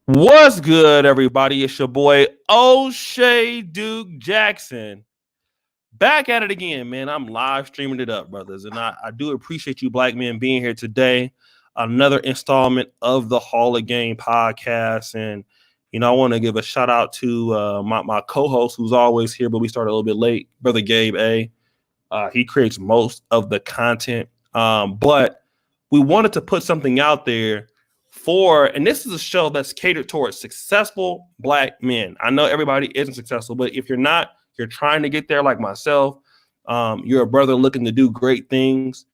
What's good, everybody? It's your boy O'Shea Duke Jackson. Back at it again, man. I'm live streaming it up, brothers. And I do appreciate you black men being here today. Another installment of the Hall of Game podcast. And, I want to give a shout out to my co-host who's always here, but we started a little bit late, Brother Gabe A. He creates most of the content. But we wanted to put something out there and this is a show that's catered towards successful black men. I know everybody isn't successful, but if you're not, you're trying to get there like myself. You're a brother looking to do great things.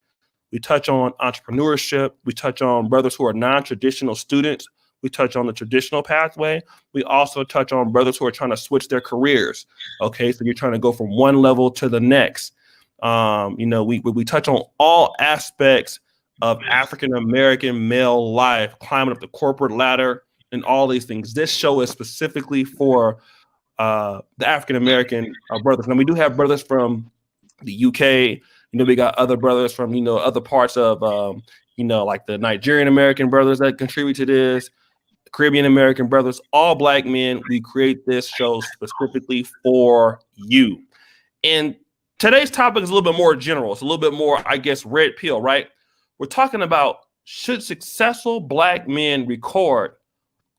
We touch on entrepreneurship. We touch on brothers who are non-traditional students. We touch on the traditional pathway. We also touch on brothers who are trying to switch their careers. Okay, so you're trying to go from one level to the next. We touch on all aspects of African-American male life, climbing up the corporate ladder and all these things. This show is specifically for the African-American brothers. Now, we do have brothers from the UK. We got other brothers from, other parts of, like the Nigerian-American brothers that contribute to this, Caribbean-American brothers, all black men. We create this show specifically for you. And today's topic is a little bit more general. It's a little bit more, I guess, red pill, right? We're talking about, should successful black men record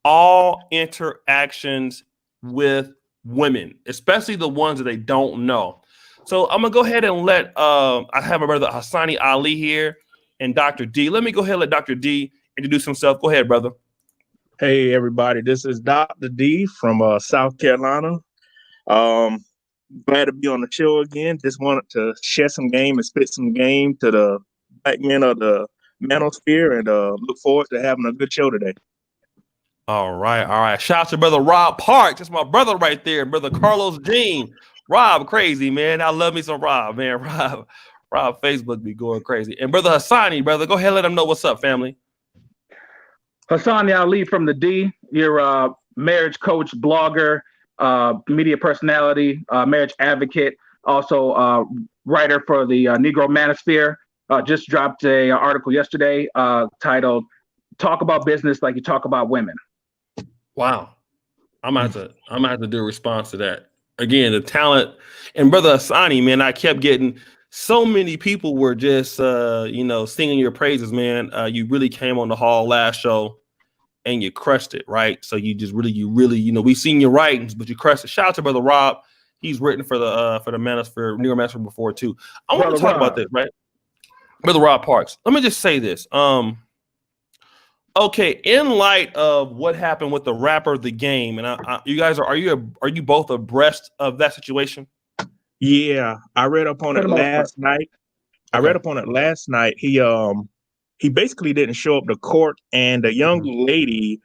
all interactions with women, especially the ones that they don't know? So I'm going to go ahead and let, I have my brother Hassani Ali here and Dr. D. Let me go ahead and let Dr. D introduce himself. Go ahead, brother. Hey, everybody. This is Dr. D from South Carolina. Glad to be on the show again. Just wanted to share some game and spit some game to the black men of the manosphere, and look forward to having a good show today. All right. Shout out to brother Rob Parks. That's my brother right there, brother Carlos Jean. Rob, crazy, man. I love me some Rob, man. Rob Facebook be going crazy. And brother Hassani, brother, go ahead and let them know what's up, family. Hassani Ali from the D. You're a marriage coach, blogger, media personality, marriage advocate, also writer for the Negro Manosphere. Just dropped an article yesterday titled "Talk About Business Like You Talk About Women." Wow, I'm gonna have to do a response to that. Again, the talent and brother Hassani, man, I kept getting so many people were just singing your praises, man. You really came on the Hall last show and you crushed it, right? So you really, we've seen your writings, but you crushed it. Shout out to brother Rob. He's written for the Manosphere, Negro Manosphere before too. I want to talk about this, right? Brother Rob Parks. Let me just say this. Okay, in light of what happened with the rapper The Game, and you guys are you both abreast of that situation? Yeah, I read up on it last night. Okay. I read up on it last night. He basically didn't show up to court, and the young lady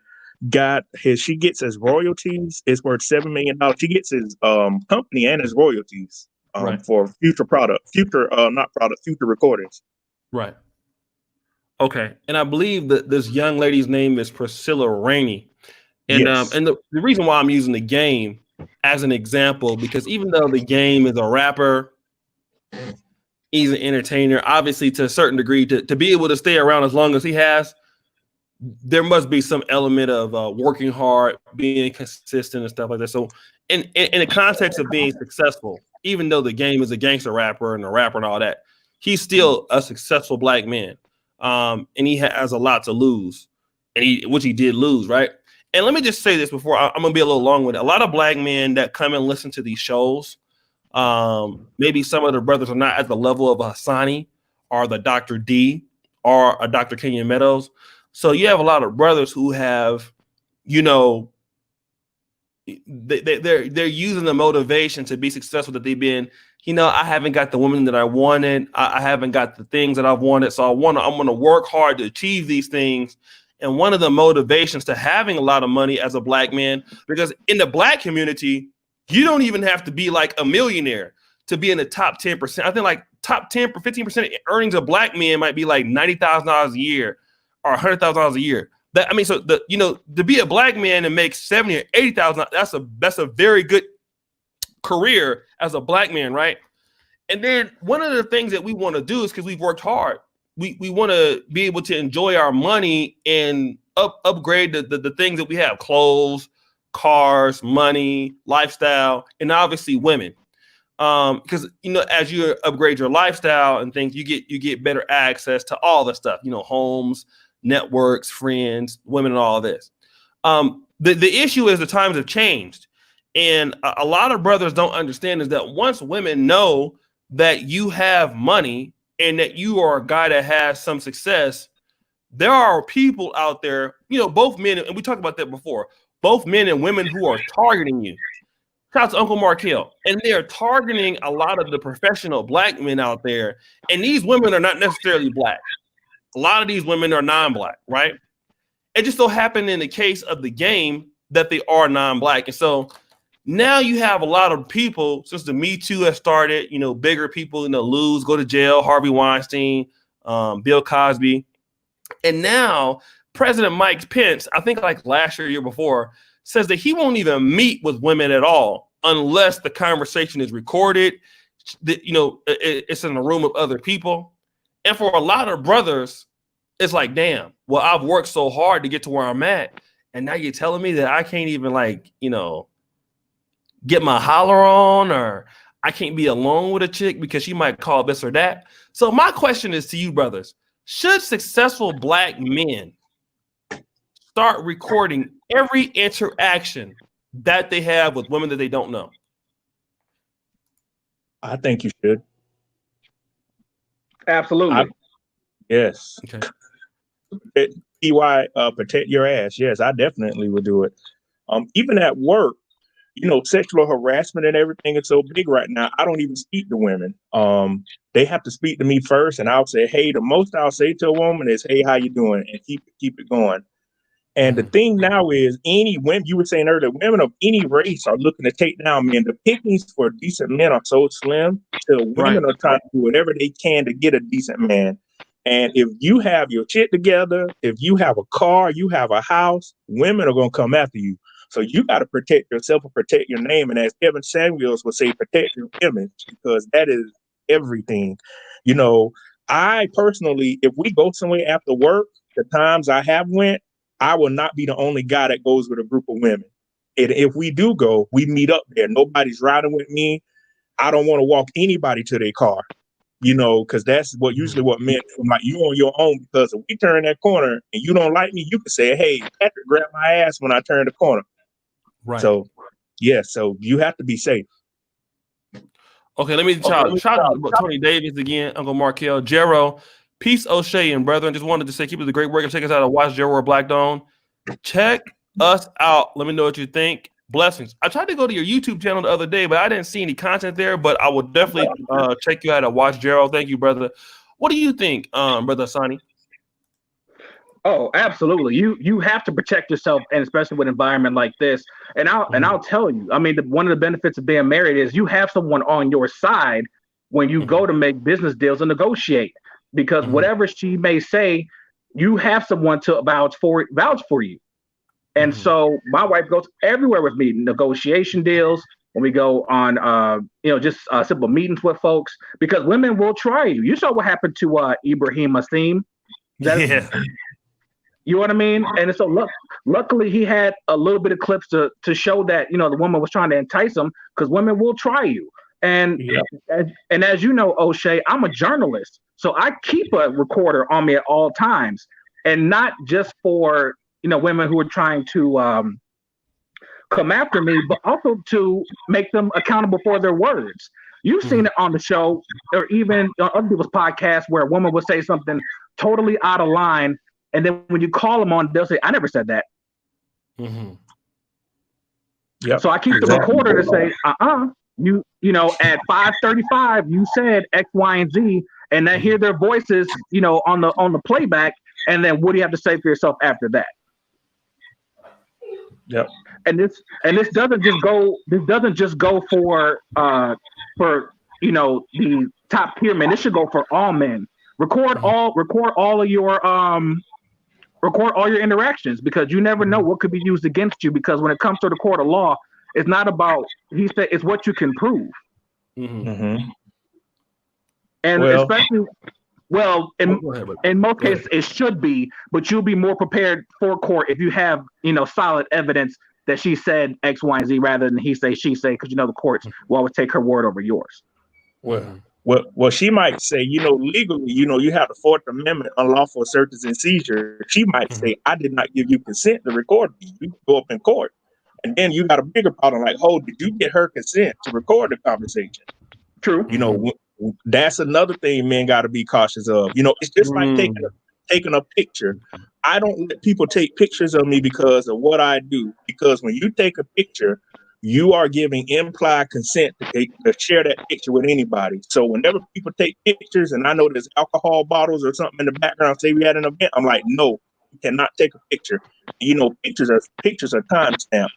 she gets his royalties. It's worth $7 million. She gets his company and his royalties for future recordings. Right. Okay. And I believe that this young lady's name is Priscilla Rainey. And yes. And the reason why I'm using The Game as an example, because even though The Game is a rapper, he's an entertainer, obviously to a certain degree, to be able to stay around as long as he has, there must be some element of working hard, being consistent and stuff like that. So in the context of being successful, even though The Game is a gangster rapper and a rapper and all that, he's still a successful black man. And he has a lot to lose, which he did lose, right? And let me just say this before I'm gonna be a little long with it. A lot of black men that come and listen to these shows, maybe some of the brothers are not at the level of Hassani or the Dr. D or a Dr. Kenyon Meadows. So you have a lot of brothers who have, they're using the motivation to be successful that they've been. I haven't got the woman that I wanted. I haven't got the things that I've wanted. So I'm going to work hard to achieve these things. And one of the motivations to having a lot of money as a black man, because in the black community, you don't even have to be like a millionaire to be in the top 10%. I think like top 10 or 15% earnings of black men might be like $90,000 a year or $100,000 a year. To be a black man and make $70,000 or $80,000, that's a very good career as a black man, right? And then one of the things that we want to do is, because we've worked hard, we want to be able to enjoy our money in upgrade the things that we have: clothes, cars, money, lifestyle, and obviously women. Because as you upgrade your lifestyle and things, you get better access to all the stuff, homes, networks, friends, women, and all this. The issue is the times have changed, and a lot of brothers don't understand is that once women know that you have money and that you are a guy that has some success, there are people out there, both men, and we talked about that before, both men and women who are targeting you. Shout out to Uncle Markel. And they're targeting a lot of the professional black men out there. And these women are not necessarily black. A lot of these women are non-black, right? It just so happened in the case of the game that they are non-black. And so now you have a lot of people, since the Me Too has started, bigger people, lose, go to jail, Harvey Weinstein, Bill Cosby. And now President Mike Pence, I think like last year before, says that he won't even meet with women at all unless the conversation is recorded, it's in a room of other people. And for a lot of brothers, it's like, damn, well, I've worked so hard to get to where I'm at, and now you're telling me that I can't even get my holler on, or I can't be alone with a chick because she might call this or that. So my question is to you, brothers, should successful black men start recording every interaction that they have with women that they don't know? I think you should. Absolutely. Yes. Okay. Protect your ass. Yes, I definitely would do it. Even at work, sexual harassment and everything is so big right now. I don't even speak to women. They have to speak to me first, and I'll say, hey, the most I'll say to a woman is, hey, how you doing? And keep it going. And the thing now is, any women, you were saying earlier, women of any race are looking to take down men. The pickings for decent men are so slim, so women are trying to do whatever they can to get a decent man. And if you have your shit together, if you have a car, you have a house, women are going to come after you. So you got to protect yourself and protect your name. And as Kevin Samuels would say, protect your image, because that is everything. I personally, if we go somewhere after work, the times I have went, I will not be the only guy that goes with a group of women. And if we do go, we meet up there. Nobody's riding with me. I don't want to walk anybody to their car, because that's usually what men do. Like, you on your own, because if we turn that corner and you don't like me, you can say, hey, Patrick grabbed my ass when I turned the corner. Right. So, yeah, so you have to be safe. Okay, let me shout out Tony Davis again, Uncle Markel, Jero. Peace, O'Shea and brethren. Just wanted to say, keep up the great work and check us out at Watch Jero Black Dawn. Check us out. Let me know what you think. Blessings. I tried to go to your YouTube channel the other day, but I didn't see any content there. But I will definitely check you out at Watch Jero. Thank you, brother. What do you think, Brother Sonny? Oh, absolutely. You have to protect yourself, and especially with an environment like this. And I'll tell you, I mean, one of the benefits of being married is you have someone on your side when you go to make business deals and negotiate. Because whatever she may say, you have someone to vouch for you. And so my wife goes everywhere with me, negotiation deals, when we go on, just simple meetings with folks, because women will try you. You saw what happened to Ibrahim Asim. Yeah. You know what I mean? And so luckily he had a little bit of clips to show that, the woman was trying to entice him, because women will try you. And as you know, O'Shea, I'm a journalist. So I keep a recorder on me at all times, and not just for, women who are trying to come after me, but also to make them accountable for their words. You've seen it on the show, or even on other people's podcasts, where a woman will say something totally out of line, and then when you call them on, they'll say, I never said that. So I keep the recorder to say, at 5:35, you said X, Y, and Z, and I hear their voices, on the playback, and then what do you have to say for yourself after that? Yep. And this doesn't just go. This doesn't just go for the top tier men. This should go for all men. Record all of your interactions, because you never know what could be used against you. Because when it comes to the court of law, it's not about, he said, it's what you can prove. And especially Well, Go ahead, brother. in most Go ahead. cases, it should be, but you'll be more prepared for court if you have, solid evidence that she said X, Y, and Z rather than he say, she say, because the courts will always take her word over yours. Well, she might say, legally, you have the Fourth Amendment, unlawful searches and seizures. She might say, I did not give you consent to record me. You go up in court. And then you got a bigger problem like, did you get her consent to record the conversation? True. That's another thing men got to be cautious of. It's just like taking a picture. I don't let people take pictures of me because of what I do. Because when you take a picture, you are giving implied consent to share that picture with anybody. So whenever people take pictures, and I know there's alcohol bottles or something in the background, say we had an event, I'm like, no, you cannot take a picture. Pictures are timestamped.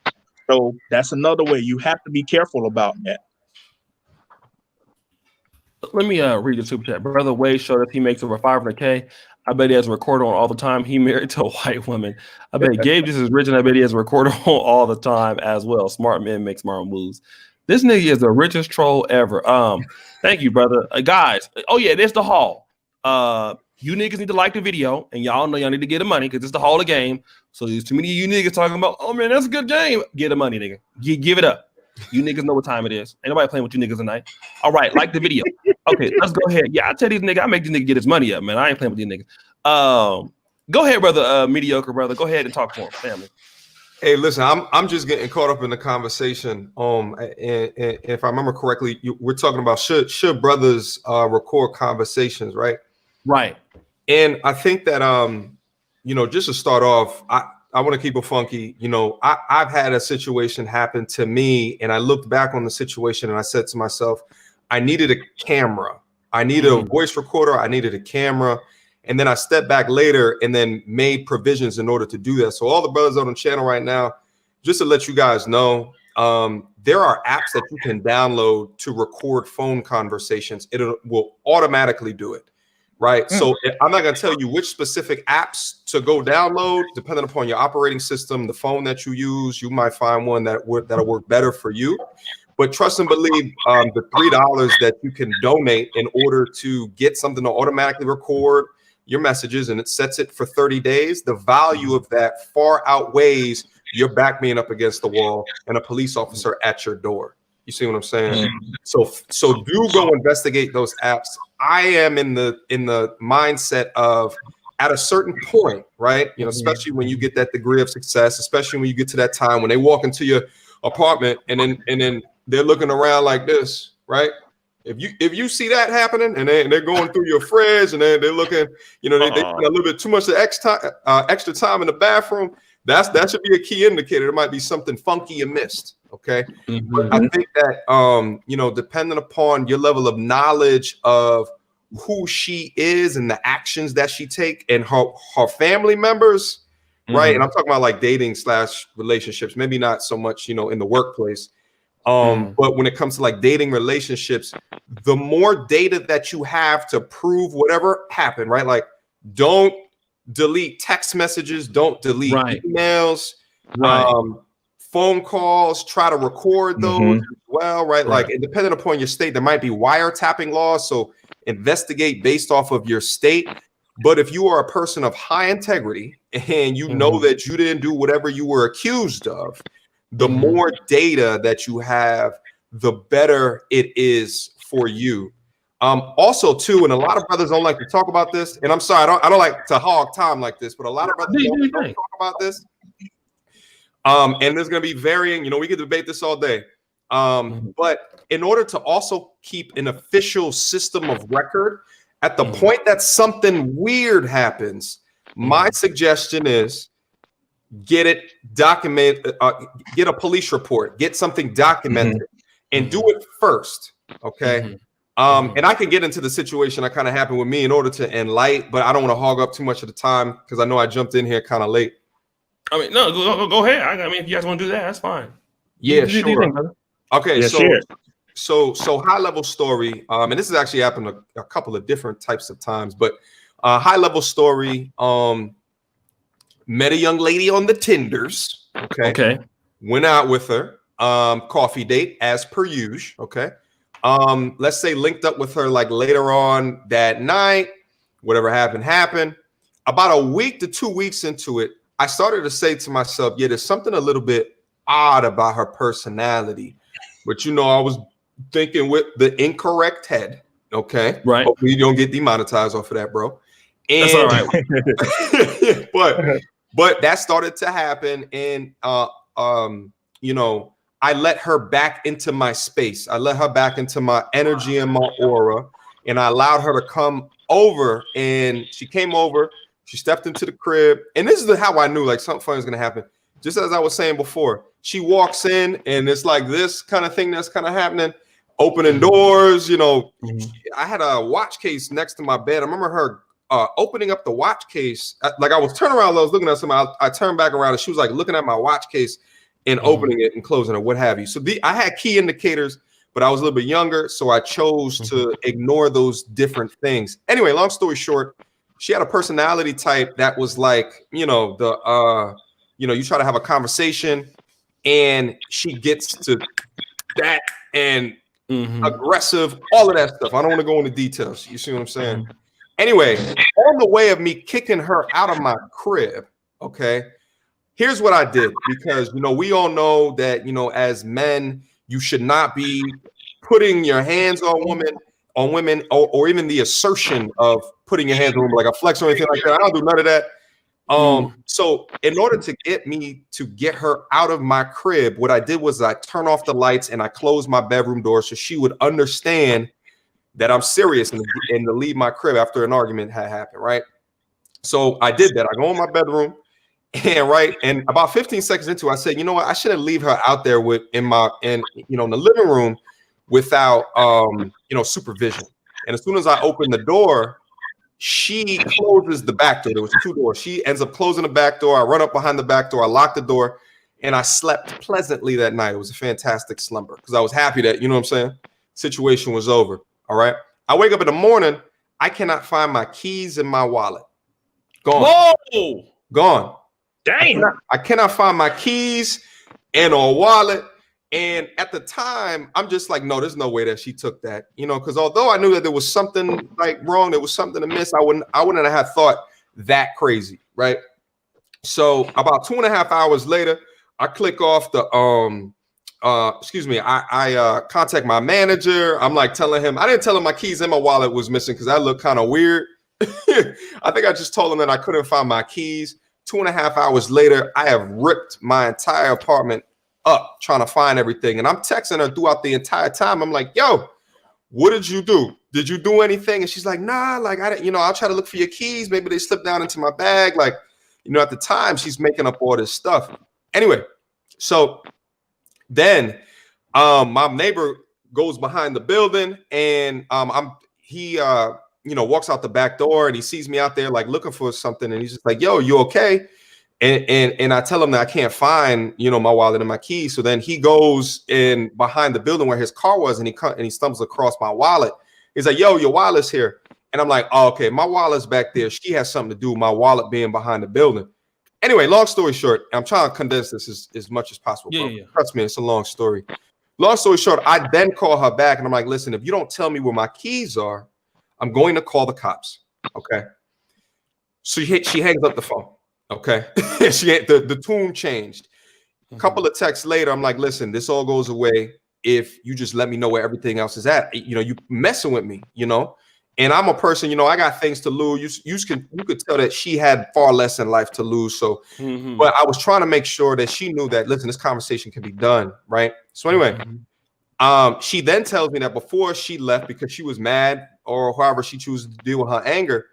So that's another way. You have to be careful about that. Let me read the super chat. Brother Wade showed us he makes over $500K. I bet he has a recorder on all the time. He married to a white woman. I bet Gabe just as rich, and I bet he has a recorder on all the time as well. Smart men make smart moves. This nigga is the richest troll ever. Thank you, brother. Guys, there's the haul. You niggas need to like the video, and y'all know y'all need to get the money because it's the haul of the game. So there's too many of you niggas talking about, oh man, that's a good game. Get the money, nigga. Give it up. You niggas know what time it is. Ain't nobody playing with you niggas tonight. All right, like the video. Okay, let's go ahead. Yeah, I tell these niggas, I make these niggas get his money up, man. I ain't playing with these niggas. Go ahead, brother. Mediocre brother. Go ahead and talk to him, family. Hey, listen, I'm just getting caught up in the conversation. And if I remember correctly, we're talking about should brothers record conversations, right? Right. And I think that just to start off, I want to keep it funky. I've had a situation happen to me, and I looked back on the situation and I said to myself, I needed a camera. I needed a voice recorder. I needed a camera. And then I stepped back later and then made provisions in order to do that. So all the brothers on the channel right now, just to let you guys know, there are apps that you can download to record phone conversations. It will automatically do it. Right. So I'm not going to tell you which specific apps to go download, depending upon your operating system, the phone that you use. You might find one that'll work better for you. But trust and believe, the $3 that you can donate in order to get something to automatically record your messages, and it sets it for 30 days. The value of that far outweighs your back being up against the wall and a police officer at your door. You see what I'm saying? So do go investigate those apps. I am in the mindset of at a certain point, right? Especially when you get that degree of success, especially when you get to that time when they walk into your apartment and then they're looking around like this, right? If you see that happening and they're going through your fridge and they're looking, they spend a little bit too much extra time in the bathroom. That should be a key indicator. There might be something funky you missed. Okay. But I think that, depending upon your level of knowledge of who she is and the actions that she take and her family members, right? And I'm talking about like dating / relationships, maybe not so much, in the workplace. But when it comes to like dating relationships, the more data that you have to prove whatever happened, right? Like don't delete text messages, don't delete emails, phone calls, try to record those as well, right? Like, and depending upon your state, there might be wiretapping laws. So investigate based off of your state. But if you are a person of high integrity and you know that you didn't do whatever you were accused of, the more data that you have, the better it is for you. Also, too, and a lot of brothers don't like to talk about this. And I'm sorry, I don't like to hog time like this, but a lot of brothers don't talk about this. And there's going to be varying, we could debate this all day. But in order to also keep an official system of record, at the point that something weird happens, my suggestion is get it documented, get a police report, get something documented, and do it first. Okay. And I can get into the situation that kind of happened with me in order to enlighten, but I don't want to hog up too much of the time because I know I jumped in here kind of late. I mean, no, go ahead. I mean, if you guys want to do that, that's fine. Yeah, sure. Okay, so high level story, and this has actually happened a couple of different types of times, but high level story. Met a young lady on the Tinders. Okay. Went out with her. Coffee date as per usual. Okay. Let's say linked up with her like later on that night. Whatever happened, happened. About a week to 2 weeks into it, I started to say to myself, yeah, there's something a little bit odd about her personality. But, you know, I was thinking with the incorrect head. Okay. Right. Hopefully you don't get demonetized off of that, bro. And, That's all right. but that started to happen. And, you know, I let her back into my space. I let her back into my energy and my aura. And I allowed her to come over. And she came over. She stepped into the crib. And this is how I knew like something funny was going to happen. Just as I was saying before, she walks in and it's like this kind of thing that's kind of happening. Opening doors, you know. I had a watch case next to my bed. I remember her opening up the watch case. Like I was turning around, I was looking at somebody. I turned back around and she was like looking at my watch case and opening it and closing it, what have you. So I had key indicators, but I was a little bit younger, so I chose to ignore those different things. Anyway, long story short, she had a personality type that was like, you know, you try to have a conversation and she gets to that and aggressive, all of that stuff. I don't want to go into details. You see what I'm saying? Anyway, on the way of me kicking her out of my crib, okay, here's what I did. Because, you know, we all know that, you know, as men, you should not be putting your hands on women, or even the assertion of putting your hands on women, like a flex or anything like that. I don't do none of that. So in order to get her out of my crib, what I did was I turned off the lights and I closed my bedroom door so she would understand that I'm serious and to leave my crib after an argument had happened, right? So I did that. I go in my bedroom and about 15 seconds into it, I said, you know what, I shouldn't leave her out there in the living room without supervision. And as soon as I opened the door, she closes the back door. There was 2 doors. She ends up closing the back door. I run up behind the back door. I lock the door, and I slept pleasantly that night. It was a fantastic slumber because I was happy that, you know what I'm saying, situation was over. All right. I wake up in the morning. I cannot find my keys in my wallet. Gone. Whoa! Gone. Damn. I cannot find my keys in a wallet. And at the time, I'm just like, no, there's no way that she took that, you know, because although I knew that there was something like wrong, there was something amiss, I wouldn't have thought that crazy, right? So about 2.5 hours later, I click off the I contact my manager. I'm like telling him, I didn't tell him my keys in my wallet was missing because that looked kind of weird. I think I just told him that I couldn't find my keys. 2.5 hours later, I have ripped my entire apartment up trying to find everything. And I'm texting her throughout the entire time. I'm like, yo, what did you do? Did you do anything? And she's like, nah, like, I'll try to look for your keys. Maybe they slipped down into my bag. Like, you know, at the time she's making up all this stuff. Anyway, so then my neighbor goes behind the building and he walks out the back door and he sees me out there like looking for something. And he's just like, yo, you okay? And I tell him that I can't find, you know, my wallet and my keys. So then he goes in behind the building where his car was and he stumbles across my wallet. He's like, yo, your wallet's here. And I'm like, oh, okay, my wallet's back there. She has something to do with my wallet being behind the building. Anyway, long story short, I'm trying to condense this as much as possible. Yeah. Trust me, it's a long story. Long story short, I then call her back and I'm like, listen, if you don't tell me where my keys are, I'm going to call the cops. Okay. So she hangs up the phone. Okay. The tune changed. A couple of texts later, I'm like, listen, this all goes away if you just let me know where everything else is at. You know, you messing with me, you know, and I'm a person, you know, I got things to lose. You could tell that she had far less in life to lose. So, but I was trying to make sure that she knew that, listen, this conversation can be done. Right. So anyway, she then tells me that before she left, because she was mad or however she chooses to deal with her anger,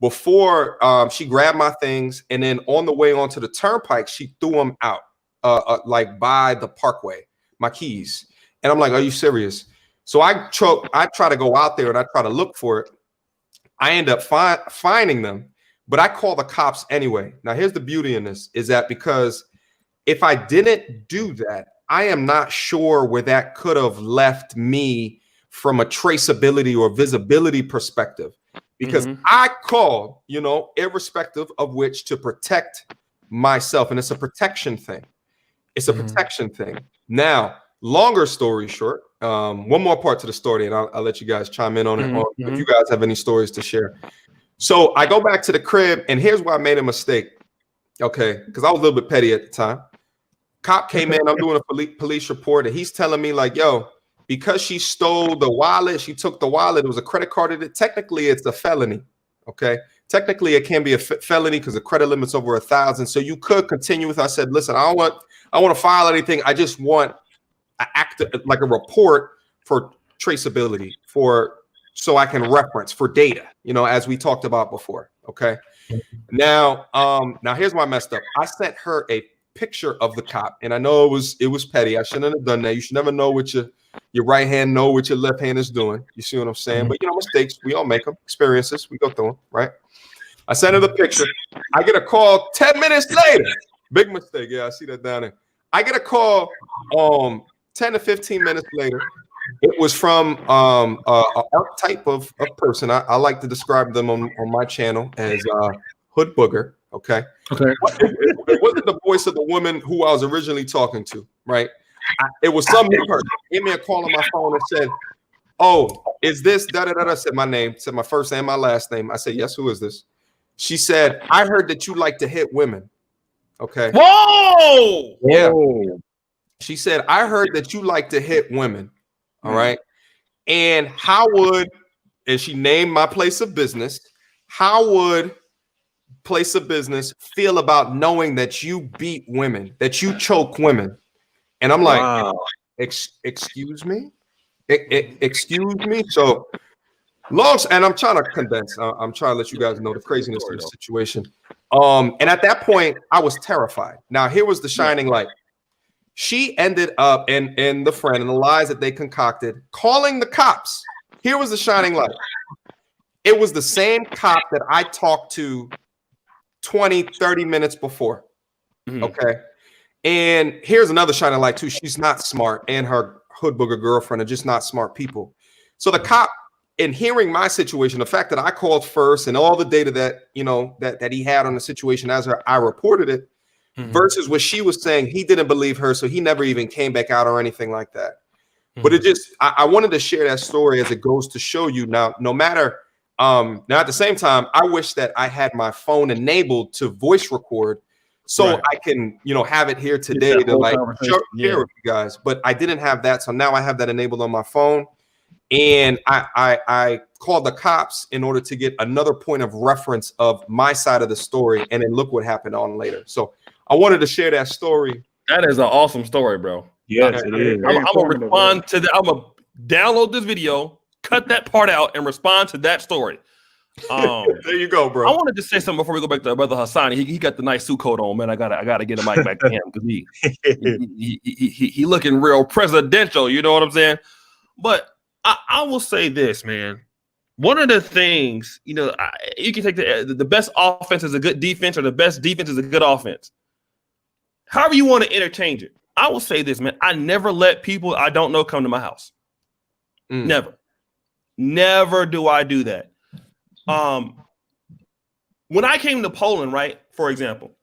before she grabbed my things, and then on the way onto the turnpike, she threw them out, like by the parkway, my keys. And I'm like, are you serious? So I try to go out there and I try to look for it. I end up finding them, but I call the cops anyway. Now, here's the beauty in this, is that because if I didn't do that, I am not sure where that could have left me from a traceability or visibility perspective. Because I called, you know, irrespective of which, to protect myself. And it's a protection thing. It's a protection thing. Now, longer story short, one more part to the story, and I'll let you guys chime in on it if you guys have any stories to share. So I go back to the crib, and here's where I made a mistake. Okay, because I was a little bit petty at the time. Cop came in, I'm doing a police report, and he's telling me like, yo, because she stole the wallet, she took the wallet, it was a credit card. Technically, it's a felony. Okay. Technically, it can be a felony because the credit limit's over 1,000. So you could continue with. I said, listen, I don't want to file anything. I just want like a report for traceability so I can reference for data, as we talked about before. Okay. Now here's why I messed up. I sent her a picture of the cop, and I know it was petty. I shouldn't have done that. You should never know what your right hand know what your left hand is doing. You see what I'm saying? But mistakes, we all make them. Experiences, we go through them, right? I sent her the picture. I get a call 10 minutes later. Big mistake. Yeah, I see that down there. I get a call 10 to 15 minutes later. It was from an archetype of person. I like to describe them on my channel as hood booger. Okay. It wasn't the voice of the woman who I was originally talking to, right? It was some new person. Gave me a call on my phone and said, "Oh, is this da da da?" I said my name, said my first name, my last name. I said, "Yes, who is this?" She said, "I heard that you like to hit women." Okay. Whoa! Yeah. Whoa. She said, "I heard that you like to hit women." All right. And and she named my place of business. How would place of business feel about knowing that you beat women, that you choke women? And I'm like, wow. Excuse me? Excuse me? So and I'm trying to condense. I'm trying to let you guys know the craziness of the situation. And at that point, I was terrified. Now, here was the shining light. She ended up, and the friend and the lies that they concocted, calling the cops. Here was the shining light. It was the same cop that I talked to 20, 30 minutes before. Okay. And here's another shining light too. She's not smart, and her hood booger girlfriend are just not smart people. So the cop, in hearing my situation, the fact that I called first and all the data that, that he had on the situation as I reported it, versus what she was saying, he didn't believe her. So he never even came back out or anything like that. But it just, I wanted to share that story as it goes to show you now, no matter, now at the same time, I wish that I had my phone enabled to voice record so I can, have it here today to like share with you guys, but I didn't have that. So now I have that enabled on my phone, and I called the cops in order to get another point of reference of my side of the story. And then look what happened on later. So I wanted to share that story. That is an awesome story, bro. Yes, it is. I'm gonna respond to that. I'm gonna download this video, cut that part out, and respond to that story. There you go, bro. I wanted to say something before we go back to our brother Hassan. He got the nice suit coat on, man. I gotta get a mic back to him because he looking real presidential. You know what I'm saying? But I will say this, man. One of the things, you can take the best offense is a good defense, or the best defense is a good offense. However you want to interchange it. I will say this, man. I never let people I don't know come to my house. Never do I do that. When I came to Poland, right, for example,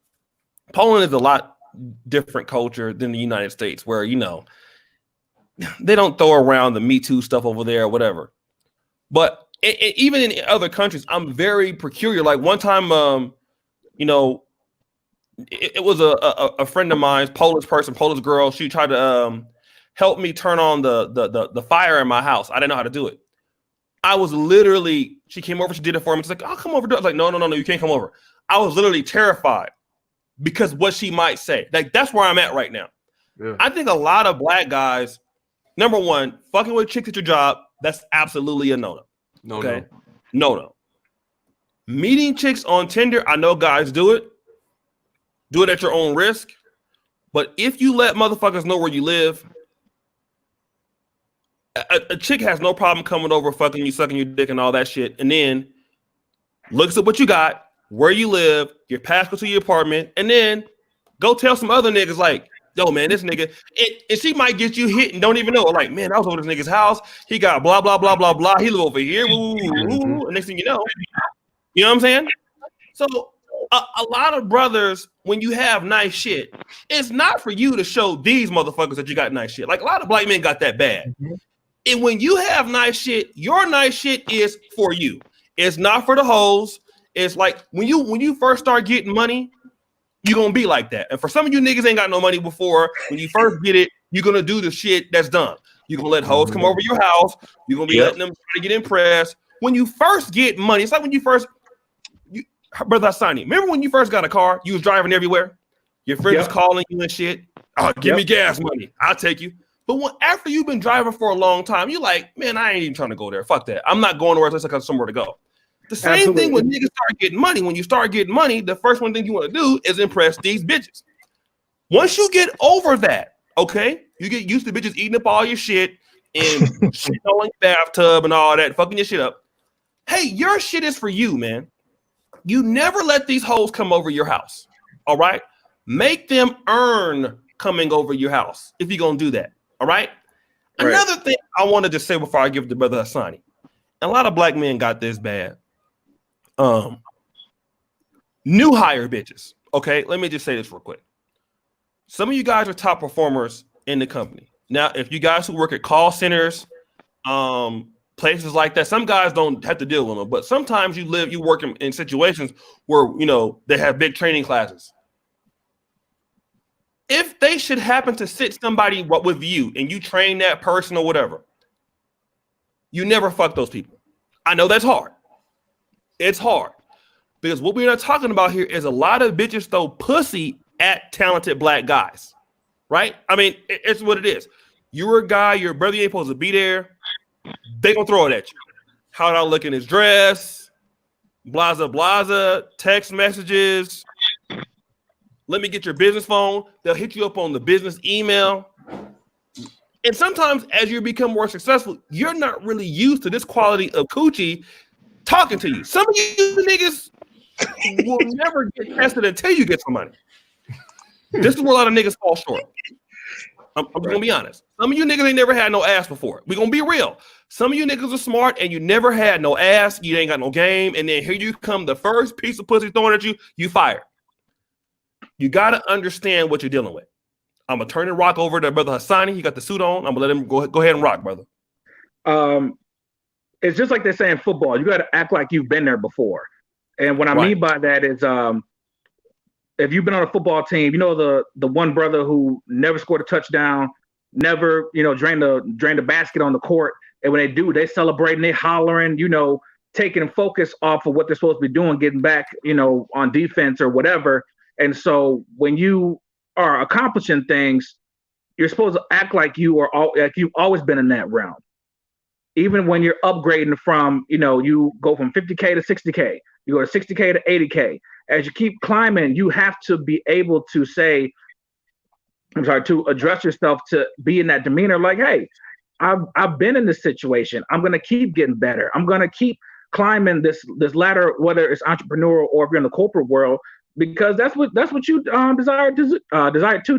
Poland is a lot different culture than the United States, where, they don't throw around the Me Too stuff over there or whatever. But even in other countries, I'm very peculiar. Like one time, it was a friend of mine, Polish girl. She tried to help me turn on the fire in my house. I didn't know how to do it. I was literally, she came over, she did it for me. She's like, "I'll come over." I was like, no, you can't come over. I was literally terrified because what she might say. Like, that's where I'm at right now. Yeah. I think a lot of black guys, number one, fucking with chicks at your job, that's absolutely a no-no. No. Meeting chicks on Tinder, I know guys do it. Do it at your own risk. But if you let motherfuckers know where you live, a chick has no problem coming over, fucking you, sucking your dick and all that shit, and then looks at what you got, where you live, your passport to your apartment, and then go tell some other niggas like, "Yo, man, this nigga," and she might get you hit and don't even know. Like, "Man, I was over this nigga's house. He got blah, blah, blah, blah, blah. He live over here." And next thing you know what I'm saying? So a lot of brothers, when you have nice shit, it's not for you to show these motherfuckers that you got nice shit. Like, a lot of black men got that bad. And when you have nice shit, your nice shit is for you. It's not for the hoes. It's like when you first start getting money, you're gonna be like that. And for some of you niggas ain't got no money before, when you first get it, you're gonna do the shit that's done. You're gonna let hoes come over your house, you're gonna be letting them try to get impressed. When you first get money, it's like when you first Brother Hassani, remember when you first got a car, you was driving everywhere, your friends was calling you and shit. Oh, give me gas money, I'll take you. But after you've been driving for a long time, you're like, man, I ain't even trying to go there. Fuck that. I'm not going nowhere unless I got somewhere to go. The same thing when niggas start getting money. When you start getting money, the first one thing you want to do is impress these bitches. Once you get over that, okay, you get used to bitches eating up all your shit and shitting on your bathtub and all that, fucking your shit up. Hey, your shit is for you, man. You never let these hoes come over your house. All right? Make them earn coming over your house if you're gonna do that. All right. Another thing I want to just say before I give it to Brother Hassani. A lot of black men got this bad. New hire bitches. Okay, let me just say this real quick. Some of you guys are top performers in the company. Now, if you guys who work at call centers, places like that, some guys don't have to deal with them, but sometimes you work in situations where they have big training classes. If they should happen to sit somebody with you and you train that person or whatever, you never fuck those people. I know that's hard. It's hard because what we're not talking about here is a lot of bitches throw pussy at talented black guys, right? I mean, it's what it is. You're a guy, your brother ain't supposed to be there. They gonna throw it at you. How I look in his dress, blaza blaza, text messages. Let me get your business phone. They'll hit you up on the business email. And sometimes as you become more successful, you're not really used to this quality of coochie talking to you. Some of you niggas will never get tested until you get some money. This is where a lot of niggas fall short. I'm gonna be honest. Some of you niggas ain't never had no ass before. We're gonna be real. Some of you niggas are smart and you never had no ass, you ain't got no game, and then here you come, the first piece of pussy thrown at you, you fired. You got to understand what you're dealing with. I'm going to turn and rock over to Brother Hassani. He got the suit on. I'm going to let him go ahead and rock, brother. It's just like they say in football. You got to act like you've been there before. And what I mean by that is if you've been on a football team, the one brother who never scored a touchdown, never, drained the basket on the court. And when they do, they celebrate and they hollering, taking focus off of what they're supposed to be doing, getting back, on defense or whatever. And so when you are accomplishing things, you're supposed to act like you've always been in that realm. Even when you're upgrading from, you go from 50K to 60K, you go to 60K to 80K. As you keep climbing, you have to be able to to address yourself, to be in that demeanor like, hey, I've been in this situation. I'm going to keep getting better. I'm going to keep climbing this ladder, whether it's entrepreneurial or if you're in the corporate world, because that's what you desire to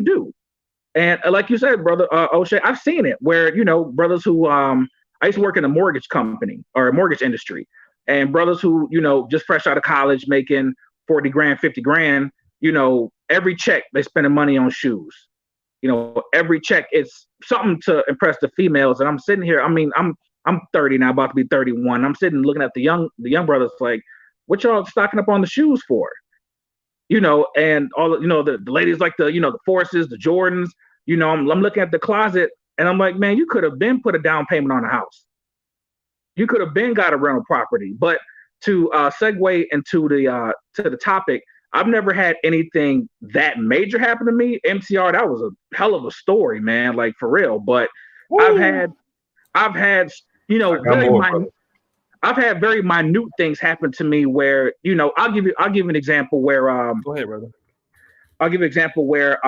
do. And like you said, brother O'Shea, I've seen it where brothers who I used to work in a mortgage company or a mortgage industry, and brothers who just fresh out of college making 40 grand, 50 grand, every check they spending money on shoes. Every check it's something to impress the females. And I'm sitting here, I mean, I'm 30 now, about to be 31. I'm sitting looking at the young brothers like, what y'all stocking up on the shoes for? And all the ladies like the Forces, the Jordans, I'm looking at the closet and I'm like, man, you could have been put a down payment on a house. You could have been got a rental property. But to segue into the topic, I've never had anything that major happen to me. MCR, that was a hell of a story, man, like for real. But I've had I've had very minute things happen to me where, I'll give you an example where go ahead, brother. I'll give you an example where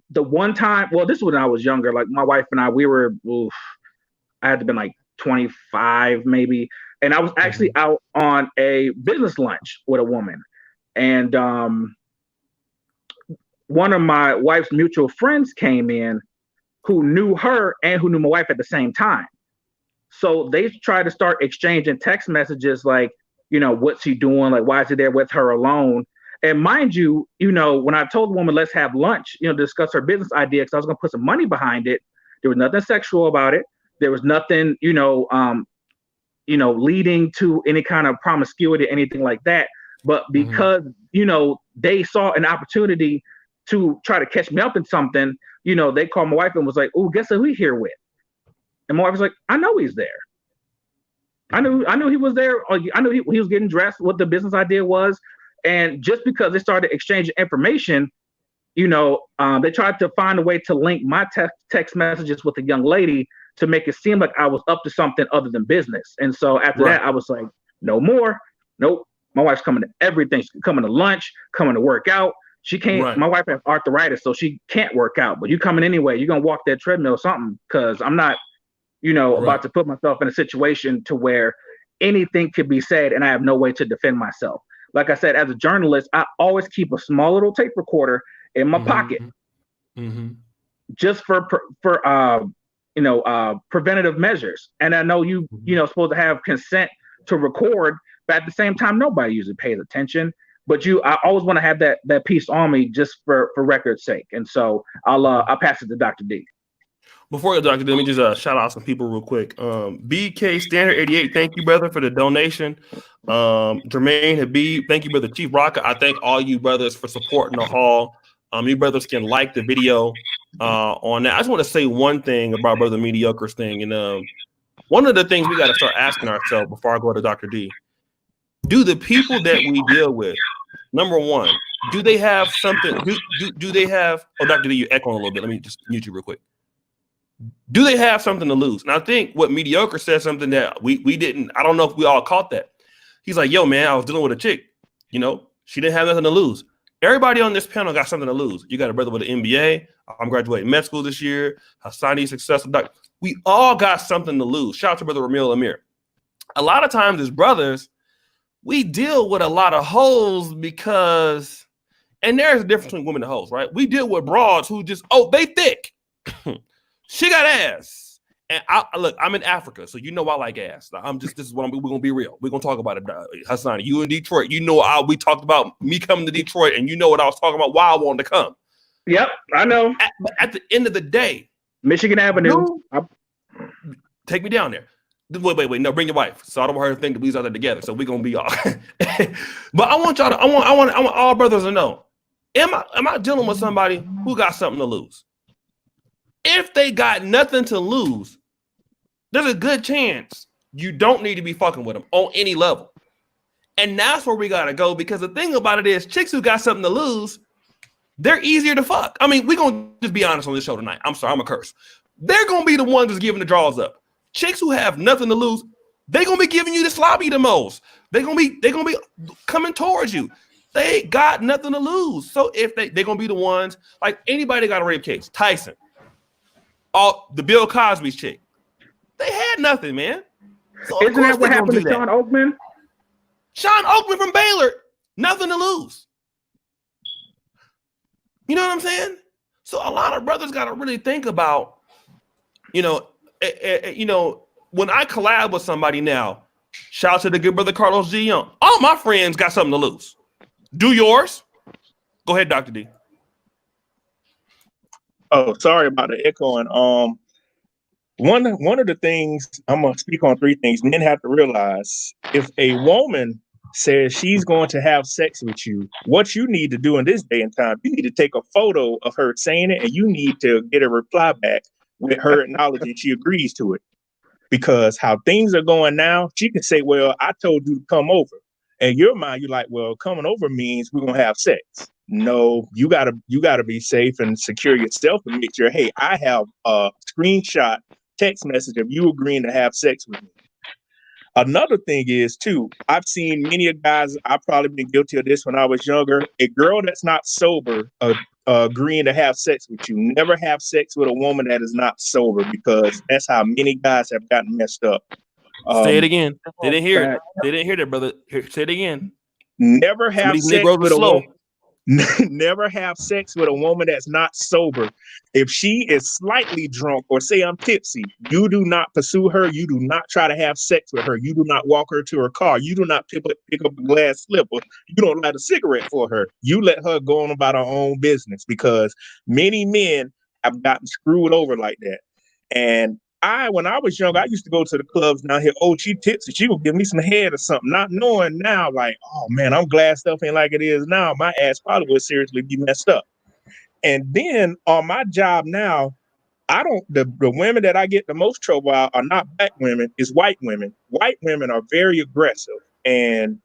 the one time, well, this was when I was younger, like my wife and I, I had to been like 25 maybe. And I was actually out on a business lunch with a woman. And one of my wife's mutual friends came in who knew her and who knew my wife at the same time. So they tried to start exchanging text messages like, what's he doing? Like, why is he there with her alone? And mind you, when I told the woman, let's have lunch, discuss her business idea, because I was going to put some money behind it. There was nothing sexual about it. There was nothing, leading to any kind of promiscuity, anything like that. But because, they saw an opportunity to try to catch me up in something, they called my wife and was like, oh, guess who we here with? And my wife was like, I know he's there. I knew he was there. I knew he was getting dressed, what the business idea was. And just because they started exchanging information, they tried to find a way to link my text messages with the young lady to make it seem like I was up to something other than business. And so after that, I was like, no more. Nope. My wife's coming to everything. She's coming to lunch, coming to work out. She can't, my wife has arthritis, so she can't work out, but you coming anyway. You're going to walk that treadmill or something, because I'm not, about to put myself in a situation to where anything could be said and I have no way to defend myself. Like I said, as a journalist, I always keep a small little tape recorder in my pocket, just for preventative measures. And I know you're supposed to have consent to record, but at the same time, nobody usually pays attention. But I always want to have that piece on me just for record's sake. And so I'll pass it to Dr. D. Before I go, Dr. D, let me just shout out some people real quick. BK Standard 88, thank you, brother, for the donation. Jermaine Habib, thank you, brother. Chief Rocker, I thank all you brothers for supporting the hall. You brothers can like the video on that. I just want to say one thing about Brother Mediocre's thing. And one of the things we got to start asking ourselves before I go to Dr. D, do the people that we deal with, number one, do they have something? Do they have? Oh, Dr. D, you're echoing a little bit. Let me just mute you real quick. Do they have something to lose? And I think what Mediocre said something that we didn't. I don't know if we all caught that. He's like, yo, man, I was dealing with a chick. She didn't have nothing to lose. Everybody on this panel got something to lose. You got a brother with an MBA. I'm graduating med school this year. Hassani successful doctor. We all got something to lose. Shout out to brother Ramil Amir. A lot of times as brothers, we deal with a lot of hoes because, and there's a difference between women and hoes, right? We deal with broads who just, they thick. She got ass. And look, I'm in Africa, so I like ass. This is what we're going to be real. We're going to talk about it. Hassani, you in Detroit, we talked about me coming to Detroit, and you know what I was talking about, why I wanted to come. Yep, I know. But at the end of the day, Michigan Avenue. Take me down there. Wait. No, bring your wife. So I don't want her to think that we's out there together. So we're gonna be all. But I want all brothers to know: am I dealing with somebody who got something to lose? If they got nothing to lose, there's a good chance you don't need to be fucking with them on any level. And that's where we gotta go, because the thing about it is, chicks who got something to lose, they're easier to fuck. I mean, we're gonna just be honest on this show tonight. I'm sorry, I'm a curse. They're gonna be the ones that's giving the draws up. Chicks who have nothing to lose, they're gonna be giving you the sloppy the most. They're gonna be coming towards you. They got nothing to lose. So if they're gonna be the ones, like anybody got a rape case, Tyson, the Bill Cosby's chick, they had nothing, man. So isn't that what happened to Sean Oakman? Sean Oakman from Baylor, nothing to lose. You know what I'm saying? So a lot of brothers got to really think about, when I collab with somebody now, shout out to the good brother Carlos G. Young. All my friends got something to lose. Do yours. Go ahead, Dr. D. Oh, sorry about the echoing. One of the things, I'm gonna speak on three things men have to realize: if a woman says she's going to have sex with you, what you need to do in this day and time, you need to take a photo of her saying it, and you need to get a reply back with her acknowledging she agrees to it. Because how things are going now, she can say, well, I told you to come over. In your mind, you're like, well, coming over means we're gonna have sex. No, you gotta be safe and secure yourself and make sure, hey, I have a screenshot text message of you agreeing to have sex with me. Another thing is, too, I've seen many guys, I've probably been guilty of this when I was younger, a girl that's not sober agreeing to have sex with you. Never have sex with a woman that is not sober, because that's how many guys have gotten messed up. Say it again. They didn't hear it. They didn't hear that, brother. Say it again. Never have sex with a woman. Never have sex with a woman that's not sober. If she is slightly drunk, or say I'm tipsy, you do not pursue her. You do not try to have sex with her. You do not walk her to her car. You do not pick up a glass slipper. You don't light a cigarette for her. You let her go on about her own business, because many men have gotten screwed over like that. And when I was young, I used to go to the clubs down here. Oh, she tipsy. She would give me some head or something. Not knowing now, like, oh man, I'm glad stuff ain't like it is now. My ass probably would seriously be messed up. And then on my job now, the women that I get the most trouble out are not black women, it's white women. White women are very aggressive. And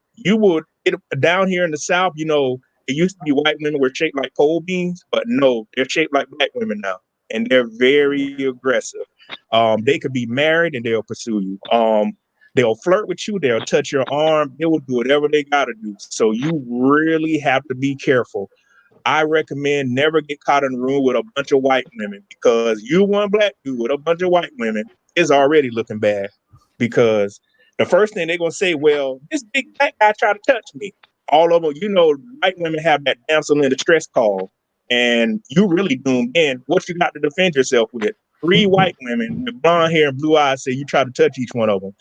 down here in the South, you know, it used to be white women were shaped like cold beans, but no, they're shaped like black women now. And they're very aggressive. They could be married and they'll pursue you. They'll flirt with you, they'll touch your arm, they will do whatever they gotta do. So you really have to be careful. I recommend never get caught in a room with a bunch of white women, because you one black dude with a bunch of white women is already looking bad, because the first thing they're going to say, well, this big black guy tried to touch me. All of them, you know, white women have that damsel in distress call, and you really doomed in. What you got to defend yourself with? 3 white women with blonde hair and blue eyes say you try to touch each one of them.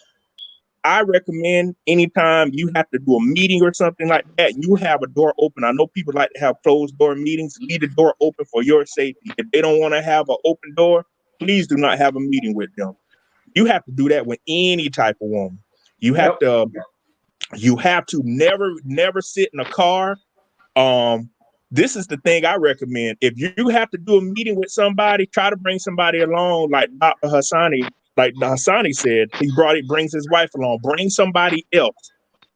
I recommend anytime you have to do a meeting or something like that, you have a door open. I know people like to have closed door meetings. Leave the door open for your safety. If they don't want to have an open door, please do not have a meeting with them. You have to do that with any type of woman. You have to never sit in a car. This is the thing I recommend. If you have to do a meeting with somebody, try to bring somebody along, like Dr. Hassani. Like Hassani said, brings his wife along. Bring somebody else.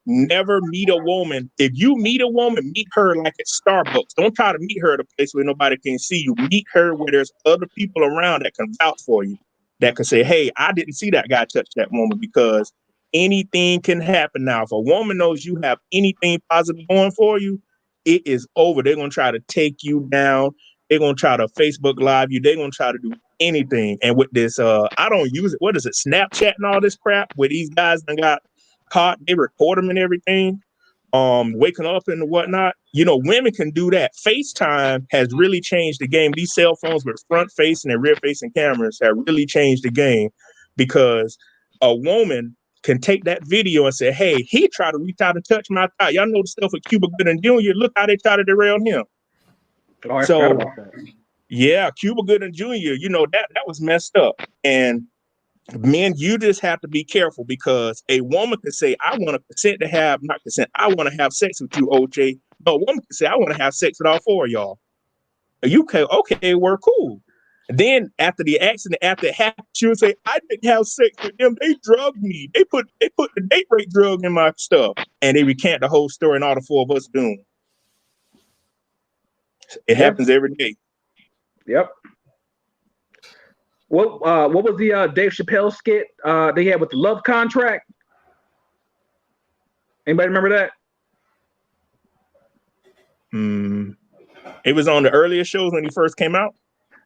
Never meet a woman. If you meet a woman, meet her like at Starbucks. Don't try to meet her at a place where nobody can see you. Meet her where there's other people around that can vouch for you, that can say, hey, I didn't see that guy touch that woman, because anything can happen now. If a woman knows you have anything positive going for you, it is over. They're going to try to take you down. They're going to try to Facebook Live you. They're going to try to do anything. And with this, I don't use it. What is it? Snapchat and all this crap where these guys done got caught. They record them and everything. Waking up and whatnot. You know, women can do that. FaceTime has really changed the game. These cell phones with front facing and rear facing cameras have really changed the game, because a woman can take that video and say, hey, he tried to reach out and touch my thigh. Y'all know the stuff with Cuba Gooding Jr. Look how they try to derail him. Oh, I forgot about that. Yeah, Cuba Gooding Jr., you know, that was messed up. And men, you just have to be careful, because a woman can say, I want to I want to have sex with you, OJ. No, a woman can say, I want to have sex with all 4 of y'all. You can, okay, we're cool. And then after the accident, after it happened, she would say, I didn't have sex with them. They drugged me. They put the date rape drug in my stuff. And they recant the whole story, and all the 4 of us doomed. It happens every day. Yep. What was the Dave Chappelle skit they had with the love contract? Anybody remember that? It was on the earlier shows when he first came out.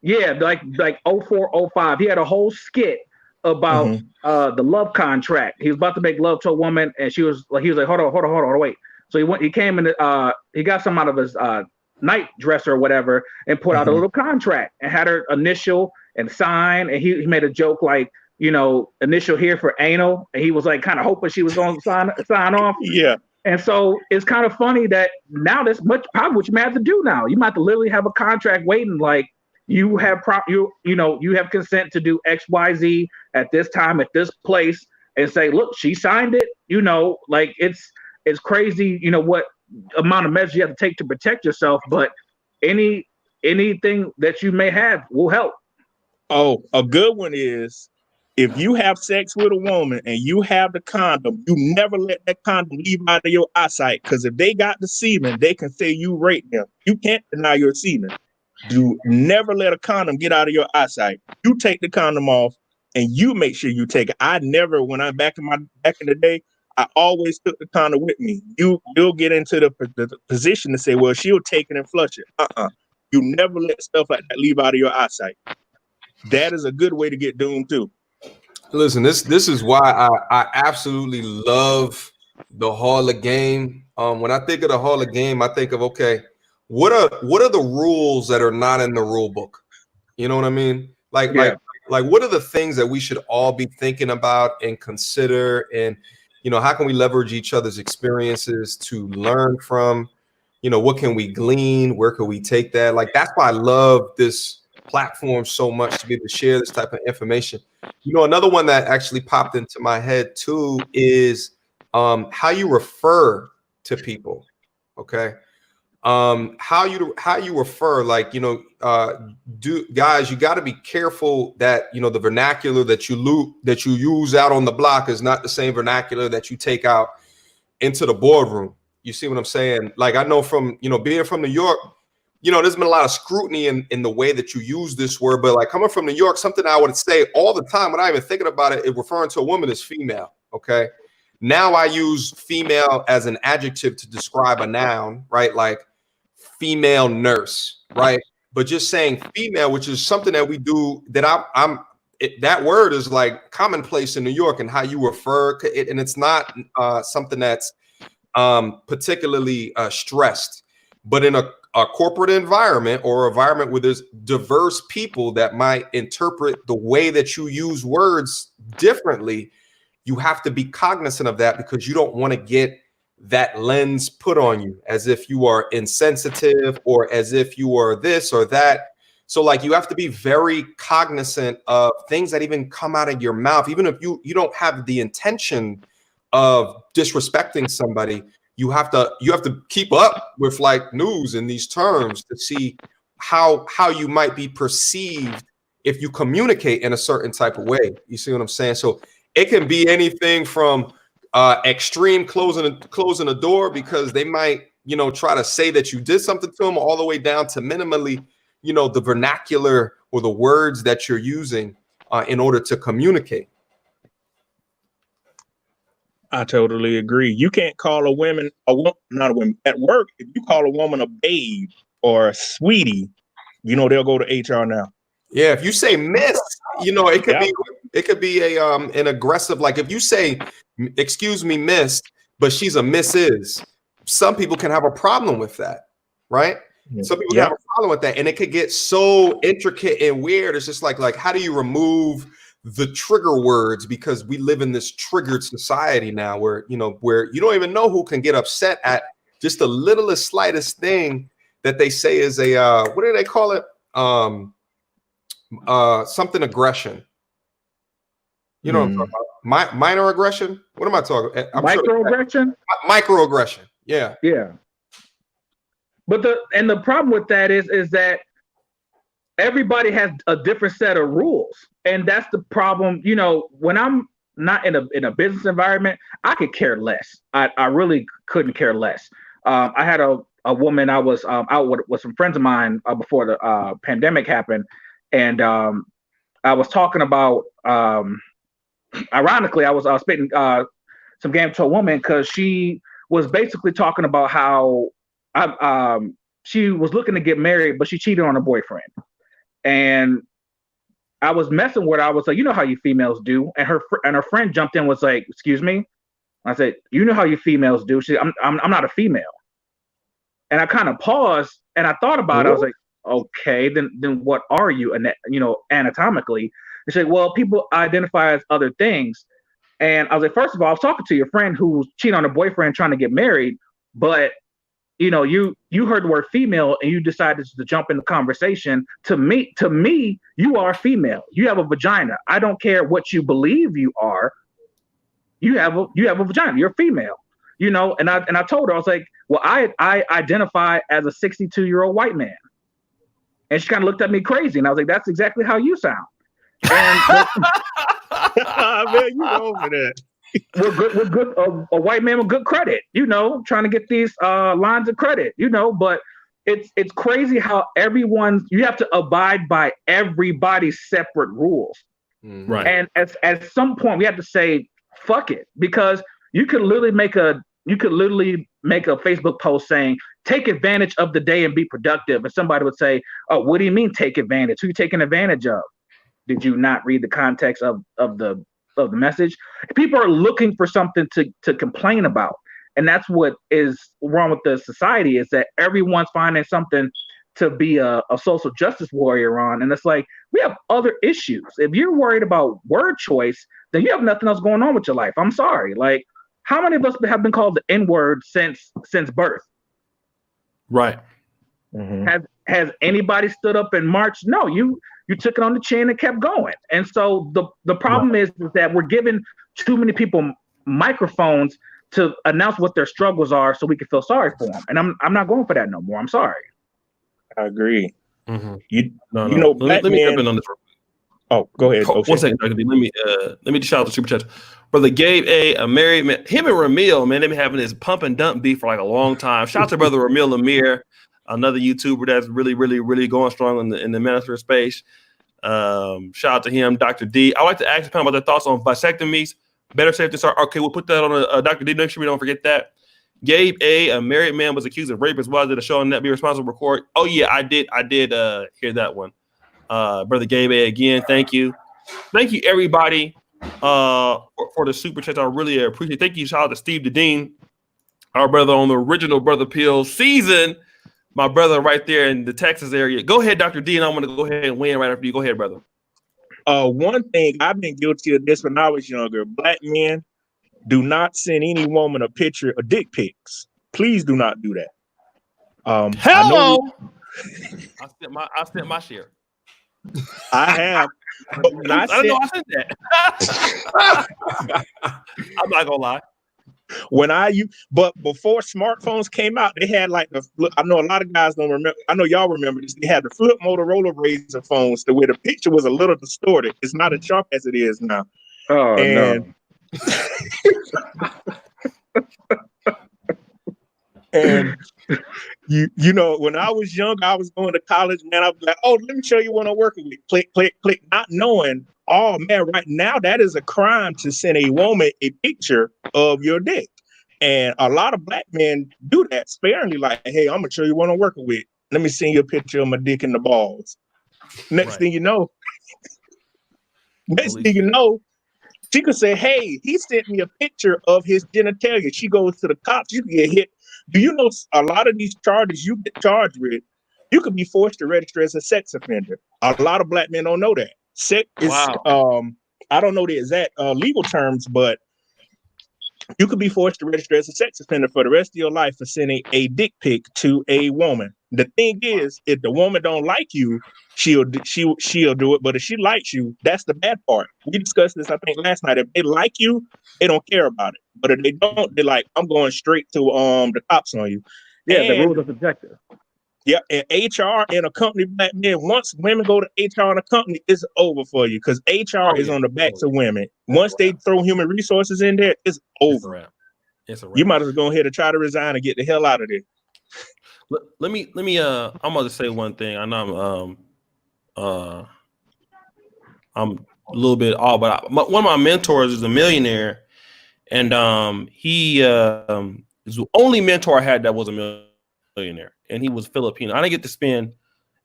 Yeah, like 04, 05. He had a whole skit about the love contract. He was about to make love to a woman, and he was like, hold on, wait. So he came in, he got some out of his night dresser or whatever, and put out a little contract and had her initial and sign. And he made a joke like, you know, initial here for anal, and he was like kind of hoping she was going to sign off. Yeah. And so it's kind of funny that now that's probably what you might have to do now. You might have to literally have a contract waiting, like you have you have consent to do XYZ at this time at this place, and say, look, she signed it. You know, like it's crazy. You know what amount of measures you have to take to protect yourself, but anything that you may have will help. Oh, a good one is, if you have sex with a woman and you have the condom, you never let that condom leave out of your eyesight, because if they got the semen, they can say you raped them. You can't deny your semen. You never let a condom get out of your eyesight. You take the condom off and you make sure you take it. I never, when I'm back in the day, I always took the condom with me. You'll get into the position to say, well, she'll take it and flush it. You never let stuff like that leave out of your eyesight. That is a good way to get doomed too. Listen, this is why I absolutely love the Hall of Game. When I think of the Hall of Game, I think of, okay, what are the rules that are not in the rule book? You know what I mean? Like what are the things that we should all be thinking about and consider, and you know, how can we leverage each other's experiences to learn from? You know, what can we glean? Where can we take that? Like, that's why I love this platforms so much to be able to share this type of information. You know, another one that actually popped into my head too is how you refer to people. Okay. How you refer, like, you know, guys, you got to be careful that, you know, the vernacular that you use out on the block is not the same vernacular that you take out into the boardroom. You see what I'm saying? Like, I know from, you know, being from New York, you know, there's been a lot of scrutiny in the way that you use this word, but like coming from New York, something I would say all the time without even thinking about it, referring to a woman is female. Okay. Now I use female as an adjective to describe a noun, right? Like female nurse, right? But just saying female, which is something that we do, that that word is like commonplace in New York, and how you refer it, and it's not something that's particularly stressed. But in a corporate environment, or environment where there's diverse people that might interpret the way that you use words differently, you have to be cognizant of that, because you don't want to get that lens put on you as if you are insensitive or as if you are this or that. So like, you have to be very cognizant of things that even come out of your mouth, even if you don't have the intention of disrespecting somebody. You have to keep up with like news in these terms to see how you might be perceived if you communicate in a certain type of way. You see what I'm saying? So it can be anything from extreme closing a door because they might, you know, try to say that you did something to them, all the way down to minimally, you know, the vernacular or the words that you're using in order to communicate. I totally agree. You can't call a woman not a woman at work. If you call a woman a babe or a sweetie, you know they'll go to HR now. Yeah, if you say miss, you know, it could be a an aggressive, like if you say, excuse me, miss, but she's a Mrs. Some people can have a problem with that, right? Some people can have a problem with that, and it could get so intricate and weird. It's just like how do you remove the trigger words, because we live in this triggered society now where you don't even know who can get upset at just the littlest, slightest thing that they say is a what do they call it? Something aggression. You know what I'm talking about? Minor aggression. What am I talking? Microaggression. Microaggression. Yeah. Yeah. But the problem with that is that everybody has a different set of rules, and that's the problem. You know, when I'm not in a business environment, I could care less. I really couldn't care less. I had a woman I was out with some friends of mine before the pandemic happened, and I was talking about. Ironically, I was spitting some game to a woman because she was basically talking about how she was looking to get married, but she cheated on her boyfriend. And I was messing with her. I was like, you know how you females do. And her friend jumped in and was like, excuse me? I said, you know how you females do. She said, I'm not a female. And I kind of paused and I thought about it. I was like, okay, then what are you? And you know, anatomically. And she said, well, people identify as other things. And I was like, first of all, I was talking to your friend who's cheating on her boyfriend trying to get married, but you know, you heard the word female and you decided to jump in the conversation. To me, you are female. You have a vagina. I don't care what you believe you are. You have a vagina. You're female. You know, and I told her, I was like, well, I identify as a 62-year-old white man. And she kind of looked at me crazy, and I was like, that's exactly how you sound. And man, you over there. We're good. A white man with good credit, you know, trying to get these lines of credit, you know. But it's crazy how you have to abide by everybody's separate rules, right? And at some point we have to say fuck it, because you could literally make a Facebook post saying take advantage of the day and be productive, and somebody would say, oh, what do you mean take advantage? Who are you taking advantage of? Did you not read the context of the message? People are looking for something to complain about, and that's what is wrong with the society, is that everyone's finding something to be a social justice warrior on. And it's like, we have other issues. If you're worried about word choice, then you have nothing else going on with your life. I'm sorry. Like, how many of us have been called the N-word since birth? Right. has anybody stood up in March? No, you took it on the chin and kept going. And so the problem is that we're giving too many people microphones to announce what their struggles are so we can feel sorry for them. And I'm not going for that no more. I'm sorry. I agree. Mm-hmm. You know, let me jump in on this. Oh, go ahead. 1 second, Dr. D. Let me just shout out the super chat. Brother Gabe a married man, him and Ramil, man, they've been having this pump and dump beef for like a long time. Shout out to brother Ramil Amir, another YouTuber that's really, really, really going strong in the minister space. Shout out to him, Dr. D. I like to ask about their thoughts on vasectomies. Better safe than sorry. Okay, we'll put that on Dr. D. Make sure we don't forget that. Gabe a married man, was accused of rape as well. Did a show on that be responsible for court? Oh yeah, I did hear that one. Brother Gabe A, again, thank you everybody for the super chat. I really appreciate it. Thank you. Shout out to Steve the Dean, our brother on the original Brother Pills season, my brother right there in the Texas area. Go ahead, Dr. D, and I'm going to go ahead and win right after you. Go ahead, brother. One thing, I've been guilty of this when I was younger. Black men, do not send any woman a picture of dick pics. Please do not do that. Hello. I sent my share. I have. But when I sent that. I'm not gonna lie. But before smartphones came out, they had like I know a lot of guys don't remember. I know y'all remember this. They had the flip Motorola Razr phones to where the picture was a little distorted. It's not as sharp as it is now. Oh no. And you know, when I was young, I was going to college, man. I was like, oh, let me show you what I'm working with. Click, click, click. Not knowing, oh man, right now that is a crime to send a woman a picture of your dick. And a lot of black men do that sparingly, like, hey, I'm gonna show you what I'm working with. Let me send you a picture of my dick and the balls. Next thing you know, she could say, hey, he sent me a picture of his genitalia. She goes to the cops, you can get hit. Do you know a lot of these charges you get charged with, you could be forced to register as a sex offender. A lot of black men don't know that. Sex is, I don't know the exact legal terms, but you could be forced to register as a sex offender for the rest of your life for sending a dick pic to a woman. The thing is, if the woman don't like you, she'll do it. But if she likes you, that's the bad part. We discussed this, I think, last night. If they like you, they don't care about it. But if they don't, they're like, I'm going straight to the cops on you. Yeah, the rules are subjective. Yeah, and HR in a company, black men, once women go to HR in a company, it's over for you because HR is on the backs of women. Once they throw human resources in there, it's over. It's a wrap. You might as well go ahead and try to resign and get the hell out of there. Let me I'm going to say one thing. I know I'm a little bit off, but one of my mentors is a millionaire, and he is the only mentor I had that was a millionaire, and he was Filipino. I didn't get to spend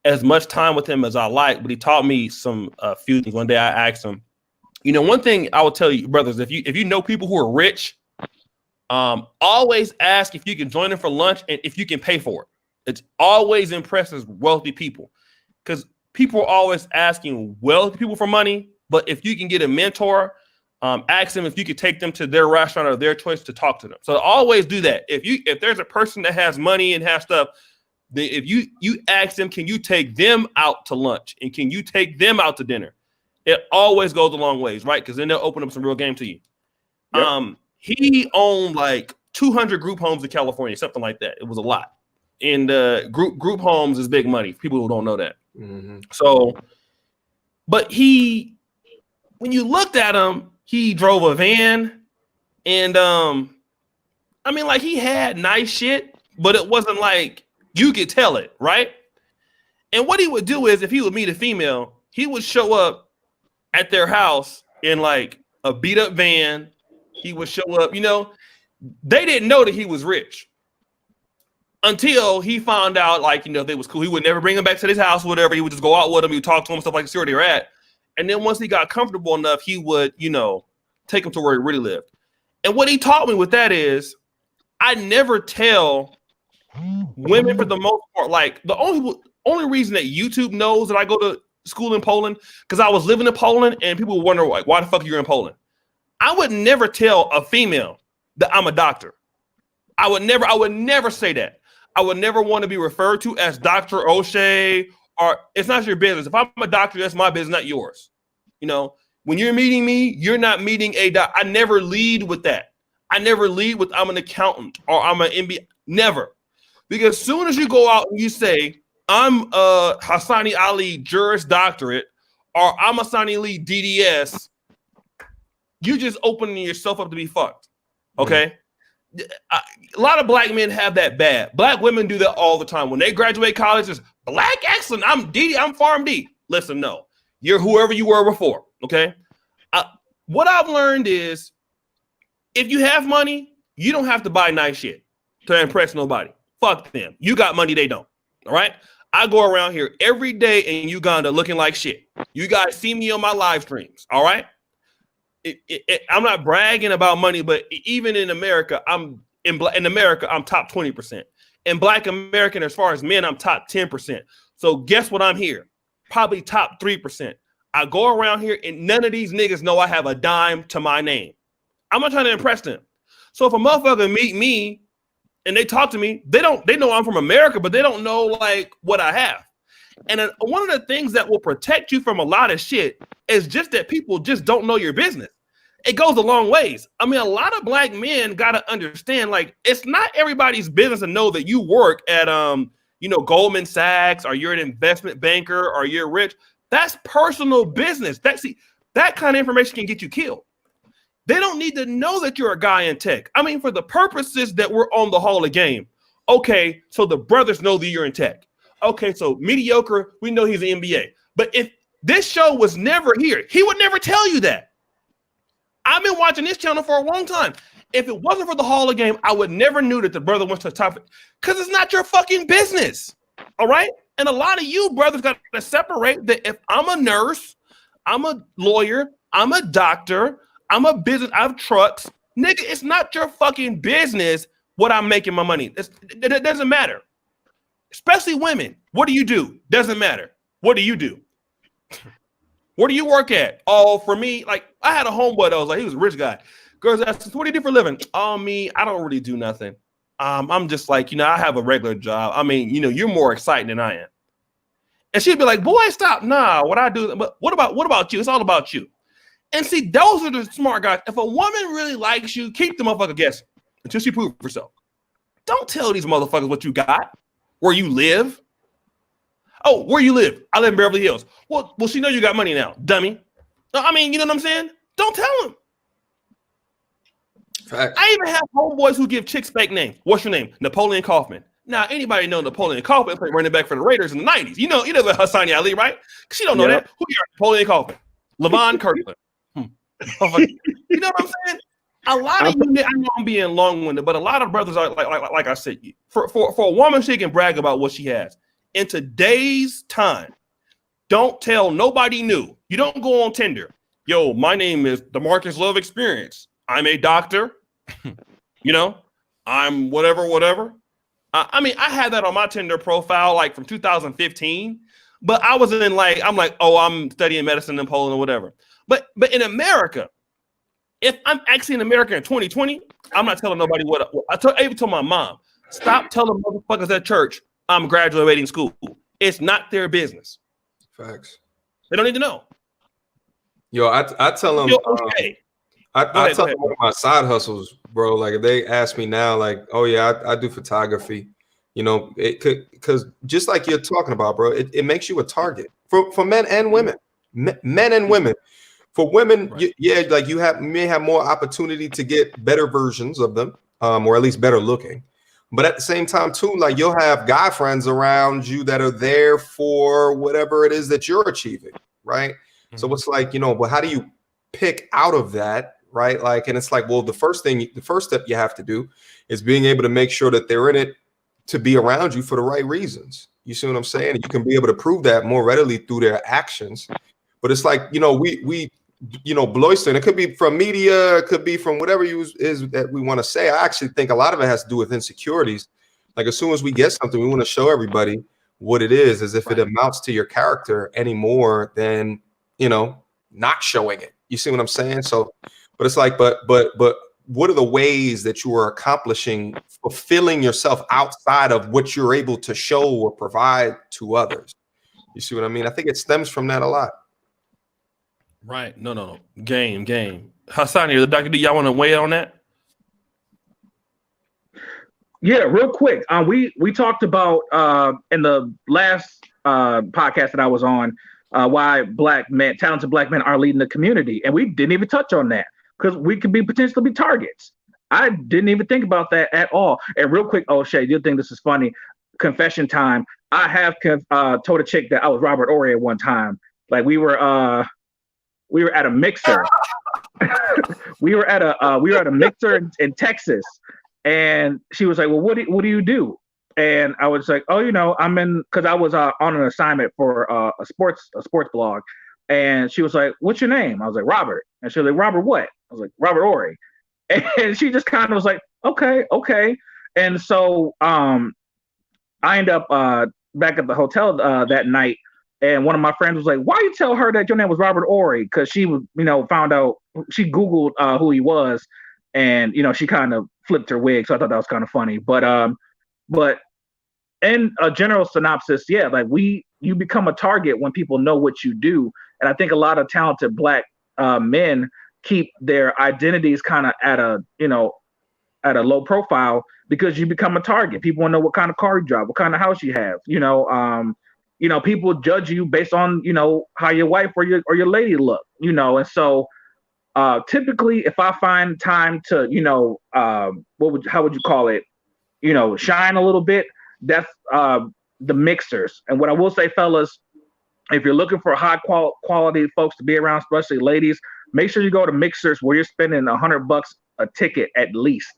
as much time with him as I like, but he taught me some few things. One day I asked him, you know, one thing I will tell you, brothers, if you know people who are rich, always ask if you can join them for lunch and if you can pay for it. It's always impresses wealthy people because people are always asking wealthy people for money. But if you can get a mentor, ask them if you could take them to their restaurant or their choice to talk to them. So always do that. If there's a person that has money and has stuff, if you ask them, can you take them out to lunch and can you take them out to dinner? It always goes a long ways, right? Because then they'll open up some real game to you. Yep. He owned like 200 group homes in California, something like that. It was a lot. And group homes is big money. People who don't know that. Mm-hmm. So, but when you looked at him, he drove a van, and I mean, like he had nice shit, but it wasn't like you could tell it, right? And what he would do is, if he would meet a female, he would show up at their house in like a beat up van. He would show up, you know, they didn't know that he was rich until he found out, like, you know, they was cool. He would never bring him back to his house or whatever. He would just go out with him. He would talk to him, stuff like, see where they're at. And then once he got comfortable enough, he would, you know, take him to where he really lived. And what he taught me with that is I never tell women, for the most part, like the only reason that YouTube knows that I go to school in Poland, because I was living in Poland and people would wonder, like, why the fuck are you in Poland? I would never tell a female that I'm a doctor. I would never say that. I would never want to be referred to as Dr. O'Shea, or it's not your business. If I'm a doctor, that's my business, not yours. You know, when you're meeting me, you're not meeting a doc. I never lead with that. I never lead with I'm an accountant or I'm an MBA. Never. Because as soon as you go out and you say, I'm a Hassani Ali Juris Doctorate or I'm a Hassani Ali DDS, you just opening yourself up to be fucked. Okay? A lot of black men have that bad. Black women do that all the time. When they graduate college, it's black excellent. I'm DD, I'm Farm D. Listen, no. You're whoever you were before. Okay? What I've learned is if you have money, you don't have to buy nice shit to impress nobody. Fuck them. You got money, they don't. All right? I go around here every day in Uganda looking like shit. You guys see me on my live streams. All right? I'm not bragging about money, but even in America, I'm top 20%. In Black American, as far as men, I'm top 10%. So guess what? I'm here, probably top 3%. I go around here and none of these niggas know I have a dime to my name. I'm not trying to impress them. So if a motherfucker meet me and they talk to me, they know I'm from America, but they don't know like what I have. And one of the things that will protect you from a lot of shit is just that people just don't know your business. It goes a long ways. I mean, a lot of black men got to understand, like, it's not everybody's business to know that you work at, Goldman Sachs, or you're an investment banker, or you're rich. That's personal business. That kind of information can get you killed. They don't need to know that you're a guy in tech. I mean, for the purposes that we're on the Hall of Game. Okay, so the brothers know that you're in tech. Okay, so mediocre, we know he's an MBA. But if this show was never here, he would never tell you that. I've been watching this channel for a long time. If it wasn't for the Hall of Game, I would never knew that the brother went to the top, because it's not your fucking business. All right? And a lot of you brothers got to separate that if I'm a nurse, I'm a lawyer, I'm a doctor, I'm a business, I have trucks. Nigga, it's not your fucking business what I'm making my money. It doesn't matter. Especially women. What do you do? Doesn't matter. What do you do? Where do you work at? Oh, for me, like I had a homeboy that was like, he was a rich guy. Girls asked, what do you do for a living? Oh, me, I don't really do nothing. I'm just like, I have a regular job. I mean, you're more exciting than I am. And she'd be like, boy, stop. Nah, what I do, but what about you? It's all about you. And see, those are the smart guys. If a woman really likes you, keep the motherfucker guessing until she proves herself. Don't tell these motherfuckers what you got, where you live. Oh, where you live? I live in Beverly Hills. Well, she know you got money now, dummy. I mean, you know what I'm saying? Don't tell them. Fact. I even have homeboys who give chicks fake names. What's your name? Napoleon Kaufman. Now, anybody know Napoleon Kaufman played running back for the Raiders in the 90s? You know the Hassani Ali, right? Because you don't know that. Who you are? Napoleon Kaufman. Levon Kirkland. You know what I'm saying? A lot of you, I know I'm being long-winded, but a lot of brothers are like I said, for a woman, she can brag about what she has. In today's time, don't tell nobody new. You don't go on Tinder. Yo, my name is DeMarcus Love Experience. I'm a doctor. I'm whatever. I mean, I had that on my Tinder profile like from 2015, but I wasn't I'm like, oh, I'm studying medicine in Poland or whatever. But in America, if I'm actually in America in 2020, I'm not telling nobody what I even told my mom, stop telling motherfuckers at church I'm graduating school. It's not their business. Facts. They don't need to know. Yo, I tell them. Okay. I tell them one of my side hustles, bro. Like if they ask me now, like, oh yeah, I do photography. It could, because just like you're talking about, bro, it makes you a target for men and women, men and women. For women, right. Like you may have more opportunity to get better versions of them, or at least better looking. But at the same time, too, like you'll have guy friends around you that are there for whatever it is that you're achieving, right? Mm-hmm. So it's like, well, how do you pick out of that, right? Like, and it's like, well, the first step you have to do is being able to make sure that they're in it to be around you for the right reasons. You see what I'm saying? And you can be able to prove that more readily through their actions. But it's like, we Bloister, and it could be from media, it could be from whatever is that we want to say. I actually think a lot of it has to do with insecurities. Like as soon as we get something, we want to show everybody what it is, as if it amounts to your character any more than, not showing it. You see what I'm saying? So, but it's like, but what are the ways that you are accomplishing, fulfilling yourself outside of what you're able to show or provide to others? You see what I mean? I think it stems from that a lot. Right. No. Game. Hassani, the Dr. D, y'all want to weigh in on that? Yeah, real quick. We talked about in the last podcast that I was on why talented black men are leading the community, and we didn't even touch on that because we could be potentially be targets. I didn't even think about that at all. And real quick, O'Shea, you think this is funny? Confession time. I have told a chick that I was Robert Horry at one time. Like we were at a mixer. we were at a mixer in Texas. And she was like, well, what do you do? And I was like, oh, I'm in, because I was on an assignment for a sports blog. And she was like, what's your name? I was like, Robert. And she was like, Robert what? I was like, Robert Horry. And she just kind of was like, okay. And so I ended up back at the hotel that night. And one of my friends was like, why you tell her that your name was Robert Horry? Because she was, found out, she Googled who he was. And, she kind of flipped her wig. So I thought that was kind of funny. But in a general synopsis, yeah, like you become a target when people know what you do. And I think a lot of talented black men keep their identities kind of at a low profile because you become a target. People want to know what kind of car you drive, what kind of house you have. People judge you based on, how your wife or your lady look, and so typically if I find time to, how would you call it? Shine a little bit, that's the mixers. And what I will say, fellas, if you're looking for high quality folks to be around, especially ladies, make sure you go to mixers where you're spending $100 a ticket at least.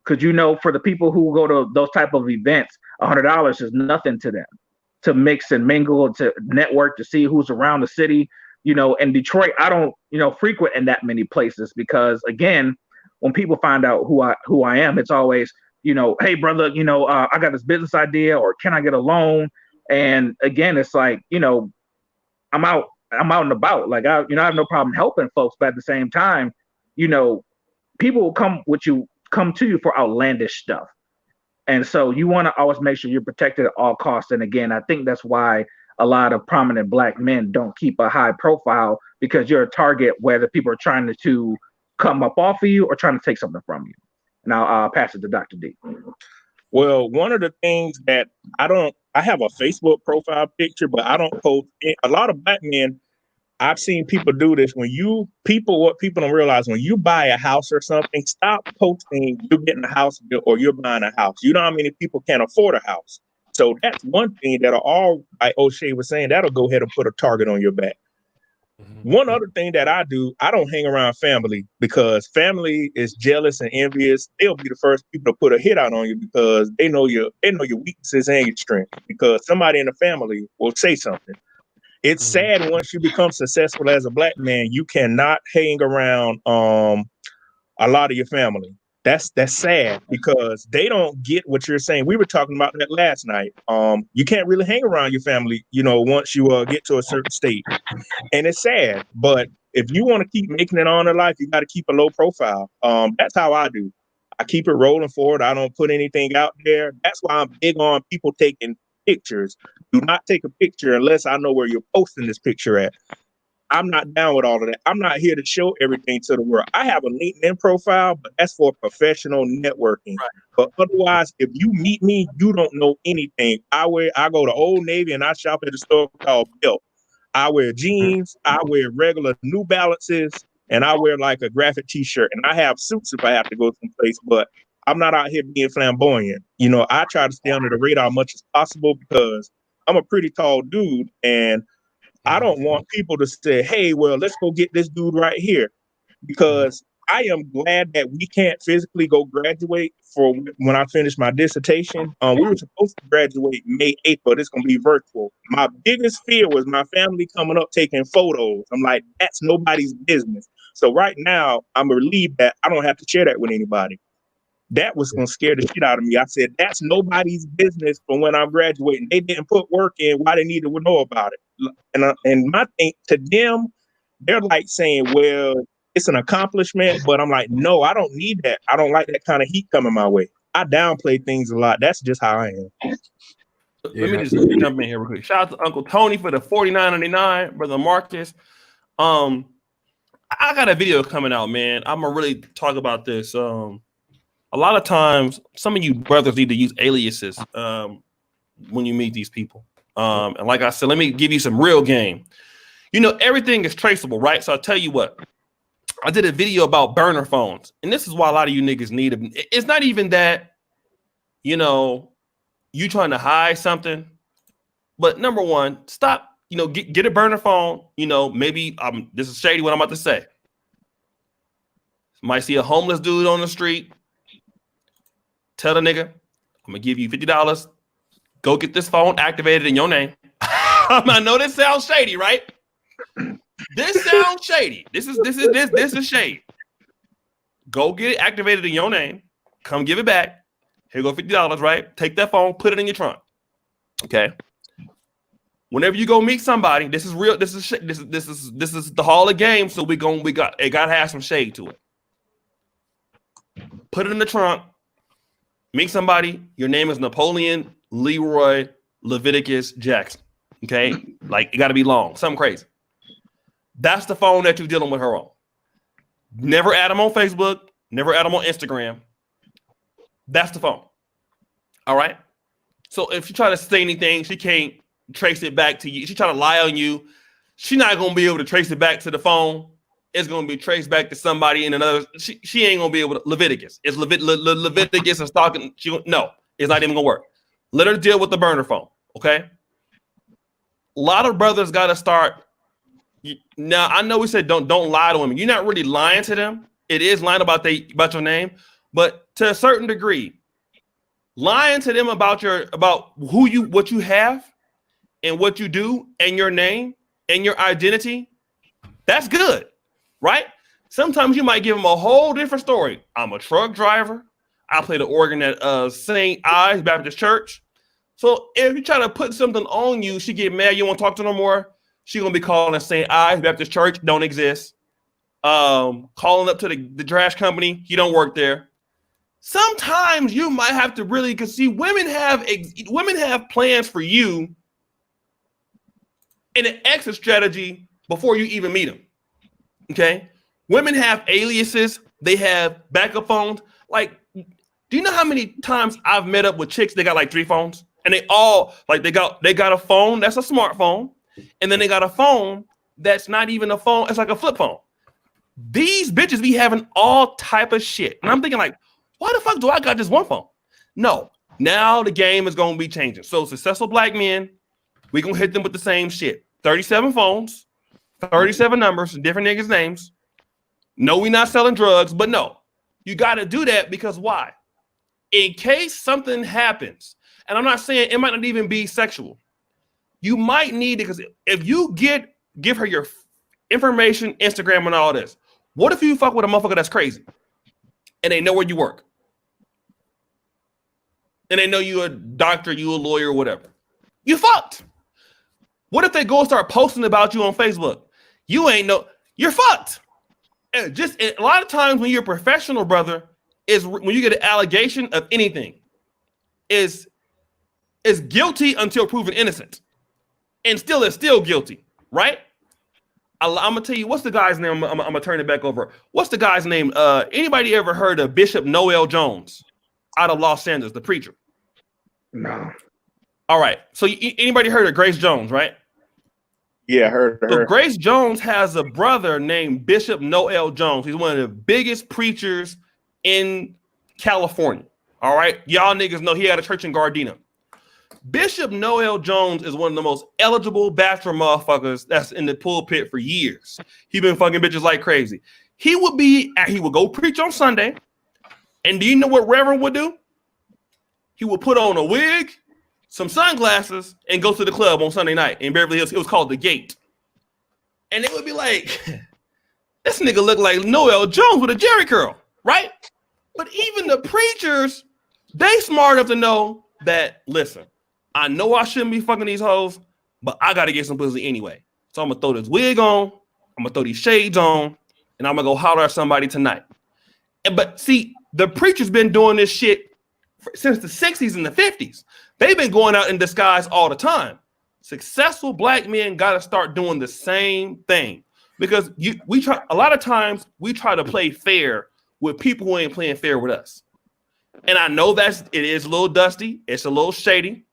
Because for the people who go to those type of events, $100 is nothing to them to mix and mingle, to network, to see who's around the city. In Detroit, I don't, frequent in that many places because, again, when people find out who I am, it's always, hey, brother, I got this business idea, or can I get a loan? And again, it's like, I'm out and about. Like I have no problem helping folks, but at the same time, people will come to you for outlandish stuff. And so you want to always make sure you're protected at all costs. And again, I think that's why a lot of prominent black men don't keep a high profile, because you're a target whether people are trying to come up off of you or trying to take something from you. Now I'll pass it to Dr. D. Well, one of the things that I have a Facebook profile picture, but I don't post. A lot of black men, I've seen people do this. What people don't realize, when you buy a house or something, stop posting you're getting a house or you're buying a house. You know how many people can't afford a house? So that's one thing that'll all, like O'Shea was saying, that'll go ahead and put a target on your back. Mm-hmm. One other thing that I do, I don't hang around family, because family is jealous and envious. They'll be the first people to put a hit out on you because they know your weaknesses and your strength, because somebody in the family will say something. It's sad once you become successful as a black man, you cannot hang around a lot of your family. That's sad, because they don't get what you're saying. We were talking about that last night. You can't really hang around your family, once you get to a certain state. And it's sad, but if you want to keep making it on in life, you got to keep a low profile. That's how I do. I keep it rolling forward. I don't put anything out there. That's why I'm big on people taking pictures. Do not take a picture unless I know where you're posting this picture at. I'm not down with all of that. I'm not here to show everything to the world. I have a LinkedIn profile, but that's for professional networking. Right. But otherwise, if you meet me, you don't know anything. I go to Old Navy and I shop at a store called Belt. I wear jeans, I wear regular New Balances, and I wear like a graphic t-shirt. And I have suits if I have to go someplace, but I'm not out here being flamboyant. I try to stay under the radar as much as possible because I'm a pretty tall dude, and I don't want people to say, hey, well, let's go get this dude right here, because I am glad that we can't physically go graduate for when I finish my dissertation. We were supposed to graduate May 8th, but it's going to be virtual. My biggest fear was my family coming up taking photos. I'm like, that's nobody's business. So right now, I'm relieved that I don't have to share that with anybody. That was going to scare the shit out of me. I said, that's nobody's business for when I'm graduating. They didn't put work in. Why they need to know about it? And my thing to them, they're like saying, well, it's an accomplishment, but I'm like, no, I don't need that. I don't like that kind of heat coming my way. I downplay things a lot. That's just how I am. Let me just jump in here real quick. Shout out to Uncle Tony for the $49.99, brother Marcus. I got a video coming out, man. I'm gonna really talk about this. A lot of times, some of you brothers need to use aliases when you meet these people. And like I said, let me give you some real game. You know, everything is traceable, right? So I'll tell you what. I did a video about burner phones, and this is why a lot of you niggas need them. It's not even that, you know, you trying to hide something, but number one, stop. You know, get a burner phone. You know, maybe this is shady what I'm about to say. Might see a homeless dude on the street. Tell the nigga, I'm gonna give you $50. Go get this phone activated in your name. I know this sounds shady, right? This sounds shady. This is shady. Go get it activated in your name. Come give it back. Here go $50, right? Take that phone, put it in your trunk. Okay. Whenever you go meet somebody, this is real. This is the Hall of Game. So it gotta have some shade to it. Put it in the trunk. Meet somebody. Your name is Napoleon Leroy Leviticus Jackson. Okay, like it got to be long, something crazy. That's the phone that you're dealing with her on. Never add them on Facebook. Never add them on Instagram. That's the phone. All right. So if you try to say anything, she can't trace it back to you. She try to lie on you. She's not gonna be able to trace it back to the phone. It's gonna be traced back to somebody in another. She ain't gonna be able to. Leviticus. It's Leviticus and stalking. No, it's not even gonna work. Let her deal with the burner phone. Okay. A lot of brothers got to start. Now I know we said don't lie to women. You're not really lying to them. It is lying about your name, but to a certain degree, lying to them about what you have and what you do and your name and your identity. That's good, right? Sometimes you might give them a whole different story. I'm a truck driver. I play the organ at St. Ives Baptist Church. So if you try to put something on you, she get mad, you won't talk to her no more. She gonna be calling St. Ives Baptist Church, don't exist. Calling up to the trash company, you don't work there. Sometimes you might have to really, because see, women have plans for you in an exit strategy before you even meet them. Okay, women have aliases, they have backup phones. Like, do you know how many times I've met up with chicks? They got like 3 phones. And they all like they got a phone that's a smartphone, and then they got a phone that's not even a phone. It's like a flip phone. These bitches be having all type of shit, and I'm thinking like, why the fuck do I got this one phone? No, now the game is gonna be changing. So successful black men, we gonna hit them with the same shit. 37 phones, 37 numbers, different niggas' names. No, we not selling drugs, but no, you got to do that because why? In case something happens. And I'm not saying it might not even be sexual. You might need it because if you give her your information, Instagram, and all this, what if you fuck with a motherfucker that's crazy and they know where you work? And they know you a doctor, you a lawyer, whatever. You fucked. What if they go and start posting about you on Facebook? You're fucked. And just a lot of times when you're a professional, brother, is when you get an allegation of anything, is guilty until proven innocent, and still is still guilty, right? I'm gonna tell you what's the guy's name. I'm gonna turn it back over. What's the guy's name? Anybody ever heard of Bishop Noel Jones out of Los Angeles, the preacher? No. All right. So anybody heard of Grace Jones, right? Yeah, I heard. So Grace Jones has a brother named Bishop Noel Jones. He's one of the biggest preachers in California. All right. Y'all niggas know he had a church in Gardena. Bishop Noel Jones is one of the most eligible bachelor motherfuckers that's in the pulpit for years. He been fucking bitches like crazy. He would go preach on Sunday. And do you know what Reverend would do? He would put on a wig, some sunglasses, and go to the club on Sunday night in Beverly Hills. It was called The Gate. And it would be like, this nigga look like Noel Jones with a Jerry curl, right? But even the preachers, they smart enough to know that, listen, I know I shouldn't be fucking these hoes, but I got to get some pussy anyway. So I'm going to throw this wig on. I'm going to throw these shades on. and I'm gonna go holler at somebody tonight. But see, the preacher's been doing this shit since the 60s and the 50s. They've been going out in disguise all the time. Successful black men got to start doing the same thing, because a lot of times we try to play fair with people who ain't playing fair with us. And I know it is a little dusty, it's a little shady,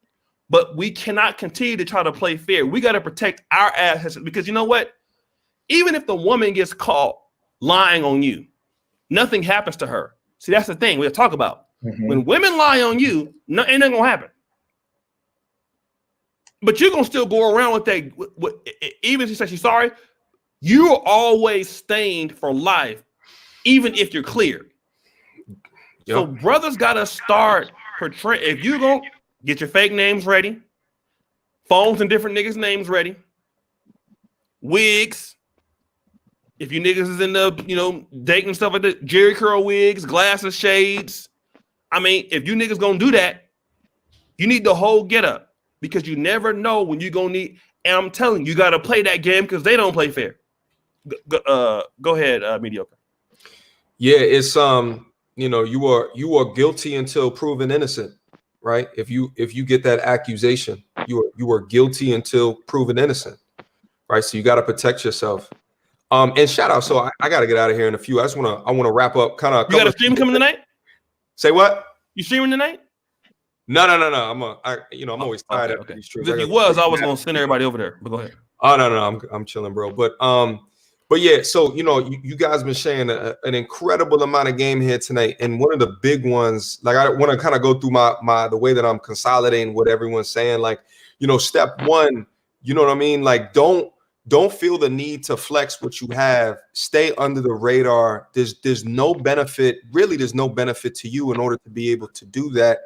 but we cannot continue to try to play fair. We got to protect our assets, because you know what? Even if the woman gets caught lying on you, nothing happens to her. See, that's the thing we'll talk about. Mm-hmm. When women lie on you, ain't nothing gonna happen. But you're gonna still go around with that. Even if she says she's sorry, you're always stained for life, even if you're cleared. Yep. So brothers gotta start portraying. If you gonna get your fake names ready, phones and different niggas' names ready, wigs. If you niggas is in the, dating stuff like that, Jerry curl wigs, glasses, shades. I mean, if you niggas gonna do that, you need the whole get up, because you never know when you're gonna need. And I'm telling you, you gotta play that game, because they don't play fair. Go ahead, mediocre. Yeah, it's you are guilty until proven innocent, right? If you get that accusation, you are guilty until proven innocent, right? So you got to protect yourself. And shout out. So I got to get out of here in a few. I want to wrap up. Kind of. You got a stream coming tonight? Say what? You streaming tonight? No. I'm always tired after these streams. If you was, I was gonna send everybody over there. But go ahead. Oh no, I'm chilling, bro. But yeah. So you guys been sharing an incredible amount of game here tonight, and one of the big ones. Like, I want to kind of go through the way that I'm consolidating what everyone's saying. Like, step one. You know what I mean? Like, don't feel the need to flex what you have. Stay under the radar. There's no benefit. Really, there's no benefit to you in order to be able to do that,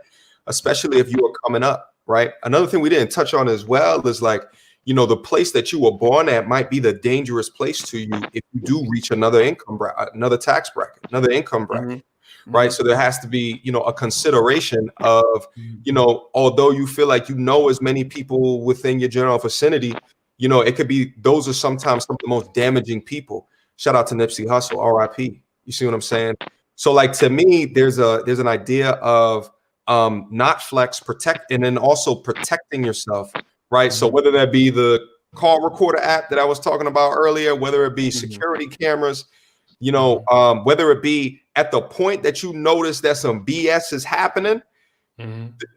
especially if you are coming up, right? Another thing we didn't touch on as well is, like, the place that you were born at might be the dangerous place to you if you do reach another income bracket, another tax bracket, another income bracket, right? So there has to be, a consideration of, although you feel like as many people within your general vicinity, it could be, those are sometimes some of the most damaging people. Shout out to Nipsey Hussle, RIP. You see what I'm saying? So, like, to me, there's an idea of not flex, protect, and then also protecting yourself, right? So whether that be the call recorder app that I was talking about earlier, whether it be security cameras, whether it be at the point that you notice that some BS is happening,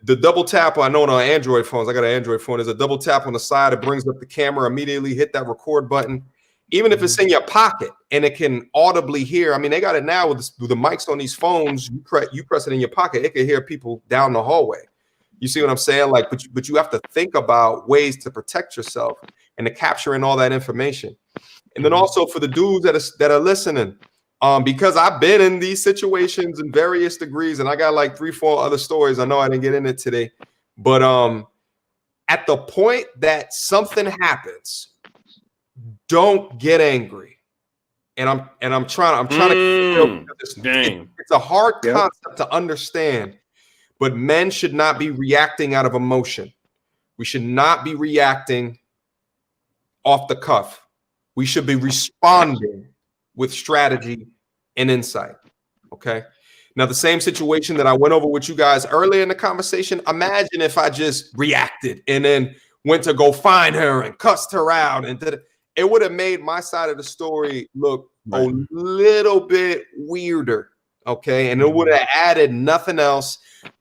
the double tap, I know on Android phones, I got an Android phone, there's a double tap on the side, it brings up the camera, immediately hit that record button. Even if it's in your pocket and it can audibly hear, I mean, they got it now with the mics on these phones, you press it in your pocket, it can hear people down the hallway. You see what I'm saying? Like, but you have to think about ways to protect yourself and to capture in all that information. And then also for the dudes that are listening, because I've been in these situations in various degrees, and I got like 3-4 other stories. I know I didn't get in it today, but at the point that something happens, don't get angry. And I'm trying to it's a hard concept to understand, but men should not be reacting out of emotion. We should not be reacting off the cuff. We should be responding with strategy and insight. Okay. Now, the same situation that I went over with you guys earlier in the conversation, imagine if I just reacted and then went to go find her and cussed her out, and it would have made my side of the story look a little bit weirder. Okay. And it would have added nothing else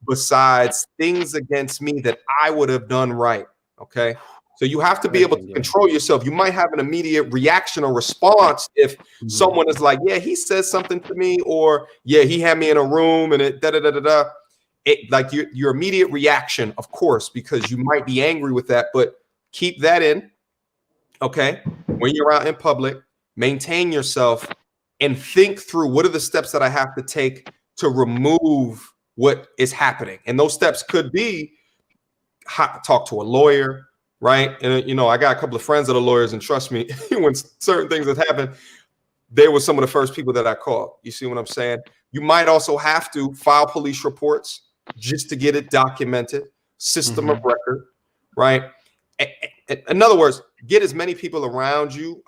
besides things against me that I would have done right. Okay. So you have to be able to control yourself. You might have an immediate reaction or response if someone is like, yeah, he says something to me, or yeah, he had me in a room and it da-da-da-da-da. It, like your immediate reaction, of course, because you might be angry with that, but keep that in. Okay. When you're out in public, maintain yourself and think through, what are the steps that I have to take to remove what is happening? And those steps could be talk to a lawyer, right? And I got a couple of friends that are lawyers, and trust me, when certain things have happened, they were some of the first people that I called. You see what I'm saying? You might also have to file police reports just to get it documented, system of record, right? In other words, get as many people around you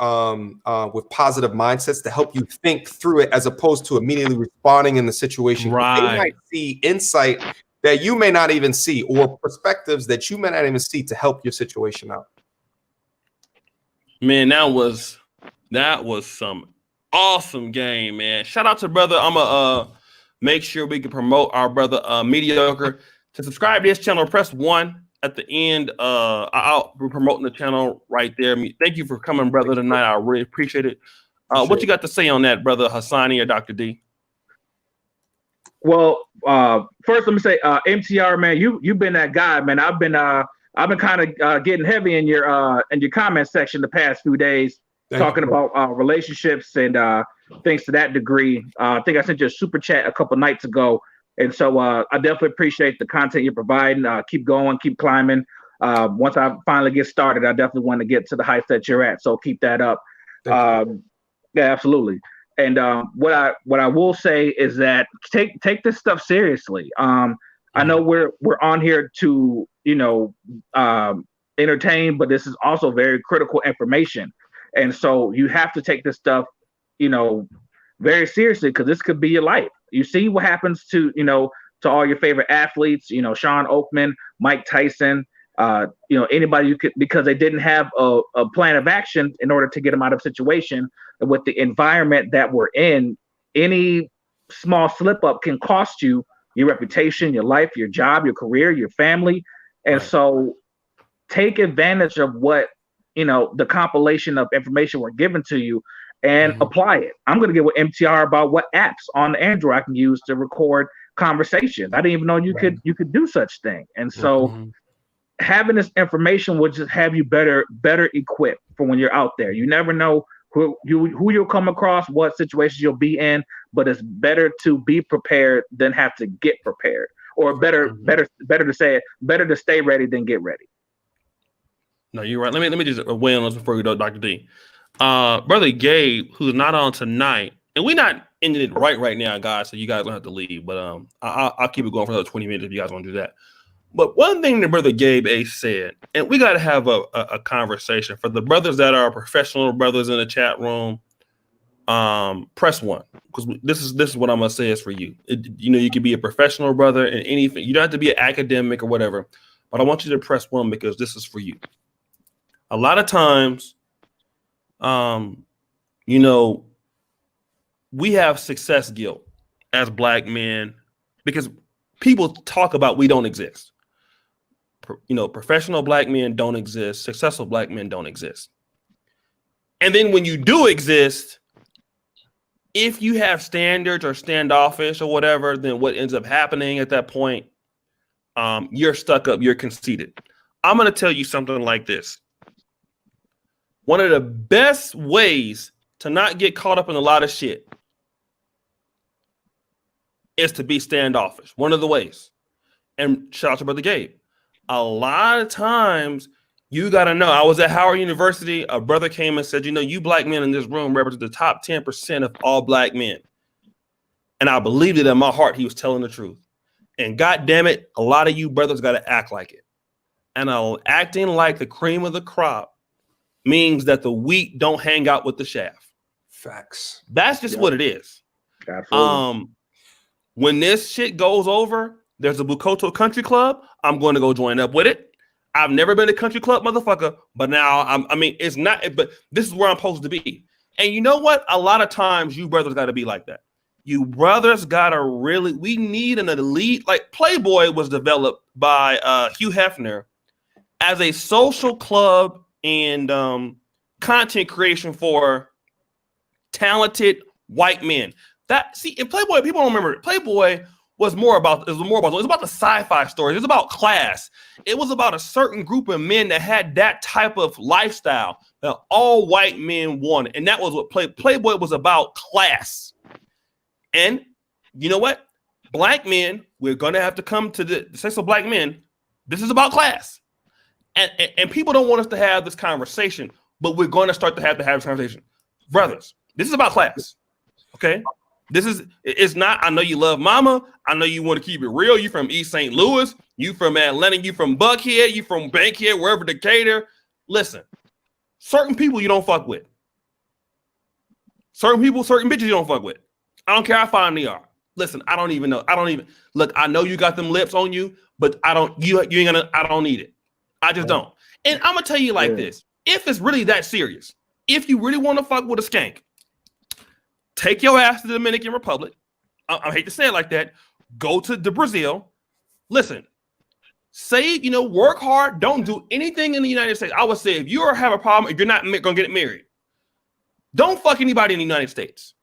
with positive mindsets to help you think through it, as opposed to immediately responding in the situation. Right. They might see insight that you may not even see, or perspectives that you may not even see to help your situation out. Man, that was some awesome game, man. Shout out to brother. I'm gonna make sure we can promote our brother Mediocre. To subscribe to this channel, press 1 at the end. I'll be promoting the channel right there. Thank you for coming, brother, tonight. I really appreciate it. What you got to say on that, brother Hassani or Dr. D? Well, first let me say, MTR, man, you've been that guy, man. I've been kind of getting heavy in your comment section the past few days, talking about relationships and things to that degree. I think I sent you a super chat a couple nights ago. And so I definitely appreciate the content you're providing. Keep going, keep climbing. Once I finally get started, I definitely want to get to the heights that you're at. So keep that up. Yeah, absolutely. And what I will say is that take this stuff seriously. I know we're on here to entertain, but this is also very critical information. And so you have to take this stuff, very seriously, because this could be your life. You see what happens to all your favorite athletes, Sean Oakman, Mike Tyson, anybody you could, because they didn't have a plan of action in order to get them out of a situation. With the environment that we're in, any small slip up can cost you your reputation, your life, your job, your career, your family. And so take advantage of what, the compilation of information we're given to you, and apply it. I'm going to get with MTR about what apps on the Android I can use to record conversations. I didn't even know you could do such thing. And so having this information will just have you better equipped for when you're out there. You never know who you'll come across, what situations you'll be in, but it's better to be prepared than have to get prepared. Or better to say it, better to stay ready than get ready. No, you're right. Let me just weigh on this before we go, Dr. D. Brother Gabe, who's not on tonight, and we're not ending it right now, guys, so you guys don't have to leave, but I'll keep it going for another 20 minutes if you guys want to do that. But one thing that Brother Gabe A said, and we got to have a conversation for the brothers that are professional brothers in the chat room. Press 1, because this is what I'm gonna say is for you. You can be a professional brother in anything. You don't have to be an academic or whatever, but I want you to press 1 because this is for you. A lot of times, we have success guilt as Black men because people talk about we don't exist. Professional Black men don't exist. Successful Black men don't exist. And then when you do exist, if you have standards or standoffish or whatever, then what ends up happening at that point, you're stuck up, you're conceited. I'm going to tell you something like this. One of the best ways to not get caught up in a lot of shit is to be standoffish. One of the ways. And shout out to Brother Gabe. A lot of times you got to know. I was at Howard University. A brother came and said, you Black men in this room represent the top 10% of all Black men. And I believed it in my heart. He was telling the truth. And God damn it, a lot of you brothers got to act like it. And acting like the cream of the crop means that the wheat don't hang out with the chaff. Facts. That's just what it is. Absolutely. When this shit goes over, there's a Bukoto Country Club. I'm going to go join up with it. I've never been a country club motherfucker, but now it's not, but this is where I'm supposed to be. And you know what? A lot of times you brothers got to be like that. You brothers got to we need an elite, like Playboy was developed by Hugh Hefner as a social club and content creation for talented white men. In Playboy, people don't remember it. Playboy was more about the sci-fi stories. It was about class. It was about a certain group of men that had that type of lifestyle that all white men wanted. And that was what Playboy was about, class. And you know what? Black men, we're going to have to come to the sex of Black men. This is about class. And people don't want us to have this conversation, but we're going to start to have this conversation. Brothers, this is about class. Okay? It's not, I know you love mama. I know you want to keep it real. You from East St. Louis. You from Atlanta. You from Buckhead. You from Bankhead, wherever, Decatur. Listen, certain people you don't fuck with. Certain people, certain bitches you don't fuck with. I don't care how fine they are. Listen, I don't even know. Look, I know you got them lips on you, but I don't need it. I just don't. And I'm gonna tell you like this. If it's really that serious, if you really want to fuck with a skank, take your ass to the Dominican Republic. I hate to say it like that. Go to Brazil. Listen, work hard. Don't do anything in the United States. I would say if you have a problem, if you're not gonna get married, don't fuck anybody in the United States.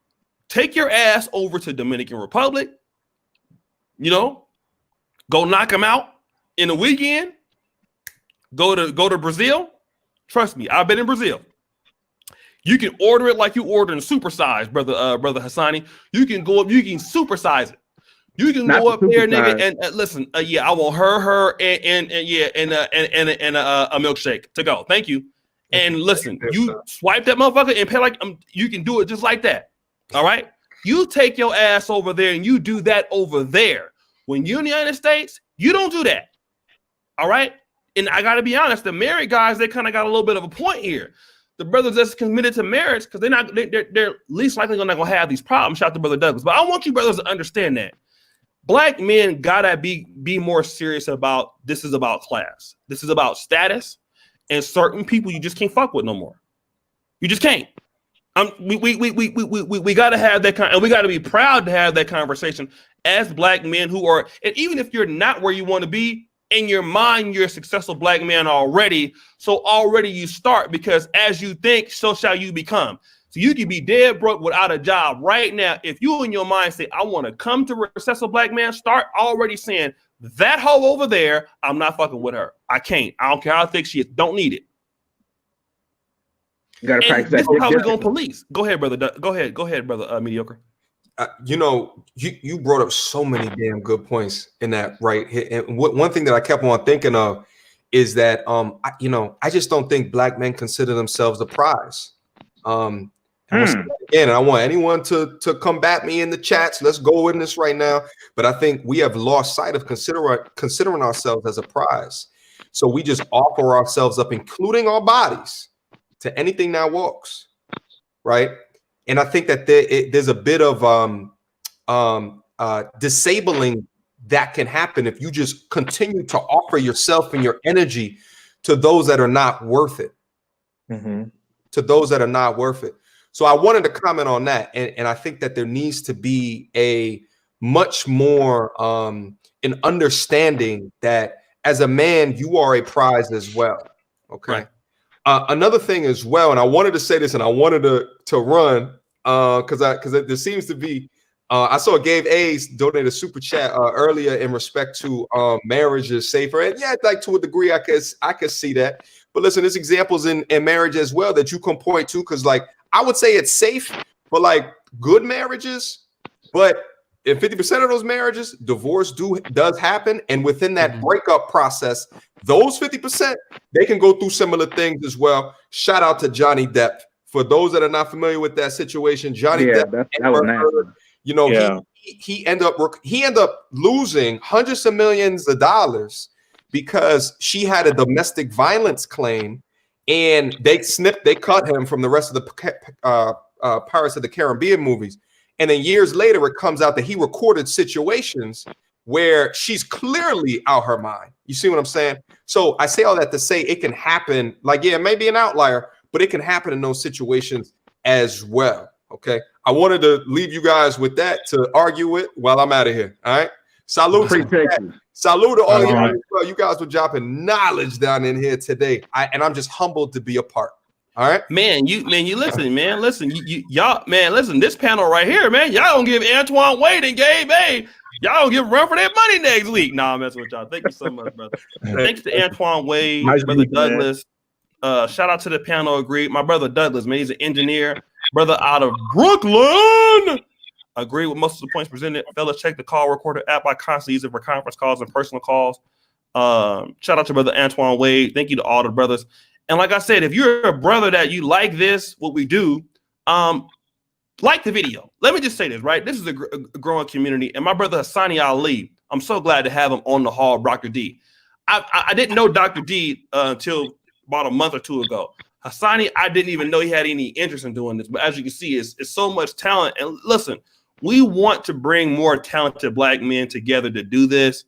Take your ass over to Dominican Republic. Go knock them out in a weekend. Go to Brazil. Trust me, I've been in Brazil. You can order it like you order in supersize, brother Hassani. You can go up, you can supersize it. You can go up there, nigga, and listen. I want her, and a milkshake to go. Thank you. And listen, you swipe that motherfucker and pay like you can do it just like that. All right. You take your ass over there and you do that over there. When you're in the United States, you don't do that. All right. And I got to be honest, the married guys, they kind of got a little bit of a point here. The brothers that's committed to marriage, because they're least likely not going to have these problems. Shout out to Brother Douglas. But I want you brothers to understand that Black men got to be more serious about this is about class. This is about status. And certain people you just can't fuck with no more. You just can't. We got to have that and we got to be proud to have that conversation as Black men who are, and even if you're not where you want to be, in your mind, you're a successful Black man already. So already you start, because as you think, so shall you become. So you can be dead broke without a job right now. If you in your mind say, I want to come to a successful Black man, start already saying, that hoe over there, I'm not fucking with her. I can't. I don't care how thick she is. Don't need it. You gotta practice that. This is how we're gonna police. Go ahead, brother. Go ahead, brother. Mediocre. You brought up so many damn good points in that, right? And one thing that I kept on thinking of is that I just don't think Black men consider themselves a prize. And I want anyone to combat me in the chats. Let's go in this right now. But I think we have lost sight of considering ourselves as a prize. So we just offer ourselves up, including our bodies, to anything that walks, right? And I think that there's a bit of disabling that can happen if you just continue to offer yourself and your energy to those that are not worth it. Mm-hmm. To those that are not worth it. So I wanted to comment on that. And I think that there needs to be a much more an understanding that as a man, you are a prize as well. Okay. Right. Another thing as well, and I wanted to say this and I wanted to run because there seems to be I saw Gabe A's donate a super chat earlier in respect to marriage is safer. And yeah, like to a degree, I could see that. But listen, there's examples in marriage as well that you can point to, because like I would say it's safe for like good marriages, but in 50% of those marriages, divorce does happen. And within that breakup process, those 50%, they can go through similar things as well. Shout out to Johnny Depp. For those that are not familiar with that situation, Johnny Depp, that was nasty. He ended up losing hundreds of millions of dollars because she had a domestic violence claim, and they cut him from the rest of the Pirates of the Caribbean movies. And then years later, it comes out that he recorded situations where she's clearly out her mind. You see what I'm saying? So I say all that to say it can happen. Like, yeah, maybe an outlier, but it can happen in those situations as well. Okay. I wanted to leave you guys with that to argue with while I'm out of here. All right. Salute to all of you. Well, you guys were dropping knowledge down in here today. And I'm just humbled to be a part. All right, man. You listen, man. Listen, y'all, man. Listen, this panel right here, man. Y'all don't give Antoine Wade and Gabe A. Y'all don't give a run for that money next week. Nah, I'm messing with y'all. Thank you so much, brother. Thanks to Antoine Wade, brother Douglas. Shout out to the panel. Agreed, my brother Douglas, man. He's an engineer, brother out of Brooklyn. Agree with most of the points presented. Fellas, check the call recorder app. I constantly use it for conference calls and personal calls. Shout out to brother Antoine Wade. Thank you to all the brothers. And like I said, if you're a brother that you like this, what we do, like the video. Let me just say this, right? This is a growing community. And my brother Hassani Ali, I'm so glad to have him on the hall, Dr. D. I didn't know Dr. D until about a month or two ago. Hassani, I didn't even know he had any interest in doing this, but as you can see, it's so much talent. And listen, we want to bring more talented black men together to do this.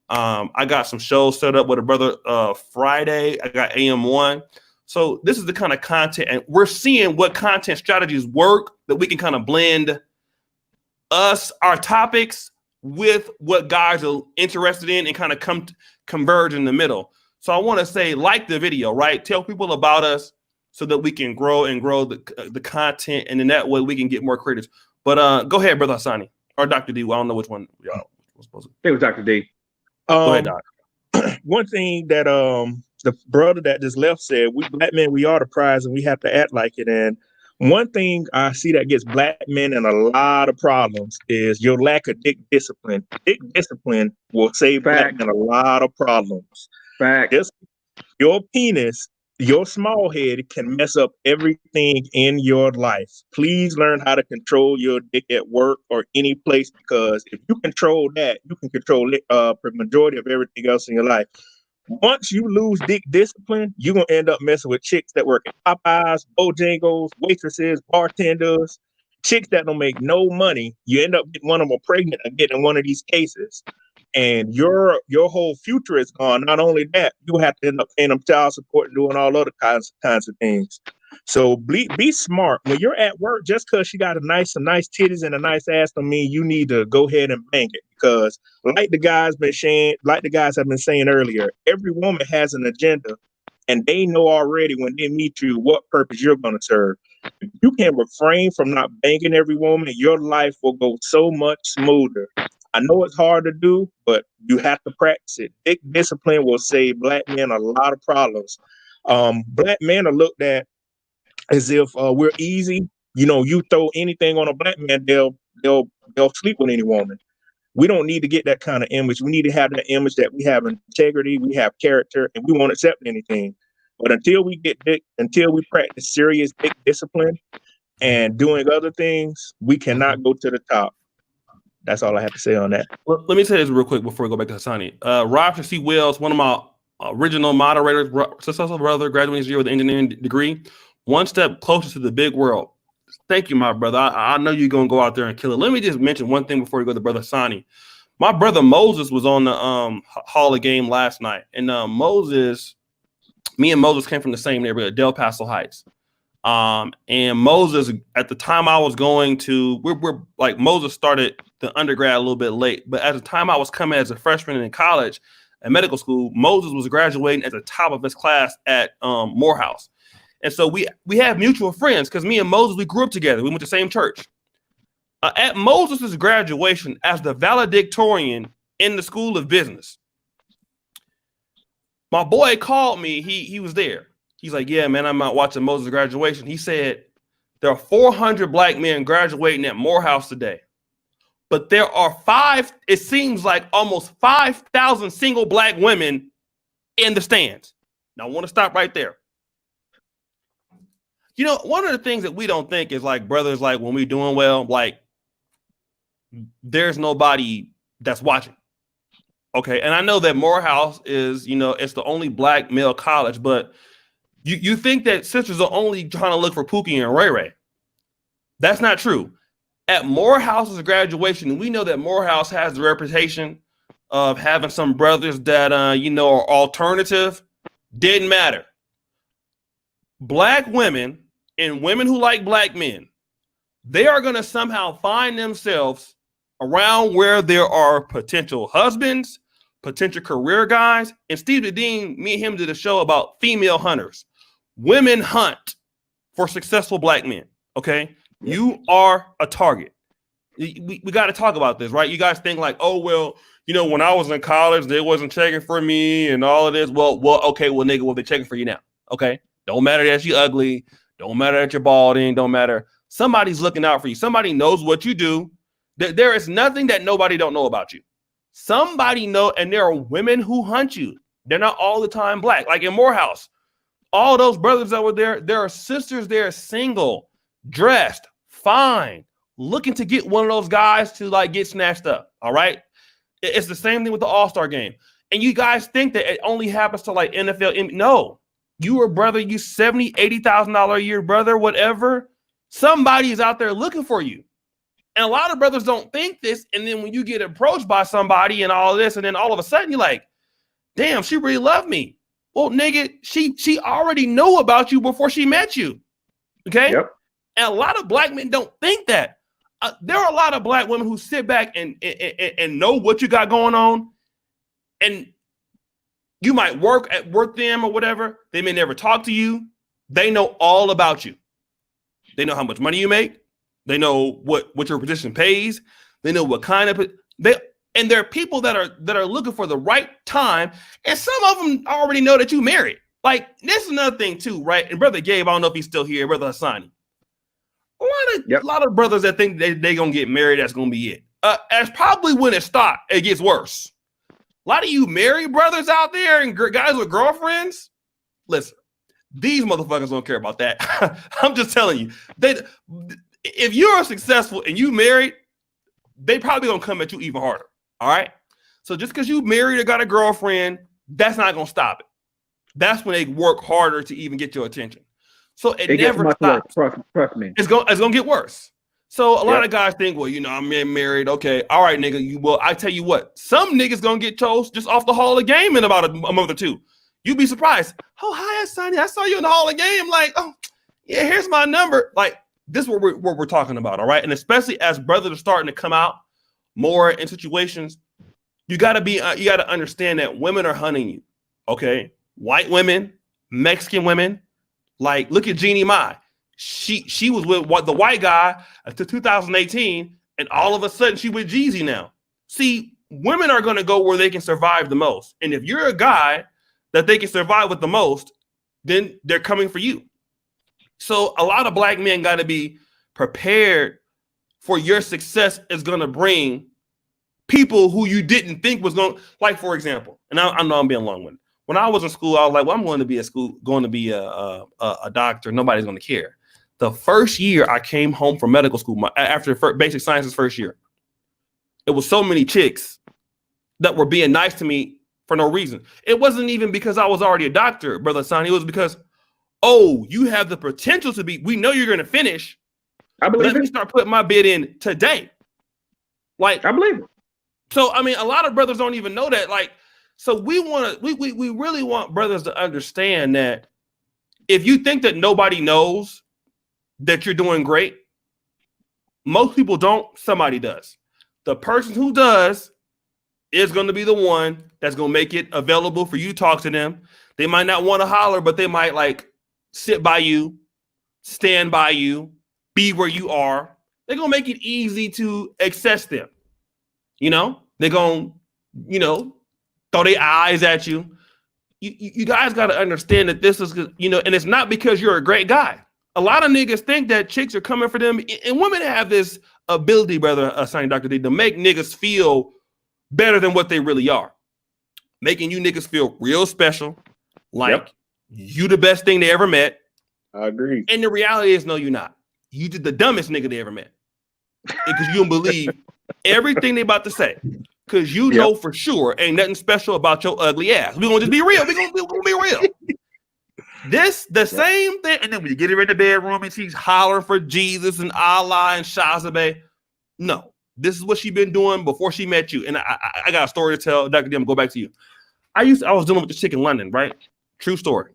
I got some shows set up with a brother Friday. I got AM1. So this is the kind of content, and we're seeing what content strategies work that we can kind of blend our topics with what guys are interested in and kind of converge in the middle. So I want to say, like the video, right? Tell people about us so that we can grow the content, and in that way we can get more creators. But go ahead, Brother Hassani or Dr. D. Well, I don't know which one y'all was supposed to. It was Dr. D. Go ahead, Doc. One thing that the brother that just left said, we black men, we are the prize and we have to act like it. And one thing I see that gets black men in a lot of problems is your lack of dick discipline. Dick discipline will save black men a lot of problems. Just your penis, your small head can mess up everything in your life. Please learn how to control your dick at work or any place, because if you control that, you can control the majority of everything else in your life. Once you lose dick discipline, you're going to end up messing with chicks that work at Popeyes, Bojangles, waitresses, bartenders, chicks that don't make no money. You end up getting one of them pregnant and getting one of these cases. And your whole future is gone. Not only that, you have to end up paying them child support and doing all other kinds of things. So be smart. When you're at work, just because she got some nice titties and a nice ass don't mean you need to go ahead and bang it. Because like the guys have been saying earlier, every woman has an agenda, and they know already when they meet you what purpose you're going to serve. If you can refrain from not banging every woman, your life will go so much smoother. I know it's hard to do, but you have to practice it. Dick discipline will save black men a lot of problems. Black men are looked at as if we're easy. You know, you throw anything on a black man, they'll sleep with any woman. We don't need to get that kind of image. We need to have that image that we have integrity, we have character, and we won't accept anything. But until we practice serious dick discipline and doing other things, we cannot go to the top. That's all I have to say on that. Well, let me say this real quick before we go back to Hassani. Roger C. Wells, one of my original moderators, successful brother, graduating this year with an engineering degree, one step closer to the big world. Thank you, my brother. I know you're going to go out there and kill it. Let me just mention one thing before we go to Brother Hassani. My brother Moses was on the Hall of Game last night. And me and Moses came from the same neighborhood, Del Paso Heights. And Moses, at the time I was going to, we're like, Moses started the undergrad a little bit late, but at the time I was coming as a freshman in college at medical school, Moses was graduating at the top of his class at Morehouse. And so we have mutual friends because me and Moses, we grew up together. We went to the same church. At Moses' graduation as the valedictorian in the School of Business, my boy called me. He was there. He's like, yeah, man, I'm out watching Moses' graduation. He said, there are 400 black men graduating at Morehouse today. But there are it seems like almost 5,000 single black women in the stands. Now, I want to stop right there. You know, one of the things that we don't think is like, brothers, like when we're doing well, like there's nobody that's watching. Okay. And I know that Morehouse is, you know, it's the only black male college, but you think that sisters are only trying to look for Pookie and Ray Ray. That's not true. At Morehouse's graduation, we know that Morehouse has the reputation of having some brothers that, you know, are alternative. Didn't matter. Black women and women who like black men, they are going to somehow find themselves around where there are potential husbands, potential career guys. And Steve Dean, me and him did a show about female hunters. Women hunt for successful black men. Okay. Yep. You are a target. We got to talk about this, right? You guys think like, oh, well, you know, when I was in college, they wasn't checking for me and all of this. Well, okay. Well, nigga, well, they checking for you now. Okay. Don't matter that you're ugly. Don't matter that you're balding. Don't matter. Somebody's looking out for you. Somebody knows what you do. There is nothing that nobody don't know about you. Somebody know, and there are women who hunt you. They're not all the time black. Like in Morehouse, all those brothers that were there, there are sisters there single, dressed, fine, looking to get one of those guys to like get snatched up. All right. It's the same thing with the All-Star game. And you guys think that it only happens to like NFL. No, You a brother, you $70,000-$80,000 a year brother, whatever. Somebody is out there looking for you. And a lot of brothers don't think this. And then when you get approached by somebody and all this, and then all of a sudden you're like, damn, she really loved me. Well, nigga, she already knew about you before she met you. Okay? Yep. And a lot of black men don't think that. There are a lot of black women who sit back and know what you got going on. And you might work them or whatever. They may never talk to you. They know all about you. They know how much money you make. They know what your position pays. They know what kind of and there are people that are looking for the right time. And some of them already know that you married. Like, this is another thing too, right? And Brother Gabe, I don't know if he's still here, Brother Hassani. A lot of brothers that think they gonna get married, that's gonna be it. That's probably when it gets worse. A lot of you married brothers out there and guys with girlfriends, listen, these motherfuckers don't care about that. I'm just telling you, if you're successful and you married, they probably gonna come at you even harder. All right. So just because you married or got a girlfriend, that's not gonna stop it. That's when they work harder to even get your attention. So it never stops. Trust me. It's gonna get worse. So a lot of guys think, well, I'm married. Okay, all right, nigga. I tell you what, some niggas gonna get chose just off the Hall of Game in about a month or two. You'd be surprised. Oh, hi, Sonny. I saw you in the Hall of Game. Like, oh, yeah, here's my number. Like, this is what we're talking about, all right? And especially as brothers are starting to come out more in situations, you gotta understand that women are hunting you. Okay, white women, Mexican women. Like, look at Jeannie Mai. She was with the white guy until 2018, and all of a sudden she with Jeezy now. See, women are going to go where they can survive the most. And if you're a guy that they can survive with the most, then they're coming for you. So a lot of black men got to be prepared for your success is going to bring people who you didn't think was going, like, for example, and I know I'm being long-winded. When I was in school, I was like, well, I'm going to be a doctor. Nobody's going to care. The first year I came home from medical school, after basic sciences first year, it was so many chicks that were being nice to me for no reason. It wasn't even because I was already a doctor, Brother Sonny. It was because, oh, you have the potential to be, we know you're going to finish. I believe Let me start putting my bid in today. Like, I believe it. So, I mean, a lot of brothers don't even know that. Like, so we really want brothers to understand that if you think that nobody knows that you're doing great, most people don't, somebody does. The person who does is going to be the one that's going to make it available for you to talk to them. They might not want to holler, but they might like sit by you, stand by you, be where you are. They're going to make it easy to access them. They're going to, throw their eyes at you. You guys got to understand that this is, and it's not because you're a great guy. A lot of niggas think that chicks are coming for them, and women have this ability, Brother Sonny Dr. D, to make niggas feel better than what they really are. Making you niggas feel real special, like you the best thing they ever met. I agree. And the reality is, no, you're not. You did the dumbest nigga they ever met. Because you don't believe everything they about to say. Because you know for sure ain't nothing special about your ugly ass. We're going to just be real. We're going to be real. Same thing. And then when you get her in the bedroom and she's hollering for Jesus and Allah and Shazabeh. No, this is what she been doing before she met you. And I got a story to tell. Dr. D, I'm going to go back to you. I was dealing with this chick in London, right? True story.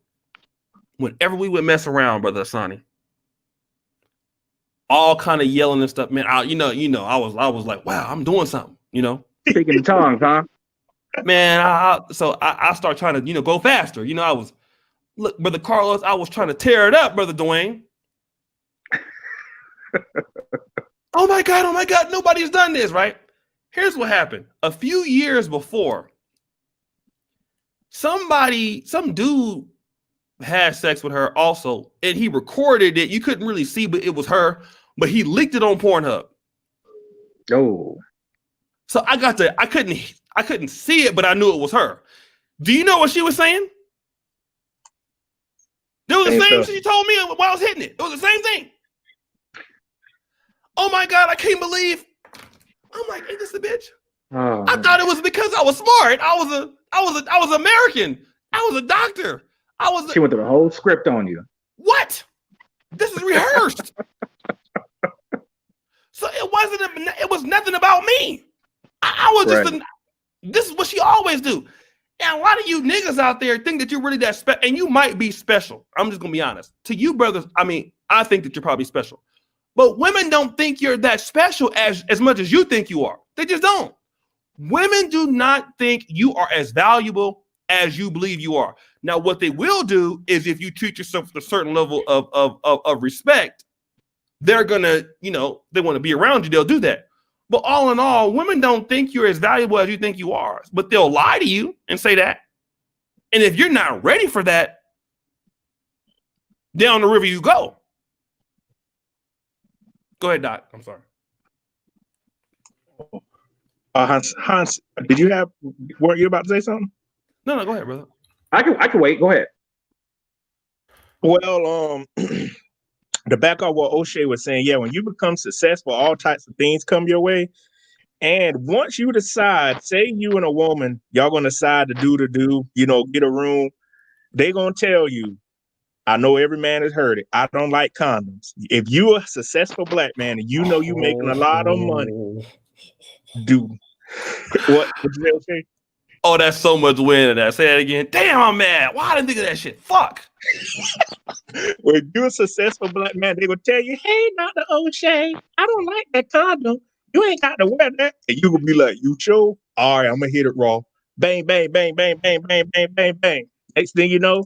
Whenever we would mess around, Brother Sonny, all kind of yelling and stuff, man. I was like, wow, I'm doing something, Speaking in tongues, huh? Man, so I start trying to, go faster. Look, Brother Carlos, I was trying to tear it up, Brother Dwayne. Oh my God, nobody's done this, right? Here's what happened. A few years before, some dude had sex with her also, and he recorded it. You couldn't really see, but it was her, but he leaked it on Pornhub. Oh. So I couldn't see it, but I knew it was her. Do you know what she was saying? It was the same she told me while I was hitting it. It was the same thing. Oh my God, I can't believe. I'm like, ain't this a bitch? Oh, I thought it was because I was smart. I was American. I was a doctor. She went through the whole script on you. What? This is rehearsed. So it was nothing about me. I was just this is what she always do. And a lot of you niggas out there think that you're really that special, and you might be special. I'm just gonna be honest. To you, brothers, I mean, I think that you're probably special. But women don't think you're that special as much as you think you are. They just don't. Women do not think you are as valuable as you believe you are. Now, what they will do is if you treat yourself with a certain level of respect, they're gonna, they want to be around you, they'll do that. But all in all, women don't think you're as valuable as you think you are, but they'll lie to you and say that. And if you're not ready for that, down the river you go. Go ahead, Doc. I'm sorry. Hans, were you about to say something? No, go ahead, brother. I can wait. Go ahead. Well, to back up what O'Shea was saying, yeah, when you become successful, all types of things come your way. And once you decide, say you and a woman, y'all gonna decide to do, get a room, they gonna tell you, I know every man has heard it, I don't like condoms. If you a successful black man and you know you making a lot of money, do what you say, O'Shea? Oh, that's so much wind in that. Say that again. Damn, I'm mad. Why didn't I think of that shit? Fuck. When you're a successful black man, they will tell you, hey, Dr. O'Shea, I don't like that condom. You ain't got to wear that. And you will be like, you sure? All right, I'm going to hit it raw. Bang, bang, bang, bang, bang, bang, bang, bang, bang. Next thing you know,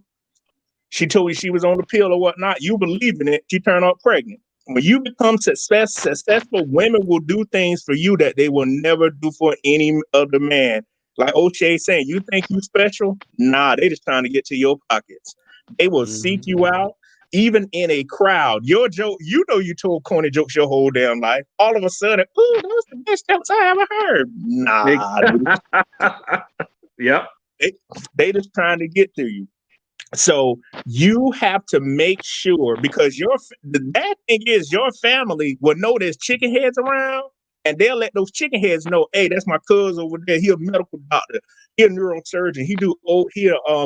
she told you she was on the pill or whatnot. You believe in it. She turned out pregnant. When you become successful, women will do things for you that they will never do for any other man. Like O'Shea saying, you think you special? Nah, they just trying to get to your pockets. They will seek you out, even in a crowd. Your joke, you told corny jokes your whole damn life. All of a sudden, ooh, those the best jokes I ever heard. Nah. Yep. They just trying to get to you. So you have to make sure, because the bad thing is your family will know there's chicken heads around. And they'll let those chicken heads know, hey, that's my cousin over there. He a medical doctor. He a neurosurgeon. He a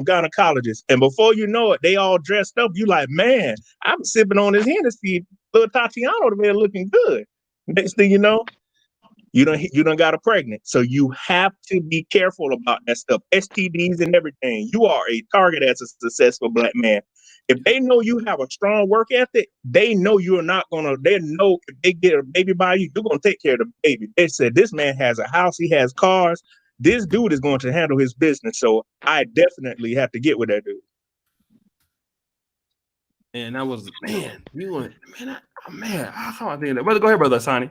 gynecologist. And before you know it, they all dressed up. You like, man, I'm sipping on his Hennessy. Little Tatiana over there looking good. Next thing you know, you done got her pregnant. So you have to be careful about that stuff. STDs and everything. You are a target as a successful black man. If they know you have a strong work ethic, they know you're not they know if they get a baby by you, you're going to take care of the baby. They said, this man has a house, he has cars. This dude is going to handle his business. So I definitely have to get with that dude. And that was, man, how come I think of that? Brother, go ahead, brother Sonny.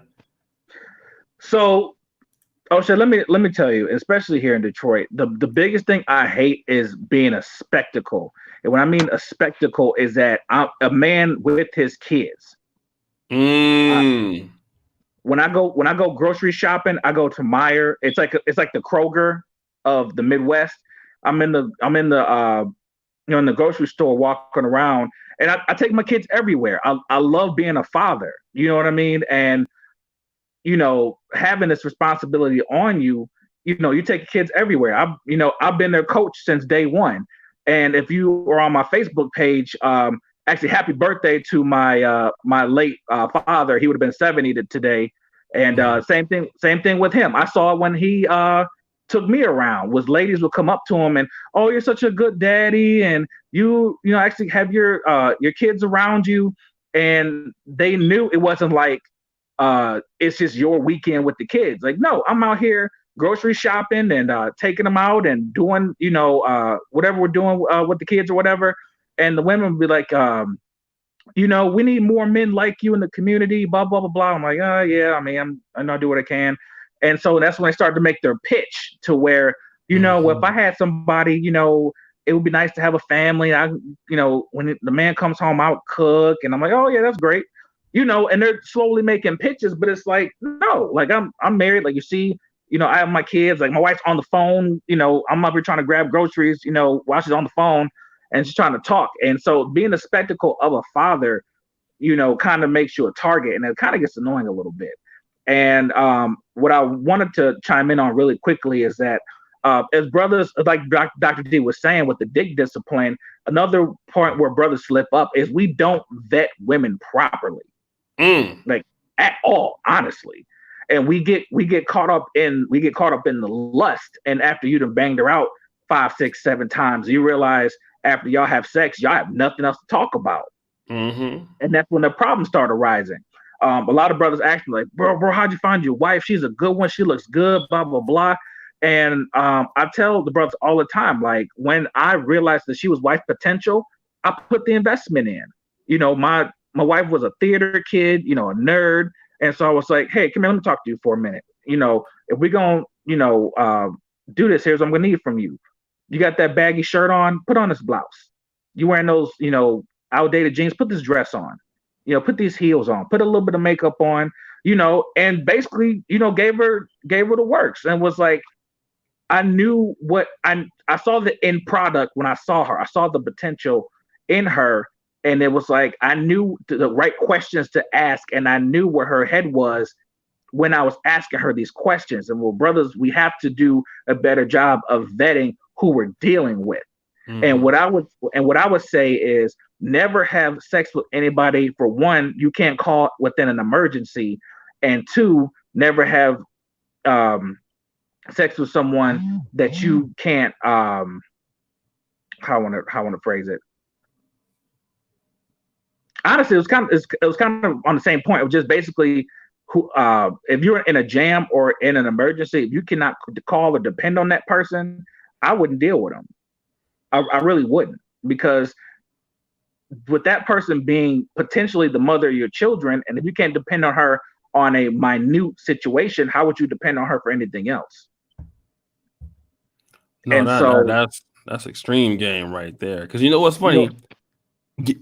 So, O'Shea, let me tell you, especially here in Detroit, the biggest thing I hate is being a spectacle. And when I mean a spectacle is that I'm a man with his kids. When I go grocery shopping, I go to Meijer. It's like the Kroger of the Midwest. I'm in the in the grocery store walking around, and I take my kids everywhere. I love being a father. You know what I mean? And having this responsibility on you, you take kids everywhere. I've been their coach since day one. And if you are on my Facebook page, actually, happy birthday to my my late father. He would have been 70 today. And same thing with him. I saw when he took me around. Ladies would come up to him and, oh, you're such a good daddy, and you actually have your kids around you. And they knew it wasn't like it's just your weekend with the kids. Like, no, I'm out here grocery shopping and taking them out and doing, whatever we're doing with the kids or whatever. And the women would be like, we need more men like you in the community, blah, blah, blah, blah. I'm like, yeah, I mean, I know I do what I can. And so that's when they start to make their pitch to where, if I had somebody, it would be nice to have a family. When the man comes home, I'll cook. And I'm like, oh yeah, that's great. And they're slowly making pitches, but it's like, no, like I'm married. Like, you see, I have my kids, like my wife's on the phone, I'm up here trying to grab groceries, while she's on the phone and she's trying to talk. And so being a spectacle of a father, kind of makes you a target, and it kind of gets annoying a little bit. And what I wanted to chime in on really quickly is that as brothers, like Dr. D was saying with the dick discipline, another point where brothers slip up is we don't vet women properly, like at all, honestly. And we get caught up in the lust. And after you've banged her out 5, 6, 7 times, you realize after y'all have sex, y'all have nothing else to talk about. And that's when the problems start arising. A lot of brothers ask me like, bro, how'd you find your wife? She's a good one. She looks good, blah, blah, blah. And I tell the brothers all the time, like when I realized that she was wife potential, I put the investment in. You know, my wife was a theater kid, you know, a nerd. And so I was like, hey, come here, let me talk to you for a minute. You know, if we're going to, you know, do this, here's what I'm going to need from you. You got that baggy shirt on, put on this blouse. You wearing those, you know, outdated jeans, put this dress on. You know, put these heels on, put a little bit of makeup on, you know, and basically, you know, gave her the works and was like, I knew what I saw the end product when I saw her. I saw the potential in her. And it was like, I knew the right questions to ask. And I knew where her head was when I was asking her these questions. And well, brothers, we have to do a better job of vetting who we're dealing with. And what I would say is never have sex with anybody. For one, you can't call within an emergency. And 2, never have sex with someone that you can't how I want to phrase it. Honestly, it was kind of on the same point. It was just basically if you're in a jam or in an emergency, if you cannot call or depend on that person, I wouldn't deal with them. I really wouldn't, because with that person being potentially the mother of your children, and if you can't depend on her on a minute situation, how would you depend on her for anything else? That's extreme game right there. Because you know what's funny?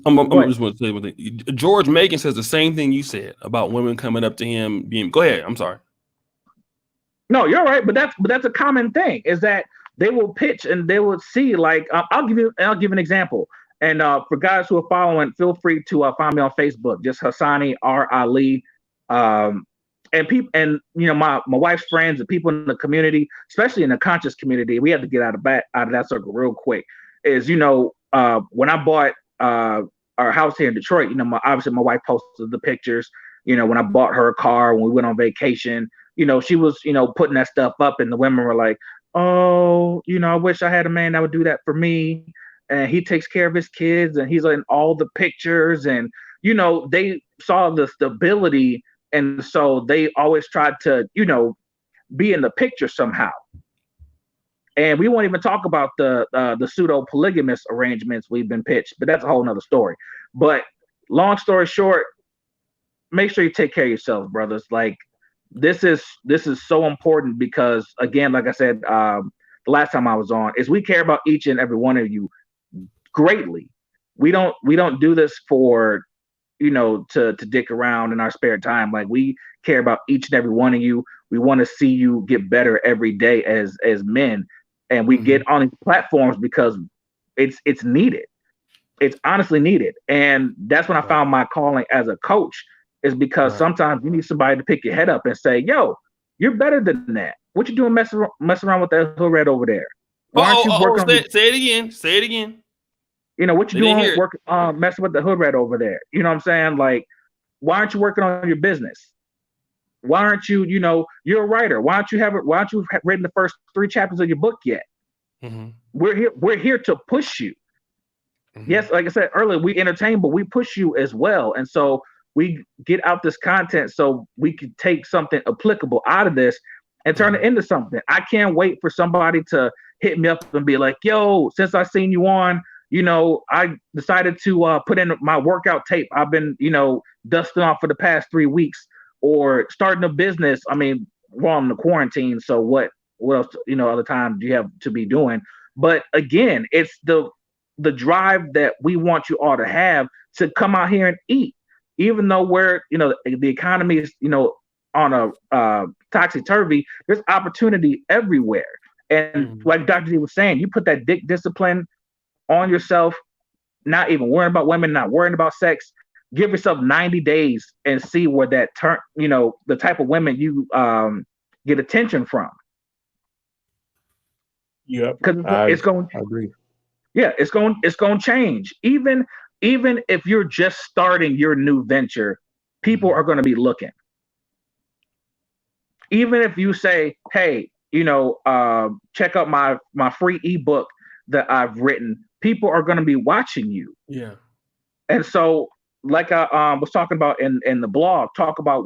I'm just want to say one thing. George Megan says the same thing you said about women coming up to him being. Go ahead. I'm sorry. No, you're right, but that's a common thing. Is that they will pitch and they will see like I'll give an example. And for guys who are following, feel free to find me on Facebook, just Hassani R. Ali. And people, and you know, my wife's friends and people in the community, especially in the conscious community, we have to get out of that circle real quick. Is, you know, when I bought our house here in Detroit, you know, obviously my wife posted the pictures. You know, when I bought her a car, when we went on vacation, you know, she was, you know, putting that stuff up, and the women were like, oh, you know, I wish I had a man that would do that for me, and he takes care of his kids, and he's in all the pictures, and you know, they saw the stability. And so they always tried to, you know, be in the picture somehow. And we won't even talk about the pseudo polygamous arrangements we've been pitched, but that's a whole nother story. But long story short, make sure you take care of yourselves, brothers. Like this is so important because, again, like I said, the last time I was on, is we care about each and every one of you greatly. We don't do this for, you know, to dick around in our spare time. Like we care about each and every one of you. We want to see you get better every day as men. And we get on these platforms because it's needed. It's honestly needed. And that's when I found my calling as a coach, is because sometimes you need somebody to pick your head up and say, yo, you're better than that. What you doing messing around with that hood rat over there? Why aren't you working on say it again. Say it again. You know, what you doing messing with the hood rat over there? You know what I'm saying? Like, why aren't you working on your business? Why aren't you, you know, you're a writer. Why aren't you written the first 3 chapters of your book yet? We're here to push you. Yes, like I said earlier, we entertain, but we push you as well. And so we get out this content so we can take something applicable out of this and turn it into something. I can't wait for somebody to hit me up and be like, yo, since I seen you on, you know, I decided to put in my workout tape I've been, you know, dusting off for the past 3 weeks, or starting a business. I mean, we're on the quarantine, so what else, you know, other time do you have to be doing? But again, it's the drive that we want you all to have to come out here and eat, even though we're, you know, the economy is, you know, on a topsy-turvy. There's opportunity everywhere. And like Dr. D was saying, you put that dick discipline on yourself, not even worrying about women, not worrying about sex. Give yourself 90 days and see where that turn, you know, the type of women you get attention from. Yeah, because it's going. I agree. Yeah, it's going to change. Even if you're just starting your new venture, people are going to be looking. Even if you say, "Hey, check out my free ebook that I've written," people are going to be watching you. Yeah. And so, like I was talking about in the blog, talk about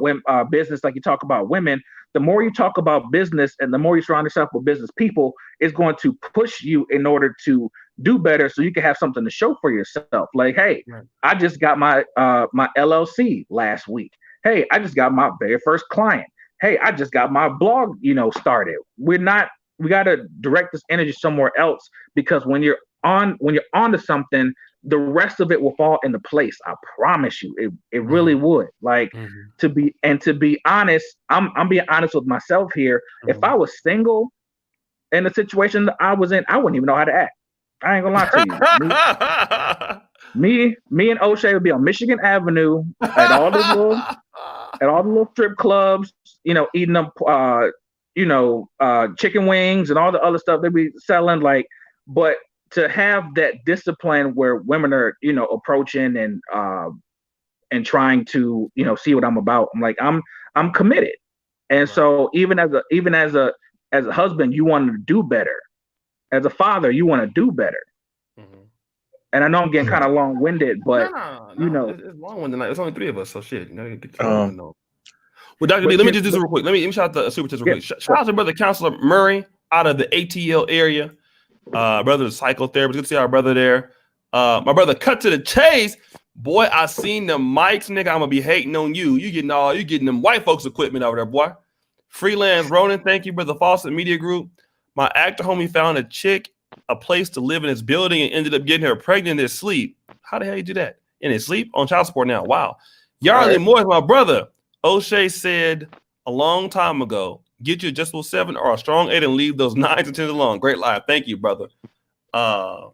business like you talk about women. The more you talk about business and the more you surround yourself with business people, is going to push you in order to do better so you can have something to show for yourself. Like, hey, Right. I just got my LLC last week. Hey, I just got my very first client. Hey, I just got my blog, started. We got to direct this energy somewhere else, because when you're onto something, the rest of it will fall into place. I promise you, it really would. Like, to be honest, I'm being honest with myself here. If I was single in the situation that I was in, I wouldn't even know how to act. I ain't gonna lie to you. Me and O'Shea would be on Michigan Avenue at all the little strip clubs, eating them, chicken wings and all the other stuff they be selling. Like, but to have that discipline where women are, approaching and trying to, see what I'm about. I'm like, I'm committed. And right. So even as a husband, you want to do better. As a father, you want to do better. Mm-hmm. And I know I'm getting kind of long-winded, but it's long-winded. It's only 3 of us, so shit. Well, Dr. D, let me just do this real quick. Let me shout out the super chats real quick. Shout out to brother Counselor Murray out of the ATL area. Brother, the psychotherapist. Good to see our brother there. My brother, cut to the chase. Boy, I seen the mics, nigga. I'm gonna be hating on you. You getting them white folks equipment over there, boy. Freelance Ronan, thank you, brother. Fawcett Media Group. My actor homie found a place to live in his building and ended up getting her pregnant in his sleep. How the hell you do that? In his sleep? On child support now. Wow. Yarley Moore is my brother. O'Shea said a long time ago, get your adjustable 7 or a strong 8 and leave those 9s and 10s alone. Great live. Thank you, brother. Tony,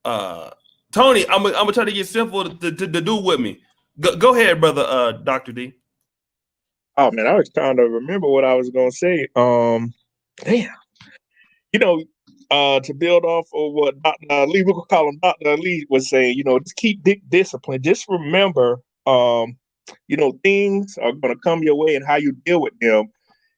I'm gonna try to get simple to do with me. Go ahead, brother. Dr. D. Oh man, I was trying to remember what I was gonna say. Damn. To build off of what Dr. Lee, we could call him Dr. Lee, was saying, just keep discipline. Just remember, things are going to come your way, and how you deal with them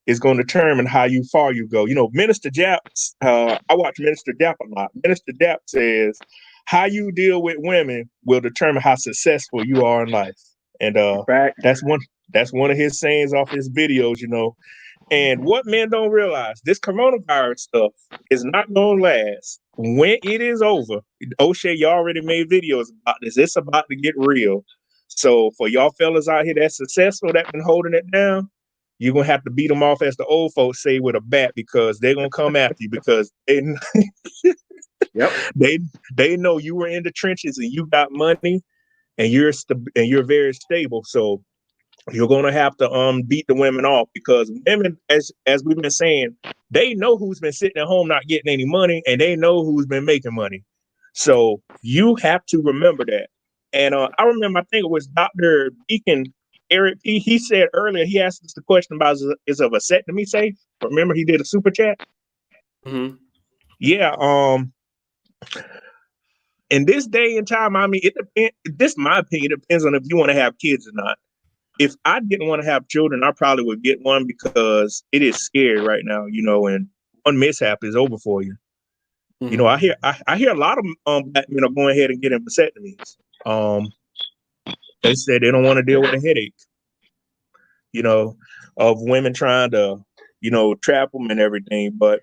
is going to determine how far you go. Minister Japs, I watch Minister Jap a lot. Minister Jap says, how you deal with women will determine how successful you are in life. And that's one of his sayings off his videos, And what men don't realize, this coronavirus stuff is not going to last. When it is over, O'Shea, you already made videos about this. It's about to get real. So for y'all fellas out here that's successful, that been holding it down, you're going to have to beat them off, as the old folks say, with a bat, because they're going to come after you, because they know you were in the trenches and you got money and you're very stable. So you're going to have to beat the women off, because women, as we've been saying, they know who's been sitting at home not getting any money, and they know who's been making money. So you have to remember that. And I remember, I think it was Dr. Deacon Eric P. He said earlier, he asked us the question about, is a vasectomy safe? Remember, he did a super chat. Mm-hmm. Yeah. In this day and time, I mean, it depends. This is my opinion. It depends on if you want to have kids or not. If I didn't want to have children, I probably would get one, because it is scary right now, and one mishap is over for you. Mm-hmm. I hear a lot of black men are going ahead and getting vasectomies. They said they don't want to deal with a headache, of women trying to, trap them and everything. But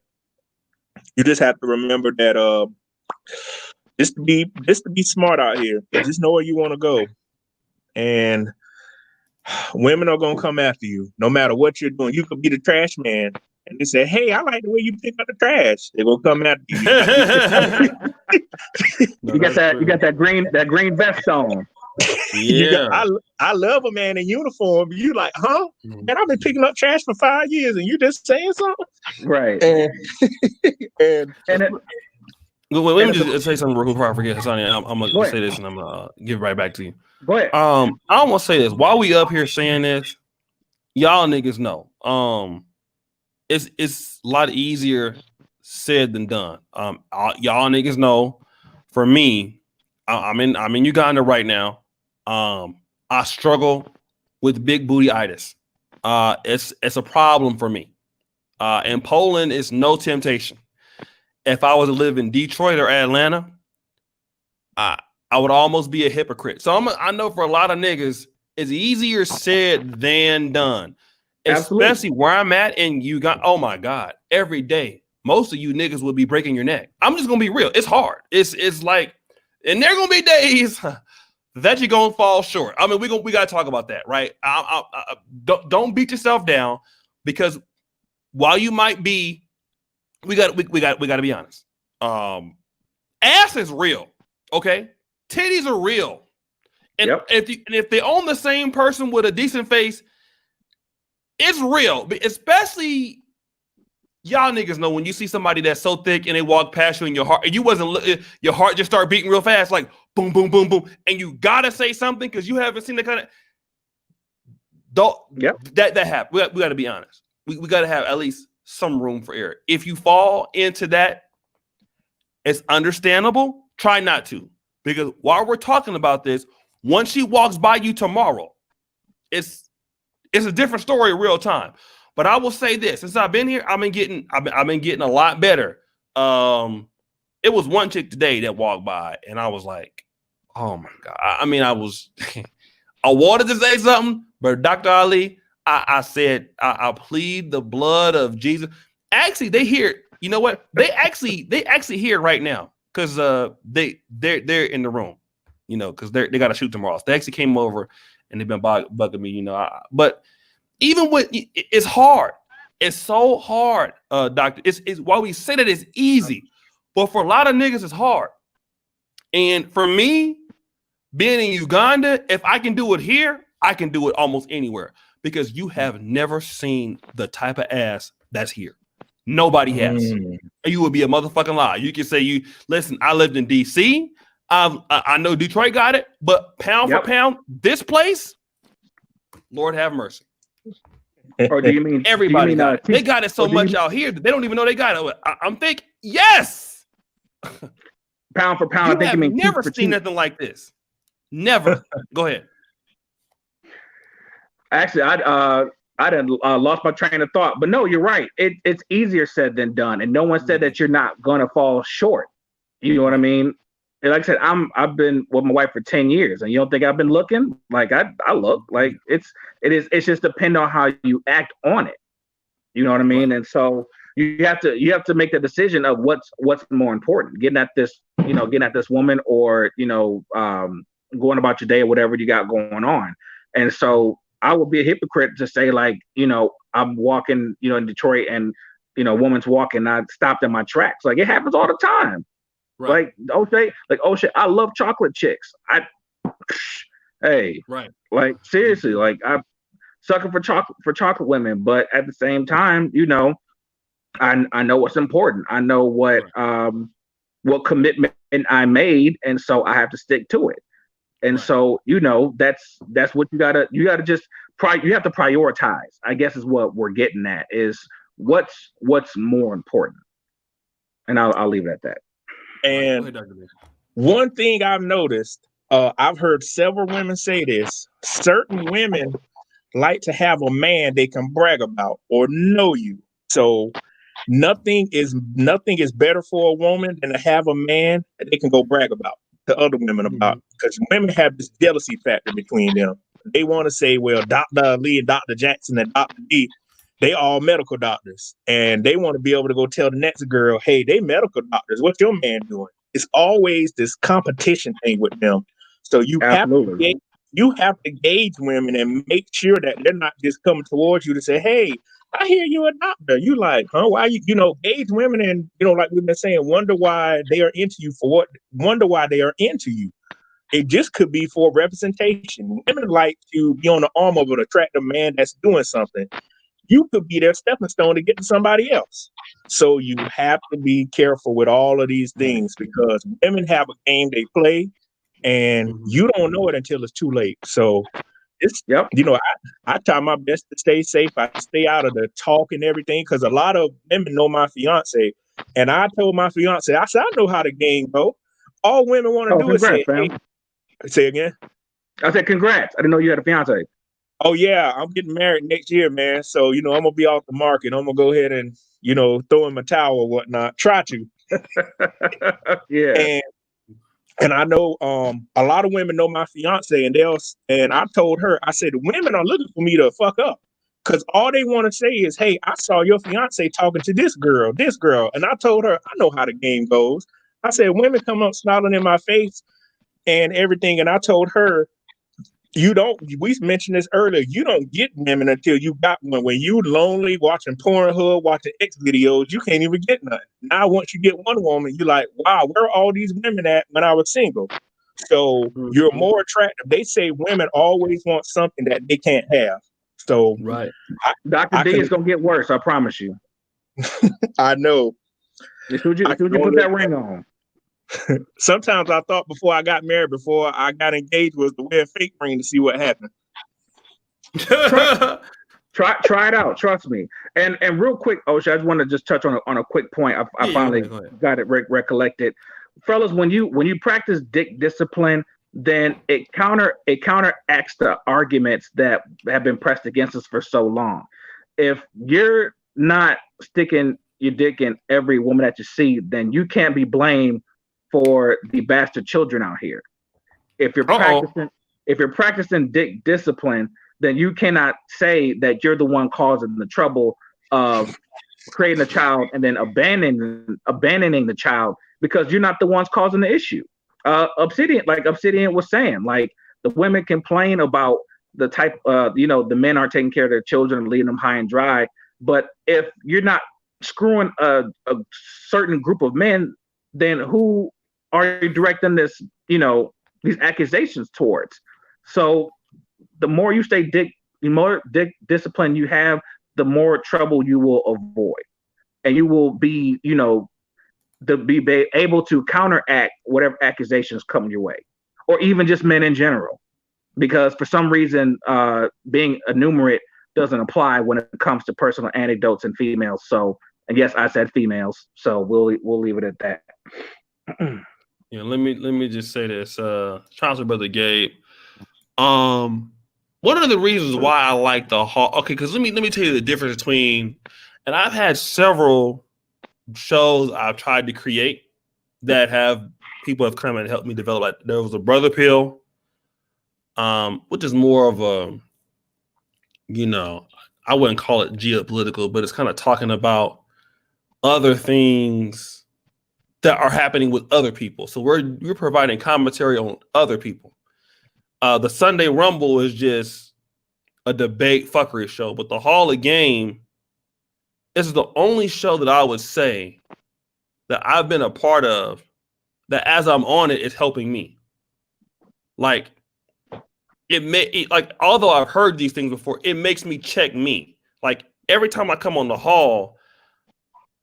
you just have to remember that just to be smart out here. Just know where you want to go, and women are going to come after you no matter what you're doing. You could be the trash man, and they say, hey, I like the way you pick up the trash. They're going to come after you. You got that green vest on. Yeah. I love a man in uniform. You like, huh? Mm-hmm. And I've been picking up trash for 5 years, and you just saying something? Right. Let me just say something real quick before I forget, Hassani. I'm gonna say this, and I'm gonna give it right back to you. Go ahead. I want to say this while we up here saying this, y'all niggas know. It's a lot easier said than done. Y'all niggas know, for me, I'm in Uganda right now. I struggle with big booty-itis. It's a problem for me. And Poland is no temptation. If I was to live in Detroit or Atlanta, I would almost be a hypocrite. So I know for a lot of niggas, it's easier said than done. Absolutely. Especially where I'm at in Uganda. Oh my God, every day, most of you niggas will be breaking your neck. I'm just gonna be real. It's hard. It's like, and there are gonna be days that you're gonna fall short. I mean, we gotta talk about that, right? Don't beat yourself down, because while you might be, we got to be honest. Ass is real, okay? Titties are real, and if they own the same person with a decent face, it's real. Especially y'all niggas know when you see somebody that's so thick and they walk past you, and your heart, and your heart just start beating real fast, like boom, boom, boom, boom, and you gotta say something because you haven't seen the kind of that happen. We got to be honest. We got to have at least some room for error. If you fall into that, it's understandable. Try not to, because while we're talking about this, once she walks by you tomorrow, it's a different story in real time. But I will say this: since I've been here, I've been getting a lot better. It was one chick today that walked by, and I was like, "Oh my God!" I mean, I wanted to say something, but Dr. Ali, I said, I plead the blood of Jesus. Actually, they hear. You know what? They actually hear right now, because they're in the room. You know, because they got to shoot tomorrow. So they actually came over and they've been bugging me. You know, but even with it's hard. It's so hard, doctor. It's why we say that it's easy, but for a lot of niggas, it's hard. And for me, being in Uganda, if I can do it here, I can do it almost anywhere, because you have never seen the type of ass that's here. Nobody has. You would be a motherfucking lie. You can say listen, I lived in DC. I know Detroit got it, but pound for pound, this place, Lord have mercy. Or do you mean everybody got it? They got it so much out here that they don't even know they got it. I'm thinking, yes. Pound for pound, I think you mean never seen nothing like this. Never. Go ahead. Actually, I done lost my train of thought, but no, you're right. It's easier said than done, and no one said that you're not gonna fall short. You know what I mean? And like I said, I've been with my wife for 10 years, and you don't think I've been looking? Like I look like it's just depend on how you act on it. You know what I mean? Right. And so you have to make the decision of what's more important, getting at this woman, or going about your day or whatever you got going on. And so I would be a hypocrite to say, like, I'm walking, in Detroit, and a woman's walking, I stopped in my tracks. Like, it happens all the time. Right. Like shit, I love chocolate chicks. Right. Like, seriously, like, I'm sucking for chocolate women, but at the same time, I know what's important. I know what commitment I made, and so I have to stick to it. And so, that's what you gotta just you have to prioritize, I guess, is what we're getting at, is what's more important. And I'll leave it at that. And one thing I've noticed, I've heard several women say this: certain women like to have a man they can brag about or know you. So nothing is better for a woman than to have a man that they can go brag about to other women about, because women have this jealousy factor between them. They want to say, well, Dr. Ali and Dr. Jackson and Dr. D, they all medical doctors, and they want to be able to go tell the next girl, hey, they medical doctors. What's your man doing? It's always this competition thing with them. So you have to gauge women and make sure that they're not just coming towards you to say, hey, I hear you're a doctor. You like, huh? Why gauge women, and like we've been saying, wonder why they are into you wonder why they are into you. It just could be for representation. Women like to be on the arm of an attractive man that's doing something. You could be their stepping stone to get to somebody else. So you have to be careful with all of these things, because women have a game they play, and you don't know it until it's too late. So it's, I try my best to stay safe. I stay out of the talk and everything, because a lot of women know my fiance. And I told my fiance, I said, I know how the game go. All women want to do is say, fam. hey, say again. I said, congrats. I didn't know you had a fiance. Oh yeah, I'm getting married next year, man. So, I'm gonna be off the market. I'm gonna go ahead and, throw in my towel or whatnot. Try to. Yeah. And I know a lot of women know my fiance, and I told her, I said, the women are looking for me to fuck up. Cause all they want to say is, hey, I saw your fiance talking to this girl. And I told her, I know how the game goes. I said, women come up smiling in my face and everything. And I told her, we mentioned this earlier, you don't get women until you got one. When you lonely watching Pornhub, watching X videos, you can't even get none. Now, once you get one woman, you're like, wow, where are all these women at when I was single? So you're more attractive. They say women always want something that they can't have. So right. Dr. D is going to get worse, I promise you. I know. As soon as you put that ring on. Sometimes I thought before I got married, before I got engaged, was to wear a fake ring to see what happened. Try it out. Trust me. And real quick, Osha, I just want to just touch on a quick point. I finally got it recollected. Fellas, when you practice dick discipline, then it counteracts the arguments that have been pressed against us for so long. If you're not sticking your dick in every woman that you see, then you can't be blamed for the bastard children out here. If you're practicing dick discipline, then you cannot say that you're the one causing the trouble of creating a child and then abandoning the child because you're not the ones causing the issue. Obsidian was saying, like, the women complain about the type the men aren't taking care of their children and leaving them high and dry. But if you're not screwing a certain group of men, then who are you directing these accusations towards? So the more you stay the more dick discipline you have, the more trouble you will avoid, and you will be be able to counteract whatever accusations come your way, or even just men in general, because for some reason being enumerate doesn't apply when it comes to personal anecdotes and females. So, and yes, I said females, so we'll leave it at that. Yeah, let me just say this. Shout out to Brother Gabe. One of the reasons why I like the Hall, okay, because let me tell you the difference between, and I've had several shows I've tried to create that people have come and helped me develop. Like, there was a Brother Pill, which is more of a, I wouldn't call it geopolitical, but it's kind of talking about other things that are happening with other people. So we're providing commentary on other people. The Sunday Rumble is just a debate fuckery show, but the Hall of Game is the only show that I would say that I've been a part of that as I'm on it, it's helping me. Like, although I've heard these things before, it makes me check me. Like, every time I come on the Hall,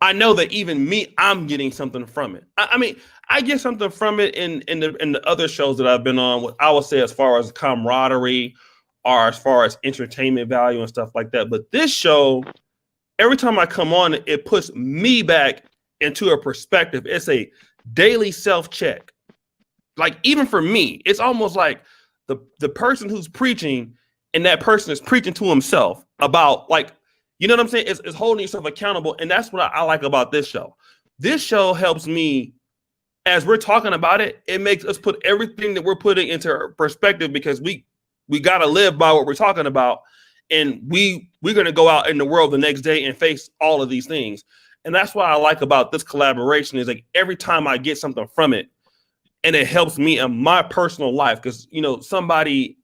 I know that even me, I'm getting something from it. I mean, I get something from it in the other shows that I've been on. I would say as far as camaraderie or as far as entertainment value and stuff like that. But this show, every time I come on, it puts me back into a perspective. It's a daily self-check. Like, even for me, it's almost like the person who's preaching, and that person is preaching to himself about, like, you know what I'm saying? It's holding yourself accountable. And that's what I like about this show. This show helps me, as we're talking about it, it makes us put everything that we're putting into perspective, because we got to live by what we're talking about. And we're going to go out in the world the next day and face all of these things. And that's what I like about this collaboration, is like every time I get something from it, and it helps me in my personal life. Because, somebody,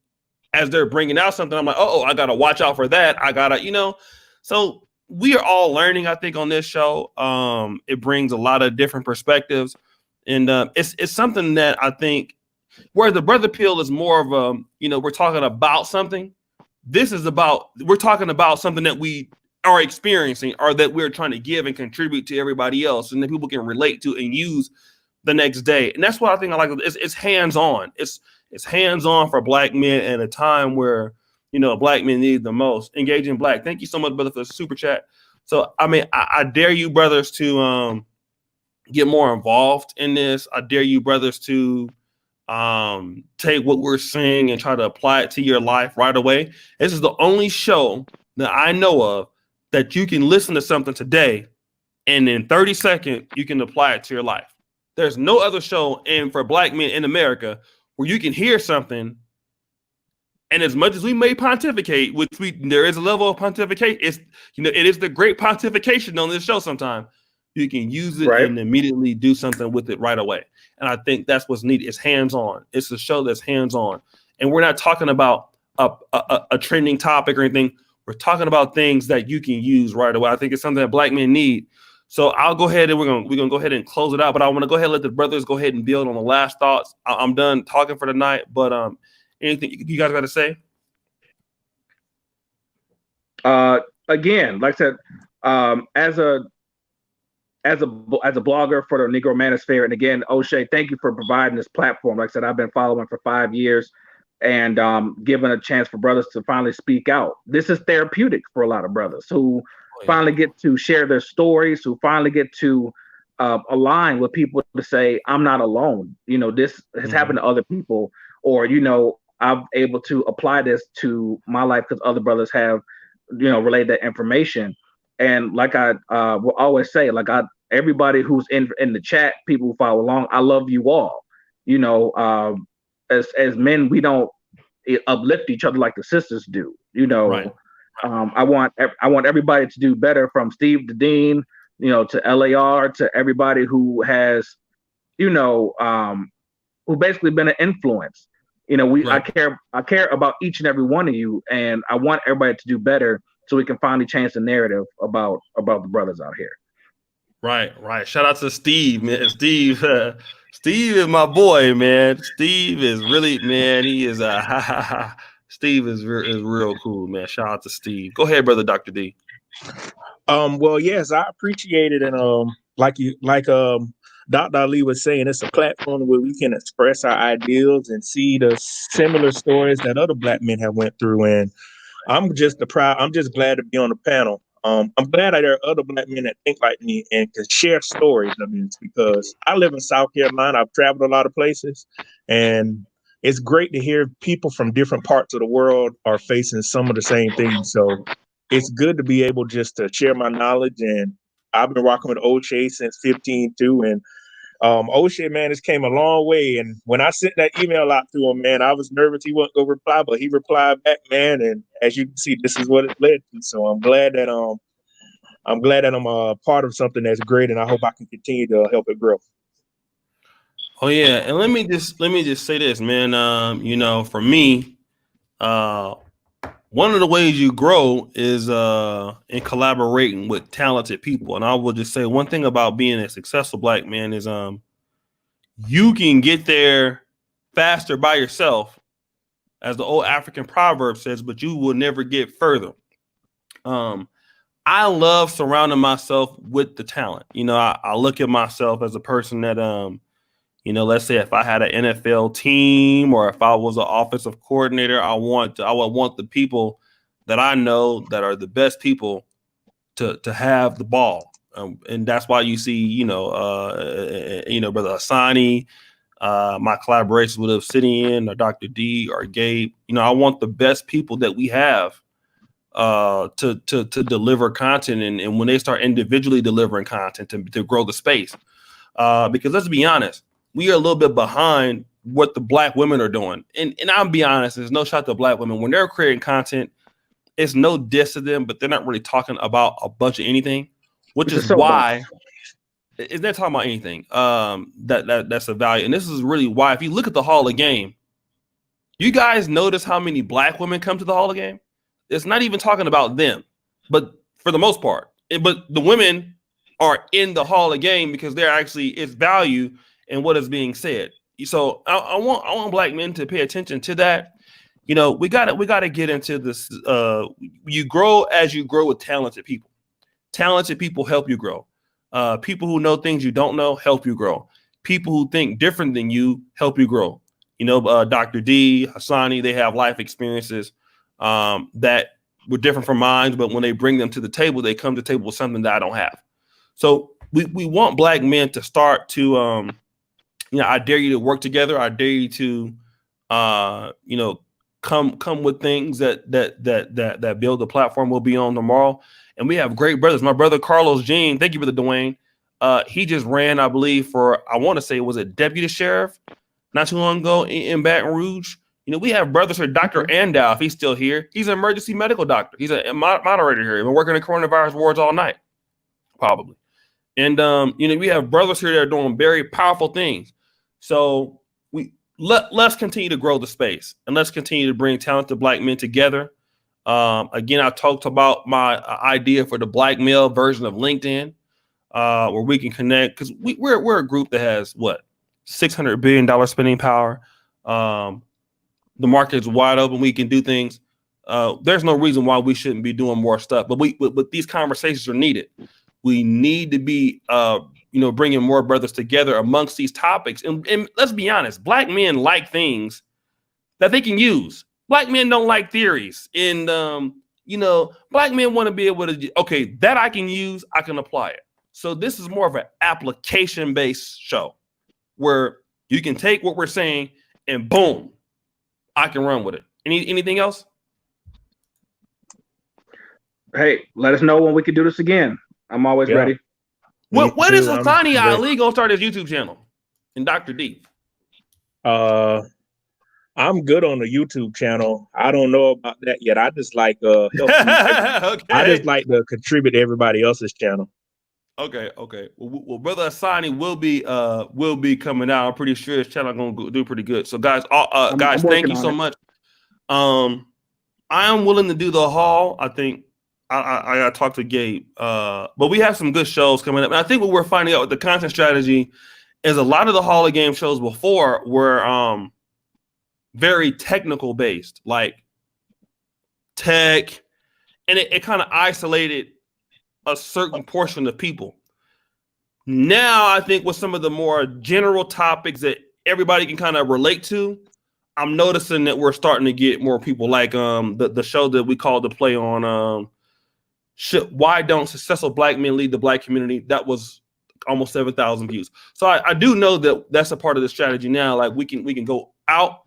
as they're bringing out something, I'm like, I got to watch out for that. I got to, So we are all learning, I think, on this show. It brings a lot of different perspectives. And it's something that I think, where the Brother Pill is more of a, we're talking about something. This is we're talking about something that we are experiencing, or that we're trying to give and contribute to everybody else, and that people can relate to and use the next day. And that's what I think I like. It's hands-on. It's hands-on for Black men at a time where, Black men need the most. Engaging Black. Thank you so much, brother, for the super chat. So, I mean, I dare you brothers to get more involved in this. I dare you brothers to take what we're saying and try to apply it to your life right away. This is the only show that I know of that you can listen to something today and in 30 seconds you can apply it to your life. There's no other show for black men in America where you can hear something, and as much as we may pontificate, which there is a level of pontification, it is the great pontification on this show sometimes. You can use it and immediately do something with it right away. And I think that's what's needed. It's hands-on. It's a show that's hands-on. And we're not talking about a trending topic or anything. We're talking about things that you can use right away. I think it's something that black men need. So I'll go ahead and we're gonna go ahead and close it out. But I want to go ahead and let the brothers go ahead and build on the last thoughts. I'm done talking for tonight. But anything you guys got to say? Again, like I said, as a blogger for the Negro Manosphere, and again, O'Shea, thank you for providing this platform. Like I said, I've been following for 5 years and given a chance for brothers to finally speak out. This is therapeutic for a lot of brothers who finally get to share their stories, who finally get to align with people to say, I'm not alone. This has happened to other people, or, I'm able to apply this to my life because other brothers have, relayed that information. And like I will always say, everybody who's in the chat, people who follow along, I love you all. As men, we don't uplift each other like the sisters do. Right. I want everybody to do better, from Steve to Dean, to LAR, to everybody who has, who basically been an influence. I care about each and every one of you, and I want everybody to do better so we can finally change the narrative about the brothers out here. Right. Shout out to Steve, man. Steve is my boy, man. Steve is really, man. He is Steve is real cool, man. Shout out to Steve. Go ahead, brother, Dr. D. Well, yes, I appreciate it, and like Dr. Ali was saying, it's a platform where we can express our ideals and see the similar stories that other black men have went through. And I'm just glad to be on the panel. I'm glad that there are other black men that think like me and can share stories of this, because I live in South Carolina. I've traveled a lot of places, and it's great to hear people from different parts of the world are facing some of the same things. So it's good to be able just to share my knowledge. And I've been rocking with O'Shea since 15 too. And O'Shea, man, this came a long way. And when I sent that email out to him, man, I was nervous he wasn't going to reply, but he replied back, man. And as you can see, this is what it led to. So I'm glad that I'm a part of something that's great, and I hope I can continue to help it grow. Oh yeah, and let me just say this, man. For me, one of the ways you grow is in collaborating with talented people. And I will just say one thing about being a successful black man is you can get there faster by yourself, as the old African proverb says, but you will never get further. I love surrounding myself with the talent. I look at myself as a person that let's say if I had an NFL team, or if I was an offensive coordinator, I would want the people that I know that are the best people to have the ball. And that's why you see, Brother Hassani, my collaborations with Obsidian or Dr. D or Gabe. I want the best people that we have to deliver content, and when they start individually delivering content to grow the space. Because let's be honest, we are a little bit behind what the black women are doing. And I'll be honest, there's no shot to black women. When they're creating content, it's no diss to them, but they're not really talking about a bunch of anything, which is why they're talking about anything that's a value. And this is really why, if you look at the Hall of Game, you guys notice how many black women come to the Hall of Game? It's not even talking about them, but for the most part. But the women are in the Hall of Game because they're actually, it's value in what is being said. So I want black men to pay attention to that. We got to get into this. You grow as you grow with talented people. Talented people help you grow. People who know things you don't know help you grow. People who think different than you help you grow. Dr. D, Hassani, they have life experiences that were different from mine, but when they bring them to the table, they come to the table with something that I don't have. So we want black men to start to I dare you to work together. I dare you to come with things that build the platform we'll be on tomorrow. And we have great brothers. My brother Carlos Jean, thank you, Brother Dwayne. He just ran, I believe, for I want to say was a deputy sheriff not too long ago in Baton Rouge. We have brothers here, Dr. Andow, if he's still here. He's an emergency medical doctor. He's a moderator here. He's been working in coronavirus wards all night, probably. And we have brothers here that are doing very powerful things. So let's continue to grow the space, and let's continue to bring talented black men together. Again, I talked about my idea for the black male version of LinkedIn, where we can connect, because we're a group that has $600 billion spending power. The market's wide open. We can do things. There's no reason why we shouldn't be doing more stuff. But these conversations are needed. We need to be, bringing more brothers together amongst these topics. And let's be honest, black men like things that they can use. Black men don't like theories. And, black men want to be able to, okay, that I can use, I can apply it. So this is more of an application-based show where you can take what we're saying and boom, I can run with it. Anything else? Hey, let us know when we can do this again. I'm always ready. When is Hassani Ali gonna start his YouTube channel? And Dr. D? I'm good on the YouTube channel. I don't know about that yet. I just like helping. Okay. I just like to contribute to everybody else's channel. Okay. Well, Brother Hassani will be coming out. I'm pretty sure his channel gonna do pretty good. So guys, thank you so much. I am willing to do the haul. I think I got to talk to Gabe. But we have some good shows coming up. And I think what we're finding out with the content strategy is a lot of the Hall of Game shows before were very technical based, like tech, and it kind of isolated a certain portion of people. Now, I think with some of the more general topics that everybody can kind of relate to, I'm noticing that we're starting to get more people like the show that we called the play on why don't successful black men lead the black community? That was almost 7,000 views. So I do know that that's a part of the strategy now. Like we can go out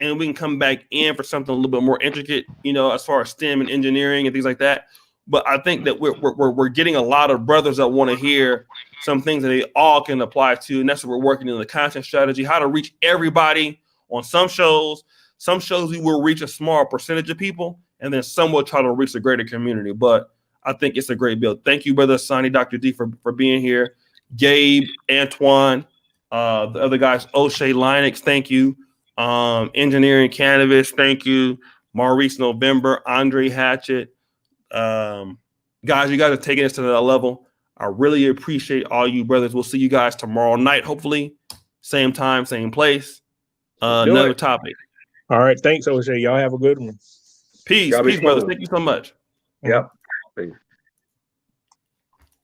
and we can come back in for something a little bit more intricate, as far as STEM and engineering and things like that. But I think that we're getting a lot of brothers that want to hear some things that they all can apply to, and that's what we're working in the content strategy, how to reach everybody on some shows. Some shows we will reach a small percentage of people, and then some will try to reach the greater community. But I think it's a great build. Thank you, Brother Sonny, Dr. D, for being here. Gabe, Antoine, the other guys, O'Shea Linux, thank you. Engineering Cannabis, thank you. Maurice November, Andre Hatchett. Guys, you guys are taking us to that level. I really appreciate all you brothers. We'll see you guys tomorrow night, hopefully. Same time, same place. Another topic. All right. Thanks, O'Shea. Y'all have a good one. Peace, brothers. Thank you so much. Yep. Peace.